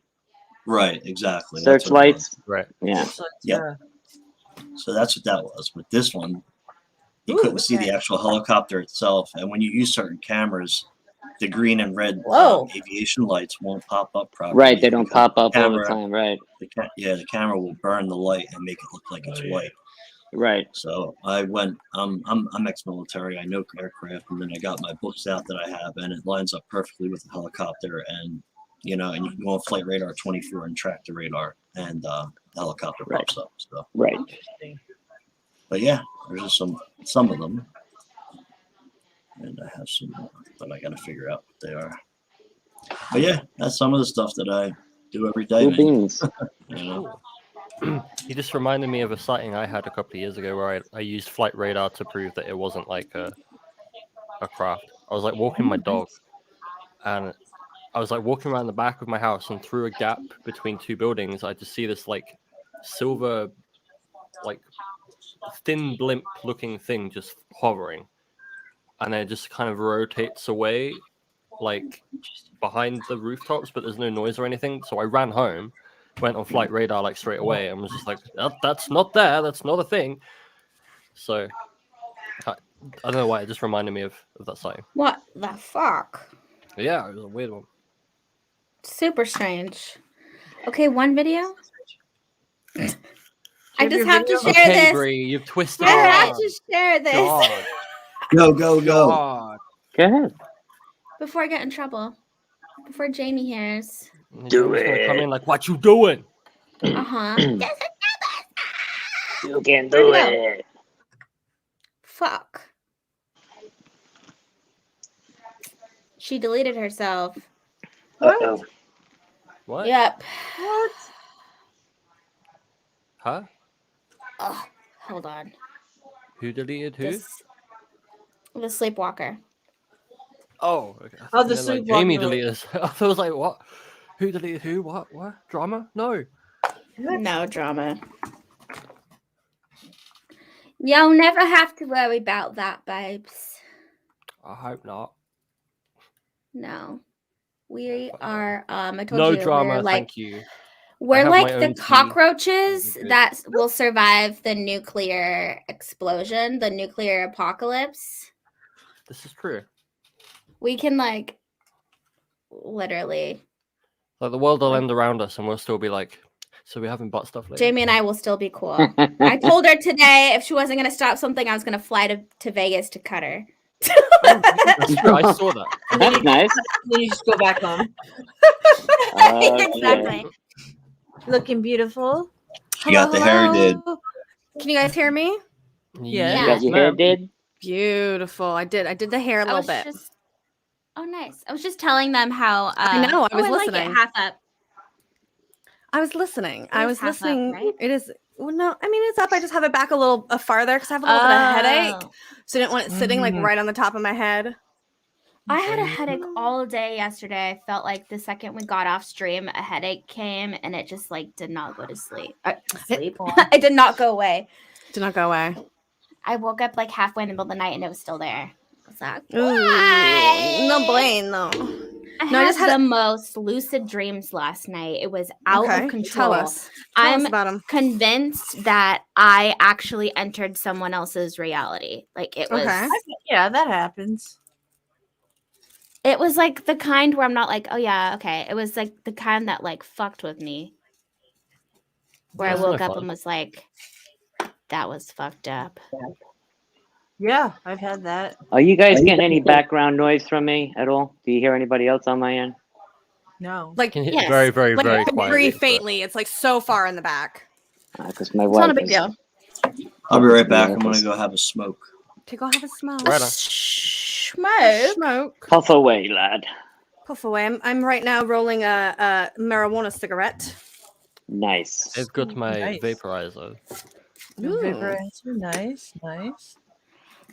S6: Right, exactly. That's what it
S9: searchlights.
S6: was.
S10: Right.
S9: Yeah.
S6: Yeah. So that's what that was. With this one, you
S7: Ooh,
S6: couldn't see
S7: okay.
S6: the actual helicopter itself, and when you use certain cameras, the green and red
S7: Whoa.
S6: aviation lights won't pop up properly.
S9: Right. They don't
S6: because
S9: pop up all the
S6: camera-
S9: time. Right.
S6: the camera will burn the light and make it look like it's white.
S9: Right.
S6: So I went. I'm ex-military. I know aircraft, and then I got my books out that I have, and it lines up perfectly with the helicopter. And you know, and you can go on Flight Radar 24 and track the radar, and the helicopter pops up. So,
S9: Right.
S6: but yeah, there's just some of them, and I have some more, but I got to figure out what they are. But yeah, that's some of the stuff that I do every day.
S9: Blue
S6: Man.
S9: beans.
S6: You know?
S10: You just reminded me of a sighting I had a couple of years ago where I used flight radar to prove that it wasn't like a craft. I was like walking my dog, and I was like walking around the back of my house, and through a gap between two buildings, I just see this like silver, like thin blimp looking thing just hovering, and then it just kind of rotates away like behind the rooftops, but there's no noise or anything. So I ran home, went on flight radar like straight away, and was just like, that's not there, that's not a thing. So I don't know why, it just reminded me of that sighting.
S1: What the fuck?
S10: Yeah, it was a weird one.
S1: Super strange. Okay, one video. I
S7: Give
S1: just
S7: your
S1: have to
S7: video?
S1: share
S10: Okay,
S1: this.
S10: Bree, you've twisted
S1: I
S10: our
S1: have
S10: arm.
S1: to share this
S10: God.
S6: Go.
S10: God.
S9: Go ahead.
S1: before I get in trouble. Before Jamie hears.
S9: Do
S10: Jamie's gonna come
S9: it.
S10: in like, what you doing?
S1: Uh-huh.
S9: You can do
S1: Where'd it
S9: it.
S1: Fuck. She deleted herself.
S9: Uh-oh.
S10: What?
S1: Yep.
S7: What?
S10: Huh?
S1: Oh, hold on.
S10: Who deleted who?
S1: The sleepwalker.
S10: Oh, okay.
S7: Oh, the
S10: And then, like,
S7: sleepwalker.
S10: Jamie deleted us. I was like, what? Who deleted who? What? Drama? No.
S1: No drama. You'll never have to worry about that, babes.
S10: I hope not.
S1: No. We are I told
S10: No
S1: you
S10: drama,
S1: we're like
S10: thank you.
S1: we're
S10: have
S1: like
S10: my
S1: the
S10: own tea.
S1: cockroaches
S10: Good.
S1: that will survive the nuclear explosion, the nuclear apocalypse.
S10: This is true.
S1: We can like literally
S10: Like the world will end around us, and we'll still be like, so we're having butt stuff later.
S1: Jamie and I will still be cool. I told her today if she wasn't gonna stop something, I was gonna fly to Vegas to cut her.
S10: That's true. I saw that.
S9: That's nice.
S7: Then you just go back home.
S1: Exactly.
S7: Looking beautiful.
S6: She got the hair did.
S8: Can you guys hear me?
S7: Yeah.
S9: You got your hair did?
S8: Beautiful. I did the hair a
S1: I
S8: little
S1: was
S8: bit.
S1: just. Oh, nice. I was just telling them how.
S8: I know, I was
S1: like
S8: listening.
S1: it half up.
S8: I was listening.
S1: It
S8: I
S1: is
S8: was
S1: half up,
S8: listening.
S1: right?
S8: It is. Well, no, I mean it's up. I just have it back a little farther because I have a little bit of headache,
S1: Oh.
S8: so I didn't want it sitting like right on the top of my head.
S1: I had a headache all day yesterday. I felt like the second we got off stream, a headache came and it just like did not go to sleep. It did not go away.
S8: Did not go away.
S1: I woke up like halfway in the middle of the night and it was still there. I was like,
S8: Ooh, no bueno.
S1: I
S8: No, I
S1: had
S8: just had
S1: the most lucid dreams last night. It was out
S8: Okay,
S1: of control.
S8: Tell us
S1: I'm
S8: about them.
S1: convinced that I actually entered someone else's reality. Like it was.
S8: Okay.
S7: Yeah, that happens.
S1: It was like the kind where I'm not like, oh yeah, okay. It was like the kind that like fucked with me. Where
S10: That's
S1: I
S10: no
S1: woke up
S10: fun.
S1: and was like, that was fucked up.
S7: Yeah, I've had that.
S9: Are you guys getting any background noise from me at all? Do you hear anybody else on my end?
S7: No.
S8: Like
S10: Can hit
S1: Yes.
S10: very, very,
S8: like
S10: very
S8: very
S10: quietly. but-
S8: faintly. It's like so far in the back.
S9: Because my
S1: It's
S9: wife
S1: not a big
S9: is-
S1: deal.
S6: I'll be right back.
S9: Yeah,
S6: I'm gonna
S9: just-
S6: go have a smoke.
S8: Okay, go have a smoke.
S10: Right on.
S1: Smoke.
S8: Smoke.
S9: Puff away, lad.
S8: Puff away. I'm right now rolling a marijuana cigarette.
S9: Nice.
S10: I've got my
S7: Nice.
S10: vaporizer.
S8: Ooh.
S7: Vaporizer. Nice, nice.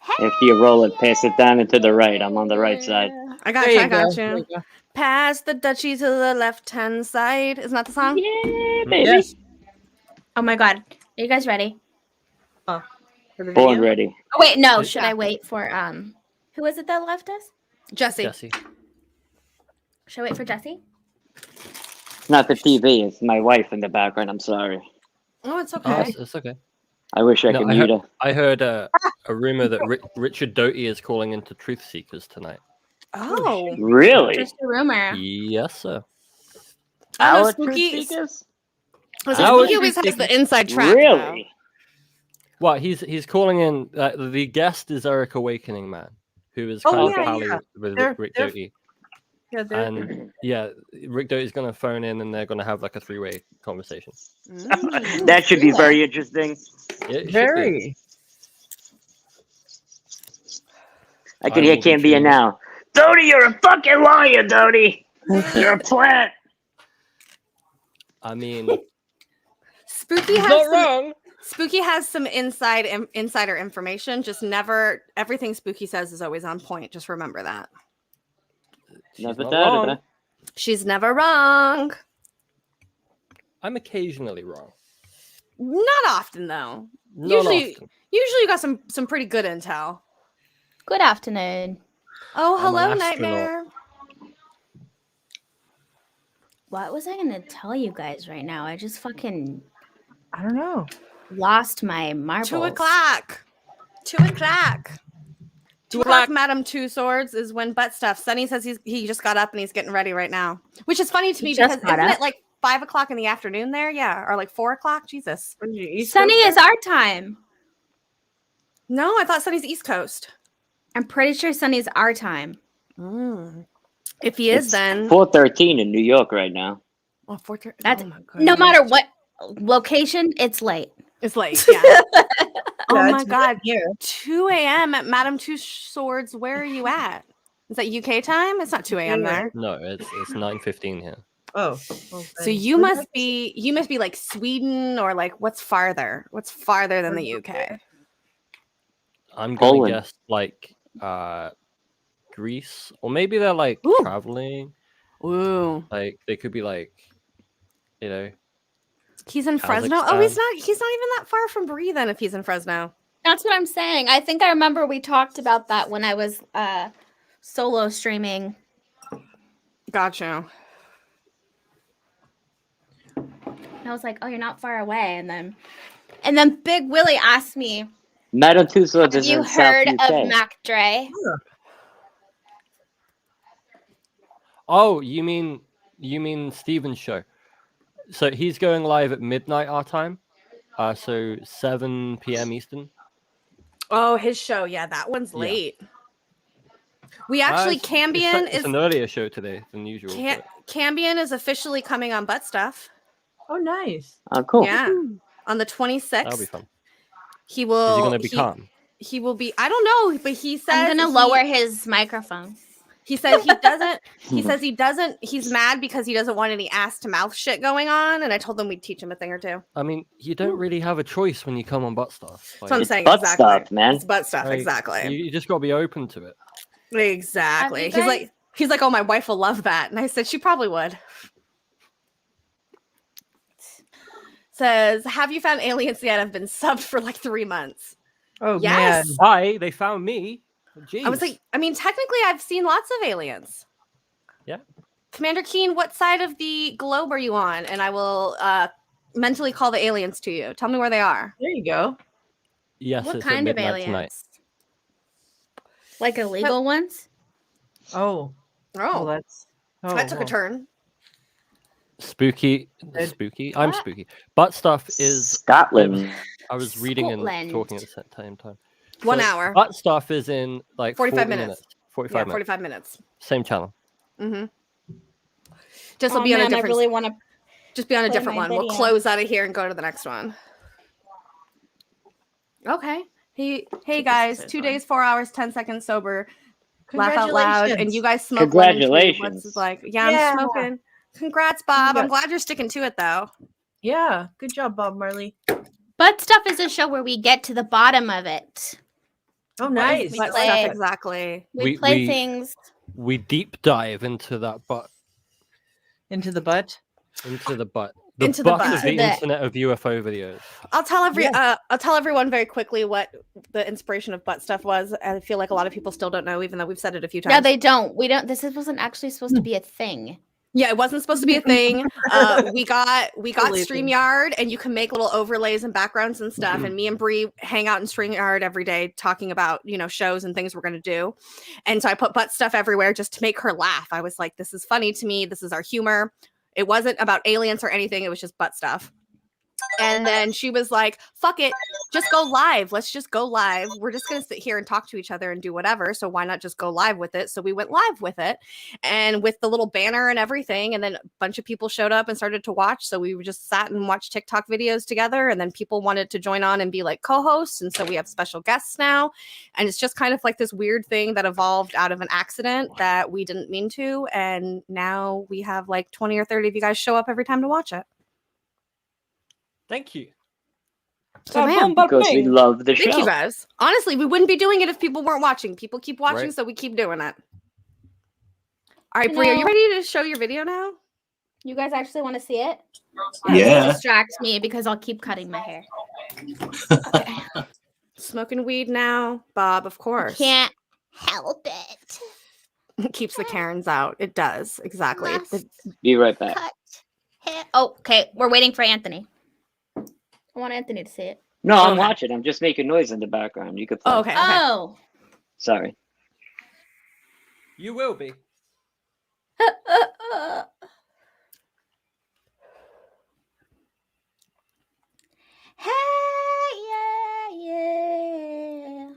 S9: After you roll it, pass it down and to the right. I'm on the right side.
S8: I got
S7: There
S8: you.
S7: you
S8: I got
S7: go. There
S8: you.
S7: you go.
S8: Pass the duchy to the left-hand side. Isn't that the song?
S9: Yeah, baby.
S7: Yes.
S1: Oh my god. Are you guys ready?
S7: For the
S9: Born
S7: video?
S9: ready.
S1: Oh wait, no.
S10: Yeah.
S1: Should I wait for who is it that left us?
S8: Jesse.
S10: Jesse.
S1: Should I wait for Jesse?
S9: Not the TV. It's my wife in the background. I'm sorry.
S8: Oh, it's
S10: Oh,
S8: okay.
S10: it's okay.
S9: I wish I
S10: No,
S9: could
S10: I
S9: mute
S10: heard-
S9: her.
S10: I heard a rumor that Richard Doty is calling into Truth Seekers tonight.
S8: Oh.
S9: Really?
S1: Just a rumor.
S10: Yes, sir.
S8: Oh, no,
S9: Our
S8: Spooky.
S9: truth seekers?
S8: Oh,
S10: Our
S8: so Spooky
S10: truth
S8: always has
S10: seekers.
S8: the inside track.
S9: Really?
S10: Well, he's calling in. The guest is Eric Awakening Man, who is
S7: Oh,
S10: kind
S7: yeah,
S10: of pally
S7: yeah.
S10: with
S7: They're-
S10: Rick
S7: they're-
S10: Doty.
S7: Yeah,
S10: And yeah, Rick Doty's gonna phone in, and they're gonna have like a three-way conversation.
S8: Mm.
S9: That should be very interesting.
S10: Yeah, it should be.
S7: Very.
S9: I can
S10: I
S9: hear
S10: will be
S9: Cambia
S10: tuning in.
S9: now. Doty, you're a fucking liar, Doty. You're a plant.
S10: I mean,
S8: Spooky
S10: he's
S8: has
S10: not
S8: some,
S10: wrong.
S8: Spooky has some insider information. Just never everything Spooky says is always on point. Just remember that.
S10: She's
S9: Never
S10: not
S9: doubted
S10: wrong.
S9: her.
S8: She's never wrong.
S10: I'm occasionally wrong.
S8: Not often though.
S10: Not
S8: Usually-
S10: often.
S8: Usually you got some pretty good intel.
S1: Good afternoon.
S8: Oh,
S10: I'm
S8: hello,
S10: an astronaut.
S8: Nightmare.
S1: What was I gonna tell you guys right now? I just fucking
S7: I don't know.
S1: lost my marbles.
S8: 2 o'clock. 2 o'clock. 2 o'clock, Madam Two Swords is when butt stuff. Sunny says he just got up and he's getting ready right now. Which is funny to
S1: He
S8: me
S1: just
S8: because
S1: got
S8: isn't
S1: up?
S8: it like 5 o'clock in the afternoon there? Yeah. Or like 4 o'clock? Jesus.
S7: What did you eat?
S1: Sunny is our time.
S8: No, I thought Sunny's East Coast.
S1: I'm pretty sure Sunny's our time.
S8: If he is,
S9: It's
S8: then
S9: 4:13 in New York right now.
S8: oh, 4:30.
S1: That's
S8: oh my
S1: no
S8: goodness.
S1: matter what location, it's late.
S8: It's late. Yeah. oh
S7: Yeah,
S8: my
S7: it's
S8: god.
S7: here.
S8: 2 a.m. at Madam Two Swords. Where are you at? Is that UK time? It's not 2 a.m. there.
S10: No, it's 9:15 here.
S7: Oh.
S8: So you must be like Sweden or like what's farther? What's farther than the UK?
S10: I'm gonna
S9: Poland.
S10: guess like Greece, or maybe they're like
S8: Ooh.
S10: traveling.
S8: Ooh.
S10: Like they could be like, you know,
S8: He's in Fresno. Oh, he's
S10: Kazakhstan.
S8: not even that far from Bri then if he's in Fresno.
S1: That's what I'm saying. I think I remember we talked about that when I was solo streaming.
S8: Gotcha.
S1: And I was like, "Oh, you're not far away." And then Big Willie asked me,
S9: Madam Two Swords
S1: "Have
S9: is
S1: you
S9: in
S1: heard
S9: South UK.
S1: of Mac Dre?"
S10: oh, you mean Steven's show? So he's going live at midnight our time, so 7 p.m. Eastern.
S8: Oh, his show. Yeah, that one's
S10: Yeah.
S8: late. We actually
S10: It's
S8: Cambion
S10: it's
S8: is
S10: an earlier show today than usual. but-
S8: Cambion is officially coming on Butt Stuff.
S7: Oh, nice.
S9: Oh, cool.
S8: Yeah. On the
S10: That'll be
S8: 26th.
S10: fun.
S8: He will.
S10: Is he going to be calm?
S8: He will be. I don't know, but he says
S1: I'm gonna lower his microphone.
S8: He says he doesn't. He says he doesn't. He's mad because he doesn't want any ass to mouth shit going on. And I told him we'd teach him a thing or two.
S10: I mean, you don't really have a choice when you come on butt stuff.
S8: That's what I'm
S9: It's
S8: saying.
S9: butt
S8: Exactly.
S9: stuff, man.
S8: It's butt stuff.
S10: Like,
S8: Exactly.
S10: You just got to be open to it.
S8: Exactly.
S1: Have you
S8: He's like, oh, my wife will love that. And I said, she probably would. Says, have you found aliens yet? I've been subbed for like 3 months.
S7: Oh
S8: Yes.
S7: man.
S10: Hi, they found me. Jeez.
S8: I was like, I mean, technically, I've seen lots of aliens.
S10: Yeah.
S8: Commander Keen, what side of the globe are you on? And I will mentally call the aliens to you. Tell me where they are.
S7: There you go.
S10: yes,
S1: What
S10: it's
S1: kind
S10: at
S1: of
S10: midnight
S1: aliens?
S10: tonight.
S1: Like illegal ones?
S7: Oh.
S8: Oh,
S7: That's. Oh,
S8: that took a
S7: well.
S8: turn.
S10: Spooky. I'm
S1: What?
S10: spooky. Butt stuff is.
S9: Scotland.
S10: I was reading and
S1: Scotland.
S10: talking at the same time.
S8: 1
S10: So,
S8: hour.
S10: Butt stuff is in like
S8: 45
S10: 40
S8: minutes.
S10: 45
S8: Yeah,
S10: minutes.
S8: 45 minutes.
S10: Same channel.
S8: Mm-hmm. Just will be on a different.
S1: I really want to.
S8: Just be on a
S1: play
S8: different
S1: my
S8: one. We'll
S1: video.
S8: close out of here and go to the next one. Okay. Hey guys, 2 days, 4 hours, 10 seconds sober. Laugh out loud. And you guys smoke lemon tea.
S9: Congratulations.
S8: What's it like? Yeah, I'm smoking. Congrats, Bob. I'm glad you're sticking to it though.
S7: Yeah. Good job, Bob Marley.
S1: Butt stuff is a show where we get to the bottom of it.
S7: Oh, nice.
S1: We
S8: What
S1: play
S8: stuff
S1: it.
S8: exactly?
S1: We play things.
S10: We deep dive into that butt.
S7: Into the butt.
S10: Into the butt.
S8: Into the
S10: butt
S8: butt.
S10: of the
S1: Into the-
S10: internet of UFO videos.
S8: I'll tell everyone very quickly what the inspiration of butt stuff was. I feel like a lot of people still don't know, even though we've said it a few times.
S1: No, they don't. We don't. This wasn't actually supposed to be a thing.
S8: Yeah, it wasn't supposed to be a thing. We got
S7: Totally.
S8: StreamYard, and you can make little overlays and backgrounds and stuff. And me and Bree hang out in StreamYard every day, talking about shows and things we're gonna do. And so I put butt stuff everywhere just to make her laugh. I was like, "This is funny to me. This is our humor." It wasn't about aliens or anything. It was just butt stuff. And then she was like, fuck it, just go live. Let's just go live. We're just going to sit here and talk to each other and do whatever. So why not just go live with it? So we went live with it and with the little banner and everything. And then a bunch of people showed up and started to watch. So we just sat and watched TikTok videos together. And then people wanted to join on and be like co-hosts. And so we have special guests now. And it's just kind of like this weird thing that evolved out of an accident that we didn't mean to. And now we have like 20 or 30 of you guys show up every time to watch it.
S10: Thank you.
S8: So, man,
S9: Because we love the show.
S8: thank you guys. Honestly, we wouldn't be doing it if people weren't watching. People keep watching,
S10: Right.
S8: so we keep doing it. All right,
S1: You
S8: Bri, are you
S1: know-
S8: ready to show your video now?
S1: You guys actually want to see it?
S6: Yeah.
S1: Distract me because I'll keep cutting my hair.
S8: Smoking weed now, Bob, of course.
S1: Can't help it.
S8: Keeps the Karens out. It does. Exactly.
S1: Must
S9: Be right back.
S1: cut hair. Oh, okay. We're waiting for Anthony. I want Anthony to see it.
S9: No, I'm
S8: Okay.
S9: watching. I'm just making noise in the background. You could play.
S8: Oh, okay.
S1: Oh.
S9: Sorry.
S10: You will be.
S1: Hey, yeah.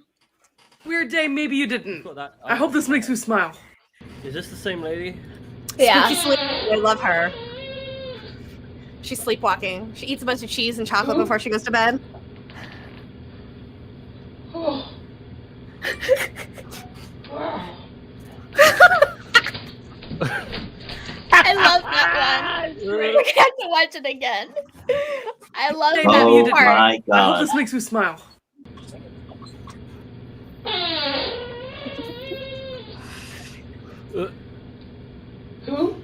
S11: Weird day, maybe you didn't.
S10: Got that.
S11: I hope this makes you smile.
S10: Is this the same lady?
S1: Yeah.
S8: Spooky sleep. I love her. She's sleepwalking. She eats a bunch of cheese and chocolate before she goes to bed.
S1: I love that one. We're gonna have to watch it again. I love
S11: Hey,
S1: that
S11: maybe you didn't.
S1: part.
S6: My
S11: I hope
S6: God.
S11: this makes you smile. Who?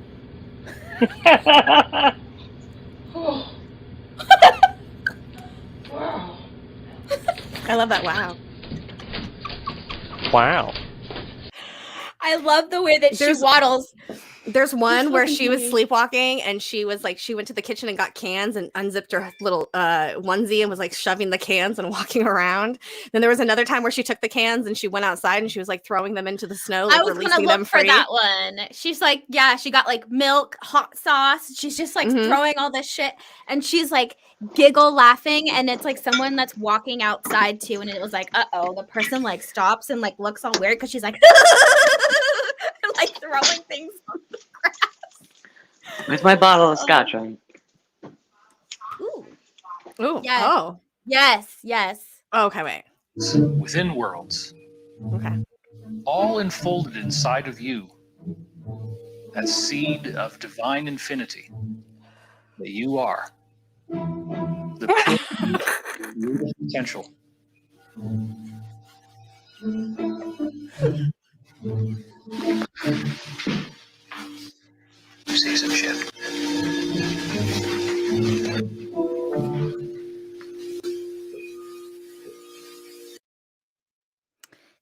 S11: Wow.
S8: I love that. Wow.
S10: Wow.
S1: I love the way that
S8: There's-
S1: she waddles.
S8: There's one where
S1: looking
S8: she
S1: to
S8: was
S1: me.
S8: sleepwalking and she was like, she went to the kitchen and got cans and unzipped her little onesie and was like shoving the cans and walking around. Then there was another time where she took the cans and she went outside and she was like throwing them into the snow, like
S1: I was
S8: releasing
S1: gonna
S8: them
S1: look for
S8: free.
S1: that one. She's like, yeah, she got like milk, hot sauce. She's just like
S8: Mhm.
S1: throwing all this shit, and she's like giggle laughing, and it's like someone that's walking outside too, and it was like, oh, the person like stops and like looks all weird because she's like, like throwing things on the grass.
S9: Where's my bottle of scotch on?
S1: Ooh,
S8: Ooh,
S1: Yes.
S8: oh.
S1: yes, yes.
S8: Okay, wait.
S12: Within worlds,
S8: Okay.
S12: all enfolded inside of you. That seed of divine infinity that you are. The pure potential. You see some shit.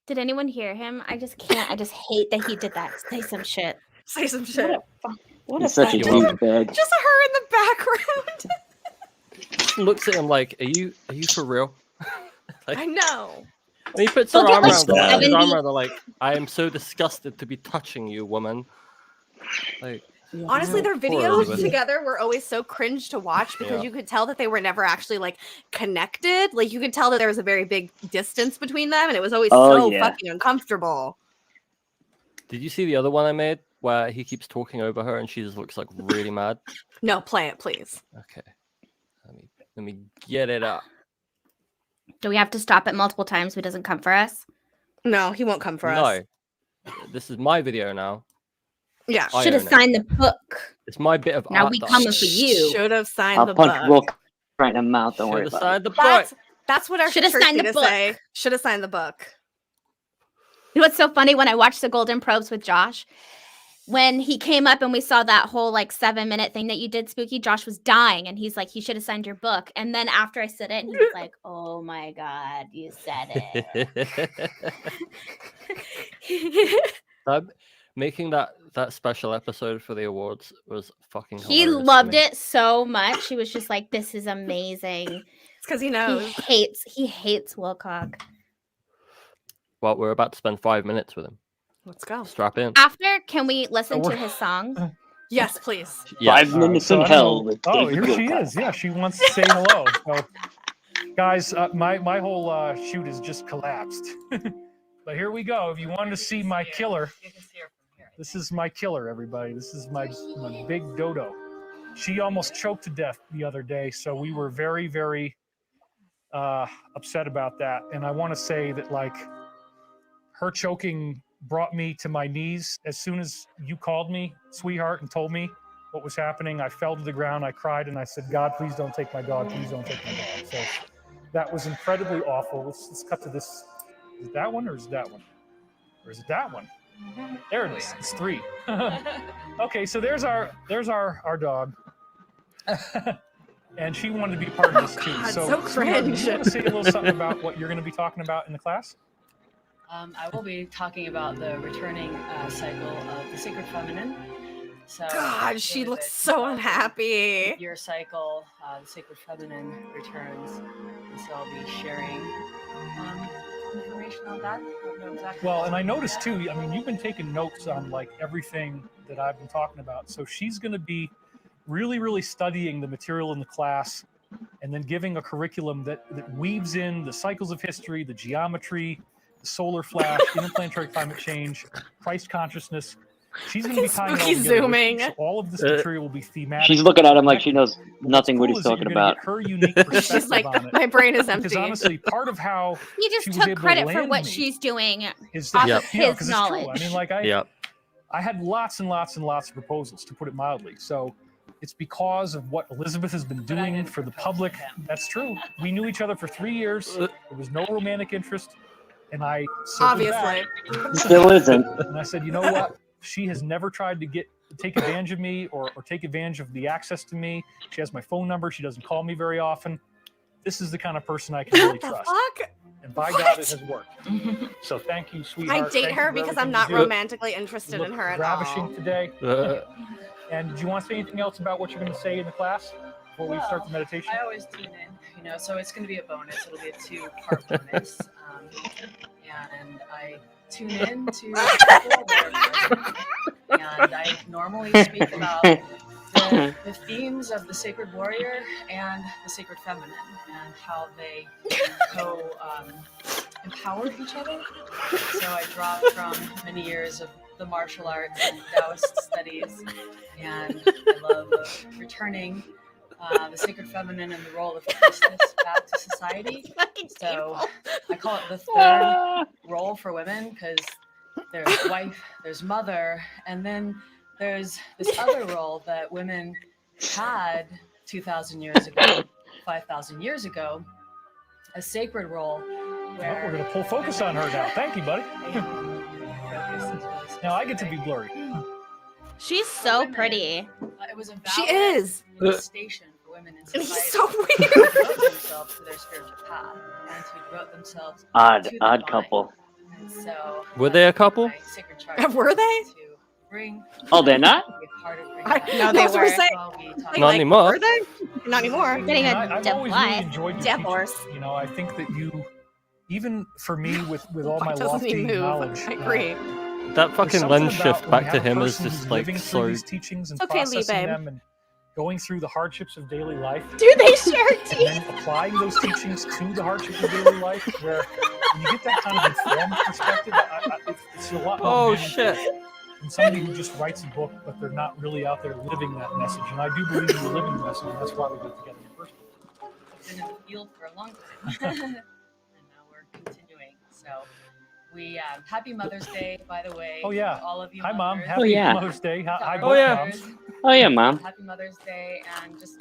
S1: Did anyone hear him? I just can't. I just hate that he did that. Say some shit.
S8: Say some shit.
S9: What He's such a
S10: You're welcome.
S9: douchebag.
S8: Just her in the background.
S10: Just looks at him like, are you for real? Like,
S8: I know.
S10: and he puts
S1: They'll
S10: her
S1: get,
S10: arm
S1: like,
S10: around her, his
S1: 70
S10: arm around her like, I am so disgusted to be touching you, woman. Like,
S8: Honestly, their
S10: poor
S8: videos
S10: Elizabeth.
S8: together were always so cringe to watch because
S10: Yeah.
S8: you could tell that they were never actually like connected. Like you could tell that there was a very big distance between them, and it was always so fucking uncomfortable.
S10: Did you see the other one I made where he keeps talking over her and she just looks like really mad?
S8: No, play it, please.
S10: Okay. Let me get it up.
S1: Do we have to stop it multiple times so he doesn't come for us?
S8: No, he won't come for us.
S10: No. This is my video now.
S8: Yeah.
S10: I
S1: Should have
S10: own it.
S1: signed the book.
S10: It's my bit of
S1: Now
S10: art
S1: we
S10: that
S1: coming
S10: I
S1: for
S10: made.
S1: you.
S8: Should have signed
S9: I'll
S8: the
S9: punch
S8: book.
S9: Will right in the mouth. Don't worry
S10: Should have
S9: about
S10: signed
S9: it.
S10: the book.
S8: That's what our
S1: Shoulda
S8: church
S1: signed the
S8: to
S1: book.
S8: say. Should have signed the book.
S1: You know what's so funny? When I watched the Golden Probes with Josh, when he came up and we saw that whole like 7-minute thing that you did, Spooky, Josh was dying and he's like, he should have signed your book. And then after I said it, he was like, oh my God, you said it.
S10: Making that special episode for the awards was fucking
S1: He
S10: hilarious to
S1: loved
S10: me.
S1: it so much. He was just like, this is amazing.
S8: It's because he knows.
S1: He hates Wilcock.
S10: Well, we're about to spend 5 minutes with him.
S8: Let's go.
S10: Strap in.
S1: After, can we listen to his song?
S8: Yes, please.
S10: Yes.
S9: 5 minutes
S13: So
S9: in
S13: I don't
S9: hell
S13: know-
S9: with
S13: Oh,
S9: David
S13: here she
S9: Wilcock.
S13: is. Yeah, she wants to say hello. So, guys, my whole shoot has just collapsed. But here we go. If you wanted to see my killer, this is my killer, everybody. This is my big dodo. She almost choked to death the other day, so we were very, very upset about that. And I want to say that, like, her choking brought me to my knees. As soon as you called me, sweetheart, and told me what was happening, I fell to the ground, I cried, and I said, God, please don't take my dog. Please don't take my dog. So that was incredibly awful. Let's cut to this. Is it that one or is it that one? Or is it that one? There it is. It's 3. Okay, so there's our dog. And she wanted to be part of this too.
S8: God,
S13: so
S8: so
S13: sweetheart,
S8: cringe.
S13: do you want to say a little something about what you're going to be talking about in the class?
S14: I will be talking about the returning cycle of the sacred feminine. So,
S8: God, she
S14: with
S8: looks
S14: it,
S8: so unhappy.
S14: Year cycle, the sacred feminine returns, and so I'll be sharing information on that. I don't know exactly
S13: Well,
S14: what
S13: and I
S14: to
S13: noticed
S14: do
S13: too, I mean, you've been taking notes on like everything that I've been talking about. So she's going to be really, really studying the material in the class and then giving a curriculum that weaves in the cycles of history, the geometry, the solar flash, interplanetary climate change, Christ consciousness. She's going to be tying it all
S8: Spooky
S13: together.
S8: zooming.
S13: So all of this material will be thematic.
S9: She's looking at him like she knows nothing what
S13: Cool
S9: he's
S13: is that
S9: talking
S13: you're gonna
S9: about.
S13: get her unique perspective
S8: She's like,
S13: on it.
S8: my brain is
S13: Because
S8: empty.
S13: honestly, part of how
S1: He
S13: she
S1: just
S13: was
S1: took
S13: able to
S1: credit for
S13: land
S1: what
S13: me
S1: she's doing
S13: is
S1: off
S13: that,
S1: of
S13: you know,
S1: his
S13: 'cause it's true. I
S1: knowledge.
S13: mean, like
S10: Yep.
S13: I had lots and lots and lots of proposals, to put it mildly. So it's because of what Elizabeth has been doing for the public. That's true. We knew each other for 3 years. There was no romantic interest. And I circled
S8: Obviously.
S13: back.
S9: Still isn't.
S13: And I said, you know what? She has never tried to take advantage of me or take advantage of the access to me. She has my phone number. She doesn't call me very often. This is the kind of person I can really
S8: What the
S13: trust.
S8: fuck?
S13: And by God, it has worked. So thank you,
S8: I
S13: sweetheart.
S8: date
S13: Thank
S8: her
S13: you for
S8: because
S13: everything
S8: I'm not
S13: you do.
S8: romantically interested
S13: You
S8: in
S13: look
S8: her at
S13: ravishing
S8: all.
S13: today. And do you want to say anything else about what you're going to say in the class before we start the meditation?
S14: I always tune in, so it's going to be a bonus. It'll be a 2-part bonus. And I tune in to and I normally speak about the themes of the sacred warrior and the sacred feminine and how they empower each other. So I draw from many years of the martial arts and Taoist studies, and I love returning the sacred feminine and the role of priestess back to society. So I call it the third role for women because there's wife, there's mother, and then there's this other role that women had 2,000 years ago, 5,000 years ago, a sacred role. Where
S13: We're going to pull focus on her now. Thank you, buddy. Now I get to be blurry.
S1: She's so pretty.
S14: It was a
S8: She
S14: valid
S8: is.
S14: station for women in
S8: And
S14: society.
S8: he's so
S14: to
S8: weird.
S14: devote themselves to their spiritual path and to devote themselves
S9: Odd
S14: to the
S9: odd
S14: divine.
S9: couple.
S14: And so
S10: Were they a couple?
S14: my sacred charge
S8: Were they?
S14: is to bring
S9: Oh, they're not?
S14: be a part of bringing
S8: No,
S14: that.
S8: they
S1: That's what
S8: were.
S1: we're saying.
S14: While we talk
S10: Not
S14: about-
S10: anymore.
S8: Were they? Not anymore.
S1: Getting a
S13: I've always really
S1: divorce.
S13: enjoyed your
S8: Divorce.
S13: teachings. You know, I think that you, even for me, with all
S8: Why
S13: my
S8: doesn't he
S13: lofty
S8: move?
S13: knowledge,
S8: I agree.
S10: That
S13: there's
S10: fucking
S13: something
S10: lens
S13: about
S10: shift
S13: when
S10: back
S13: you
S10: to
S13: have a
S10: him is
S13: person
S10: just
S13: who's
S10: like
S13: living through
S10: so.
S13: these teachings and
S8: It's okay, Lee,
S13: processing
S8: babe.
S13: them and going through the hardships of daily life.
S1: Do they share
S13: And
S1: teeth?
S13: then applying those teachings to the hardships of daily life, where when you get that kind of informed perspective, it's a lot more
S10: Oh
S13: meaningful
S10: shit!
S13: than somebody who just writes a book, but they're not really out there living that message. And I do believe you're living the message, and that's why we get together in the first place.
S14: Been in the field for a long time, and now we're continuing. So we happy Mother's Day, by the way.
S13: Oh, yeah.
S14: to all of you.
S13: Hi, Mom.
S14: mothers.
S13: Happy
S9: yeah.
S13: Mother's Day. Hi,
S14: To
S13: both
S14: our
S10: yeah.
S14: mothers,
S9: Oh yeah, Mom.
S14: Happy Mother's Day, and just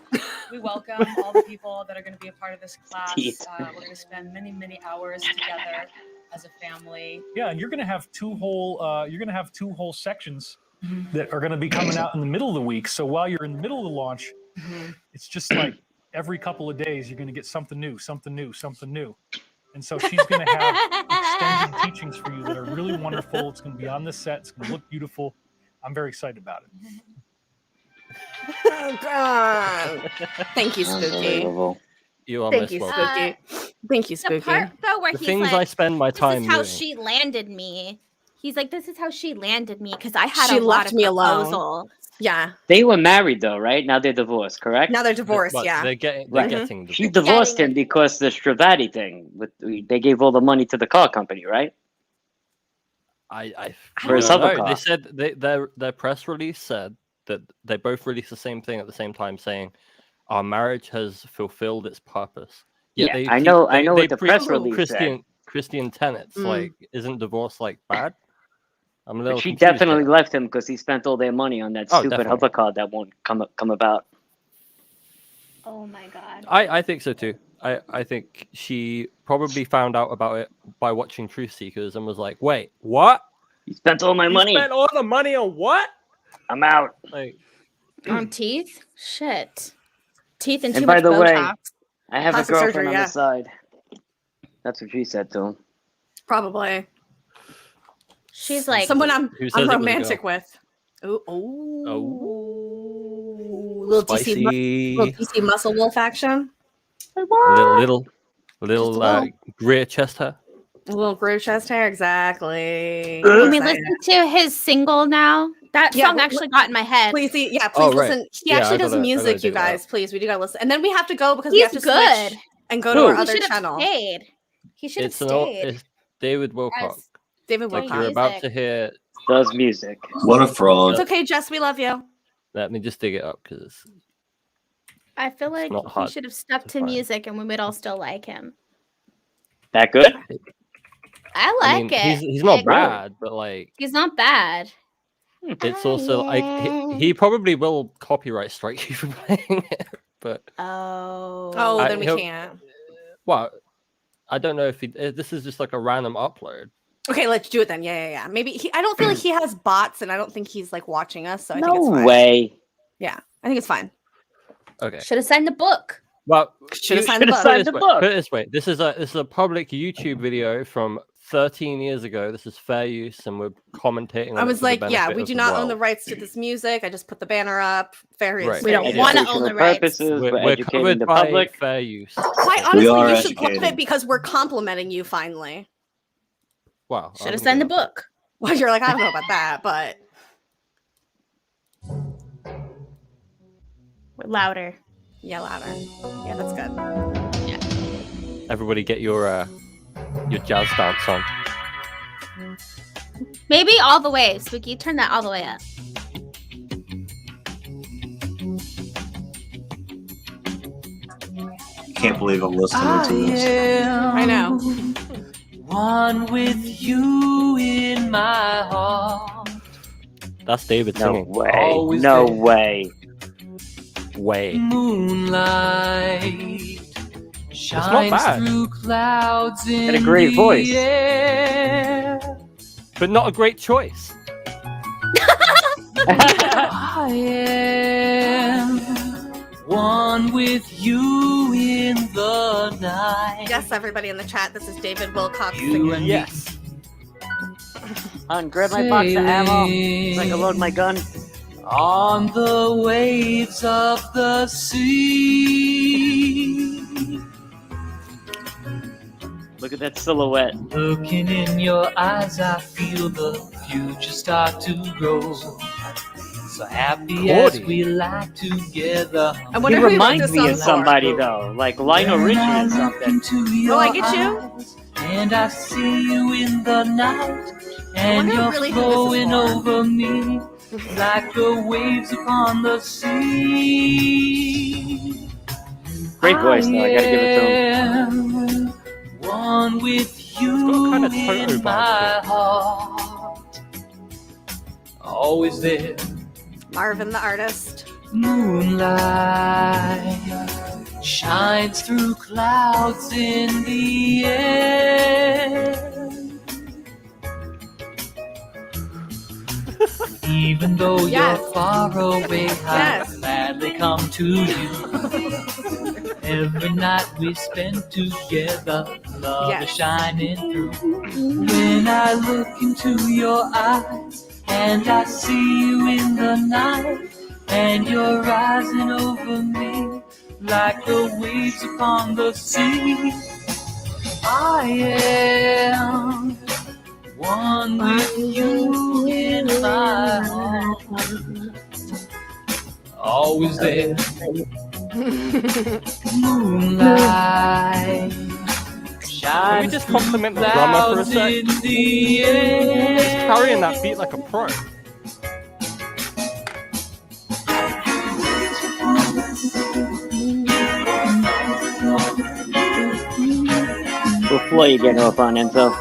S14: we welcome all the people that are going to be a part of this class.
S9: Teeth.
S14: We're going to spend many, many hours together as a family.
S13: Yeah, and you're going to have two whole sections that are going to be coming out in the middle of the week. So while you're in the middle of the launch, it's just like every couple of days you're going to get something new. And so she's going to have extended teachings for you that are really wonderful. It's going to be on the set. It's going to look beautiful. I'm very excited about it.
S8: Oh, God. Thank you, Spooky.
S9: Unbelievable.
S10: You are
S8: Thank
S10: most
S8: you,
S10: welcome.
S8: Spooky. Thank you,
S1: The
S8: Spooky.
S1: part though where
S10: The
S1: he's
S10: things
S1: like,
S10: I spend my
S1: "This
S10: time
S1: is how
S10: doing.
S1: she landed me." He's like, "This is how she landed me," because I had
S8: She
S1: a lot
S8: left
S1: of
S8: me alone.
S1: proposals.
S8: Yeah.
S9: They were married though, right? Now they're divorced, correct?
S8: Now they're divorced.
S10: But
S8: Yeah.
S10: they're getting
S9: Right.
S10: divorced.
S9: She divorced him because the Stravati thing. They gave all the money to the car company, right?
S10: I
S9: For a
S10: don't
S9: summer
S10: know.
S9: car.
S10: They said their press release said that they both released the same thing at the same time, saying our marriage has fulfilled its purpose. Yet
S9: Yeah,
S10: they
S9: I
S10: keep-
S9: know
S10: they
S9: what the
S10: preach
S9: press release
S10: Christian tenets.
S8: Mm.
S10: Like, isn't divorce like bad? I'm a little
S9: She
S10: confused
S9: definitely
S10: there.
S9: left him because he spent all their money on that
S10: Oh,
S9: stupid
S10: definitely.
S9: hover car that won't come about.
S1: Oh my god.
S10: I think so too. I think she probably found out about it by watching Truth Seekers and was like, "Wait, what?
S9: You spent all my
S10: You
S9: money.
S10: spent all the money on what?"
S9: I'm out.
S10: Like,
S1: On teeth? Shit. Teeth and too
S9: And by
S1: much
S9: the way,
S1: Botox.
S9: I have
S8: Plastic
S9: a girlfriend
S8: surgery,
S9: on
S8: yeah.
S9: the side. That's what she said to him.
S8: Probably.
S1: She's like,
S8: Someone I'm
S10: Who says it was a
S8: romantic
S10: girl?
S8: with. Ooh,
S10: Oh,
S8: little DC,
S10: spicy.
S8: little DC muscle wolf action.
S10: little
S8: Just a little.
S10: Greer chest hair.
S8: A little groove chest hair, exactly.
S1: can we
S8: Excited.
S1: listen to his single now? That
S8: Yeah,
S1: song actually got in my head.
S8: Please, please
S10: Oh, right.
S8: listen. He
S10: Yeah,
S8: actually
S10: I
S8: does
S10: gotta
S8: music, you
S10: dig that
S8: guys. Please, we do gotta listen. And then we have to go because we
S1: He's
S8: have to
S1: good.
S8: switch and go to
S9: Who?
S8: our
S1: He
S8: other
S1: should have
S8: channel.
S1: stayed. He should have
S10: It's an old,
S1: stayed.
S10: it's David Wilcock.
S1: Yes.
S8: David
S10: Like
S8: Wilcock.
S10: you're about
S1: Music.
S10: to hear.
S9: Does music.
S6: What a fraud.
S8: It's okay, Jess. We love you.
S10: Let me just dig it up because
S1: I feel like
S10: not
S1: he
S10: hard
S1: should have stuck
S10: to
S1: to
S10: find.
S1: music and we would all still like him.
S9: That good?
S1: I
S10: I
S1: like
S10: mean,
S1: it.
S10: he's not
S1: Like,
S10: bad, but like
S1: He's not bad.
S10: it's also like he probably will copyright strike you for playing it. But
S1: Oh.
S8: Oh,
S10: I-
S8: then we
S10: he'll-
S8: can't.
S10: well, I don't know if this is just like a random upload.
S8: Okay, let's do it then. Yeah. Maybe I don't feel like he has bots, and I don't think he's like watching us. So I think it's
S9: No
S8: fine.
S9: way.
S8: Yeah, I think it's fine.
S10: Okay.
S1: Should have signed the book.
S10: Well,
S8: Should have
S10: you-
S8: signed the
S9: should've
S8: book.
S9: signed the book.
S10: Put it this way: this is a public YouTube video from 13 years ago. This is fair use, and we're commentating.
S8: I
S10: on it
S8: was
S10: for the
S8: like, yeah,
S10: benefit
S8: we
S10: of
S8: do
S10: the
S8: not own the
S10: world.
S8: rights to this music. I just put the banner up. Fair use.
S10: Right.
S1: We don't
S8: fair use.
S1: wanna own
S9: Educational
S1: the rights.
S9: purposes. We're
S10: We're
S9: educating
S10: covered
S9: the
S10: by
S9: public.
S10: fair use.
S8: Quite
S6: We
S8: honestly,
S6: are
S8: you should love
S6: educated.
S8: it because we're complimenting you finally.
S10: Wow.
S1: Should have signed the book.
S8: Well, you're like, I don't know about that, but
S1: Louder.
S8: yeah, louder. Yeah, that's good.
S10: Everybody, get your jazz dance on.
S1: Maybe all the way. Spooky, turn that all the way up.
S6: can't believe I'm listening to this.
S8: I know.
S15: One with you in my heart.
S10: That's David
S9: No
S10: singing.
S9: way.
S15: Always
S9: No
S15: there.
S9: way.
S10: Way.
S15: Moonlight shines
S10: bad.
S15: through clouds in
S9: Got a great
S15: the
S9: voice.
S15: air.
S10: But not a great choice.
S15: I am one with you in the night.
S8: Yes, everybody in the chat. This is David Wilcox
S15: You
S8: singing.
S15: and
S10: Yes.
S9: Hun, grab my box of ammo so I can load my gun.
S15: On the waves of the sea.
S9: Look at that silhouette.
S15: Looking in your eyes, I feel the future start to grow. So happy as
S10: Cordy.
S15: we lie together.
S8: I
S9: He
S8: wonder who he wrote
S9: reminds
S8: this
S9: me
S8: song
S9: of
S8: for.
S9: somebody though, like Lionel Richie or something.
S8: Will I get you?
S15: And I see you in the night, and
S8: wonder
S15: you're
S8: really who this is
S15: flowing
S8: for.
S15: over me like the waves upon the sea.
S9: Great voice though, I gotta give it to him.
S15: him. One with you
S10: kind of Toto
S15: in
S10: vibe
S15: my
S10: to
S15: heart. Always there.
S8: Marvin the artist.
S15: Moonlight shines through clouds in the air. Even though
S8: Yes.
S15: you're far away,
S8: Yes.
S15: I gladly come to you. Every night we spend together, love
S8: Yes.
S15: is shining through. When I look into your eyes and I see you in the night, and you're rising over me like the waves upon the sea. I am one with you in my heart. Always there. Moonlight
S10: Can we
S15: shines
S10: just
S15: through
S10: compliment the drummer for a
S15: clouds
S10: sec?
S15: in the
S10: He's
S15: air.
S10: carrying that beat like a pro.
S9: What floor you getting off on, Enzo?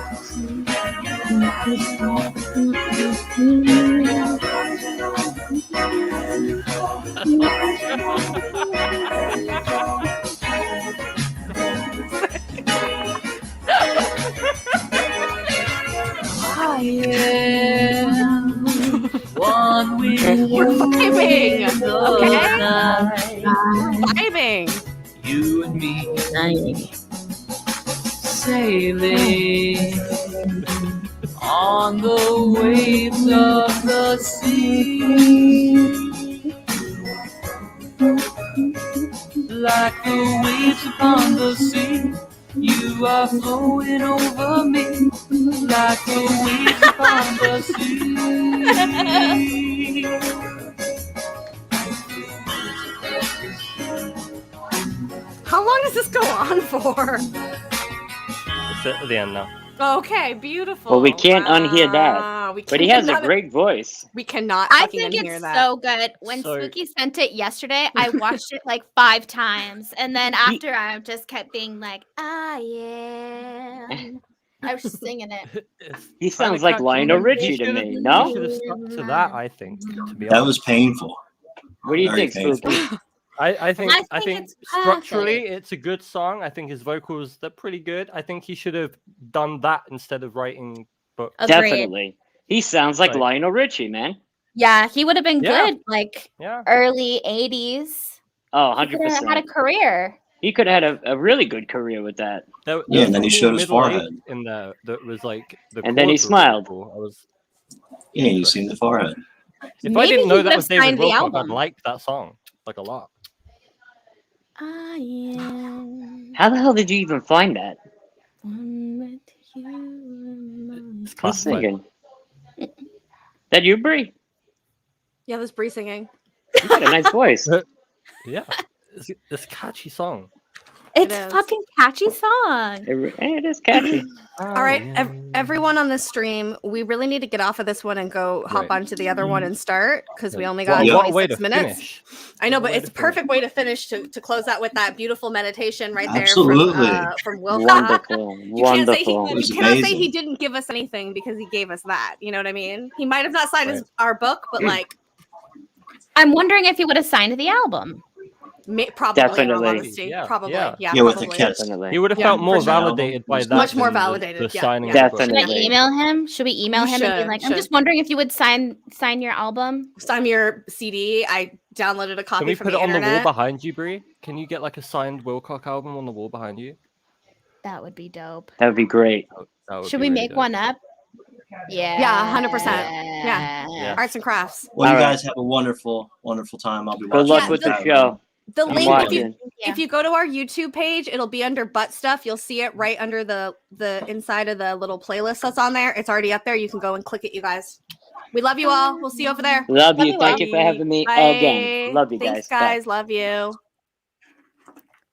S15: I am one with
S8: We're
S15: you
S8: vibing,
S15: in the
S8: okay?
S15: night.
S8: We're vibing.
S15: You and me sailing on the waves of the sea. Like the waves upon the sea, you are flowing over me. Like the waves upon the sea.
S8: How long does this go on for?
S10: It's at the end now.
S8: Okay, beautiful.
S9: Well, we can't unhear that.
S8: Wow, we
S9: But he has a
S8: cannot-
S9: great voice.
S8: We cannot
S1: I
S8: fucking
S1: think
S8: unhear
S1: it's
S8: that.
S1: so good. When
S10: So-
S1: Spooky sent it yesterday, I watched it like 5 times, and then after I just kept being like, "I am." I was just singing it.
S9: He sounds like Lionel Richie to me,
S10: He
S9: no?
S10: should have stuck to that, I think, to be
S6: That
S10: honest.
S6: was painful.
S9: What do you
S6: Very
S9: think,
S6: painful.
S9: Spooky?
S10: I think
S1: I think it's
S10: structurally
S1: perfect.
S10: it's a good song. I think his vocals, they're pretty good. I think he should have done that instead of writing books.
S1: Agreed.
S9: Definitely. He sounds like
S10: Right.
S9: Lionel Richie, man.
S1: Yeah, he would have been
S10: Yeah.
S1: good like
S10: Yeah.
S1: early 80s.
S9: Oh,
S1: He could have had a
S9: 100%.
S1: career.
S9: He could have had a really good career with that.
S10: There
S6: Yeah,
S10: was
S6: and then he
S10: something
S6: showed his
S10: middle-aged
S6: forehead.
S10: in there that was like the
S9: And then he
S10: chords were really
S9: smiled.
S10: cool. I was
S6: Yeah, you seen the forehead.
S10: if I
S1: Maybe
S10: didn't
S1: he
S10: know
S1: would
S10: that
S1: have
S10: was David
S1: signed the
S10: Wilcox, I'd
S1: album.
S10: like that song like a lot.
S1: I am
S9: How the hell did you even find that?
S1: one with you in my
S10: It's
S9: Who's
S10: classified.
S9: singing? That you, Bri?
S8: Yeah, this Bree singing.
S9: You got a nice voice.
S10: Yeah, it's a catchy song.
S1: It's
S8: It
S1: a
S8: is.
S1: fucking catchy song.
S9: It is catchy.
S8: All right, everyone on the stream, we really need to get off of this one and go hop onto the other one and start because we only got
S10: What a way
S8: 26
S10: to
S8: minutes.
S10: finish.
S8: I know,
S10: What a
S8: but
S10: way
S8: it's a
S10: to finish.
S8: perfect way to finish to close out with that beautiful meditation right there
S6: Absolutely.
S8: from Will.
S9: Wonderful.
S8: You can't say
S9: Wonderful.
S6: It was
S8: you cannot say
S6: amazing.
S8: he didn't give us anything because he gave us that. You know what I mean? He might have not signed our book, but like
S1: I'm wondering if he would have signed the album.
S8: probably in all
S9: Definitely.
S8: honesty.
S10: Yeah,
S8: Probably.
S10: yeah.
S6: Yeah, with the
S8: probably.
S6: kiss.
S9: Definitely.
S10: He would have
S8: Yeah,
S10: felt more
S8: for sure.
S10: validated by that.
S8: Much more
S10: than
S8: validated,
S10: The
S8: yeah,
S10: signing
S8: yeah.
S10: of the book.
S1: Should I
S9: Definitely.
S1: email him? Should we email
S8: You
S1: him and be
S8: should,
S1: like, I'm
S8: should.
S1: just wondering if you would sign your album?
S8: Sign your CD. I downloaded a copy
S10: Can we
S8: from
S10: put
S8: the
S10: it on the wall
S8: internet.
S10: behind you, Bri? Can you get like a signed Wilcock album on the wall behind you?
S1: That would be dope.
S9: That would be great.
S10: That would
S1: Should
S10: be
S1: we
S10: really
S1: make
S10: dope.
S1: one up? Yeah.
S8: Yeah, 100%. Yeah.
S10: Yeah.
S8: Arts and crafts.
S6: Well, you
S9: All right.
S6: guys have a wonderful, wonderful time. I'll be
S9: Good
S6: watching.
S9: luck
S8: Yeah,
S9: with the
S8: the-
S9: show.
S8: The
S9: I'm
S8: link,
S9: watching.
S8: if you go to our YouTube page, it'll be under butt stuff. You'll see it right under the inside of the little playlist that's on there. It's already up there. You can go and click it, you guys. We love you all. We'll see you over there.
S9: Love you.
S1: you
S9: Thank
S1: all.
S9: you for having me
S8: Bye.
S9: again. Love you
S8: Thanks,
S9: guys. Bye.
S8: guys. Love you.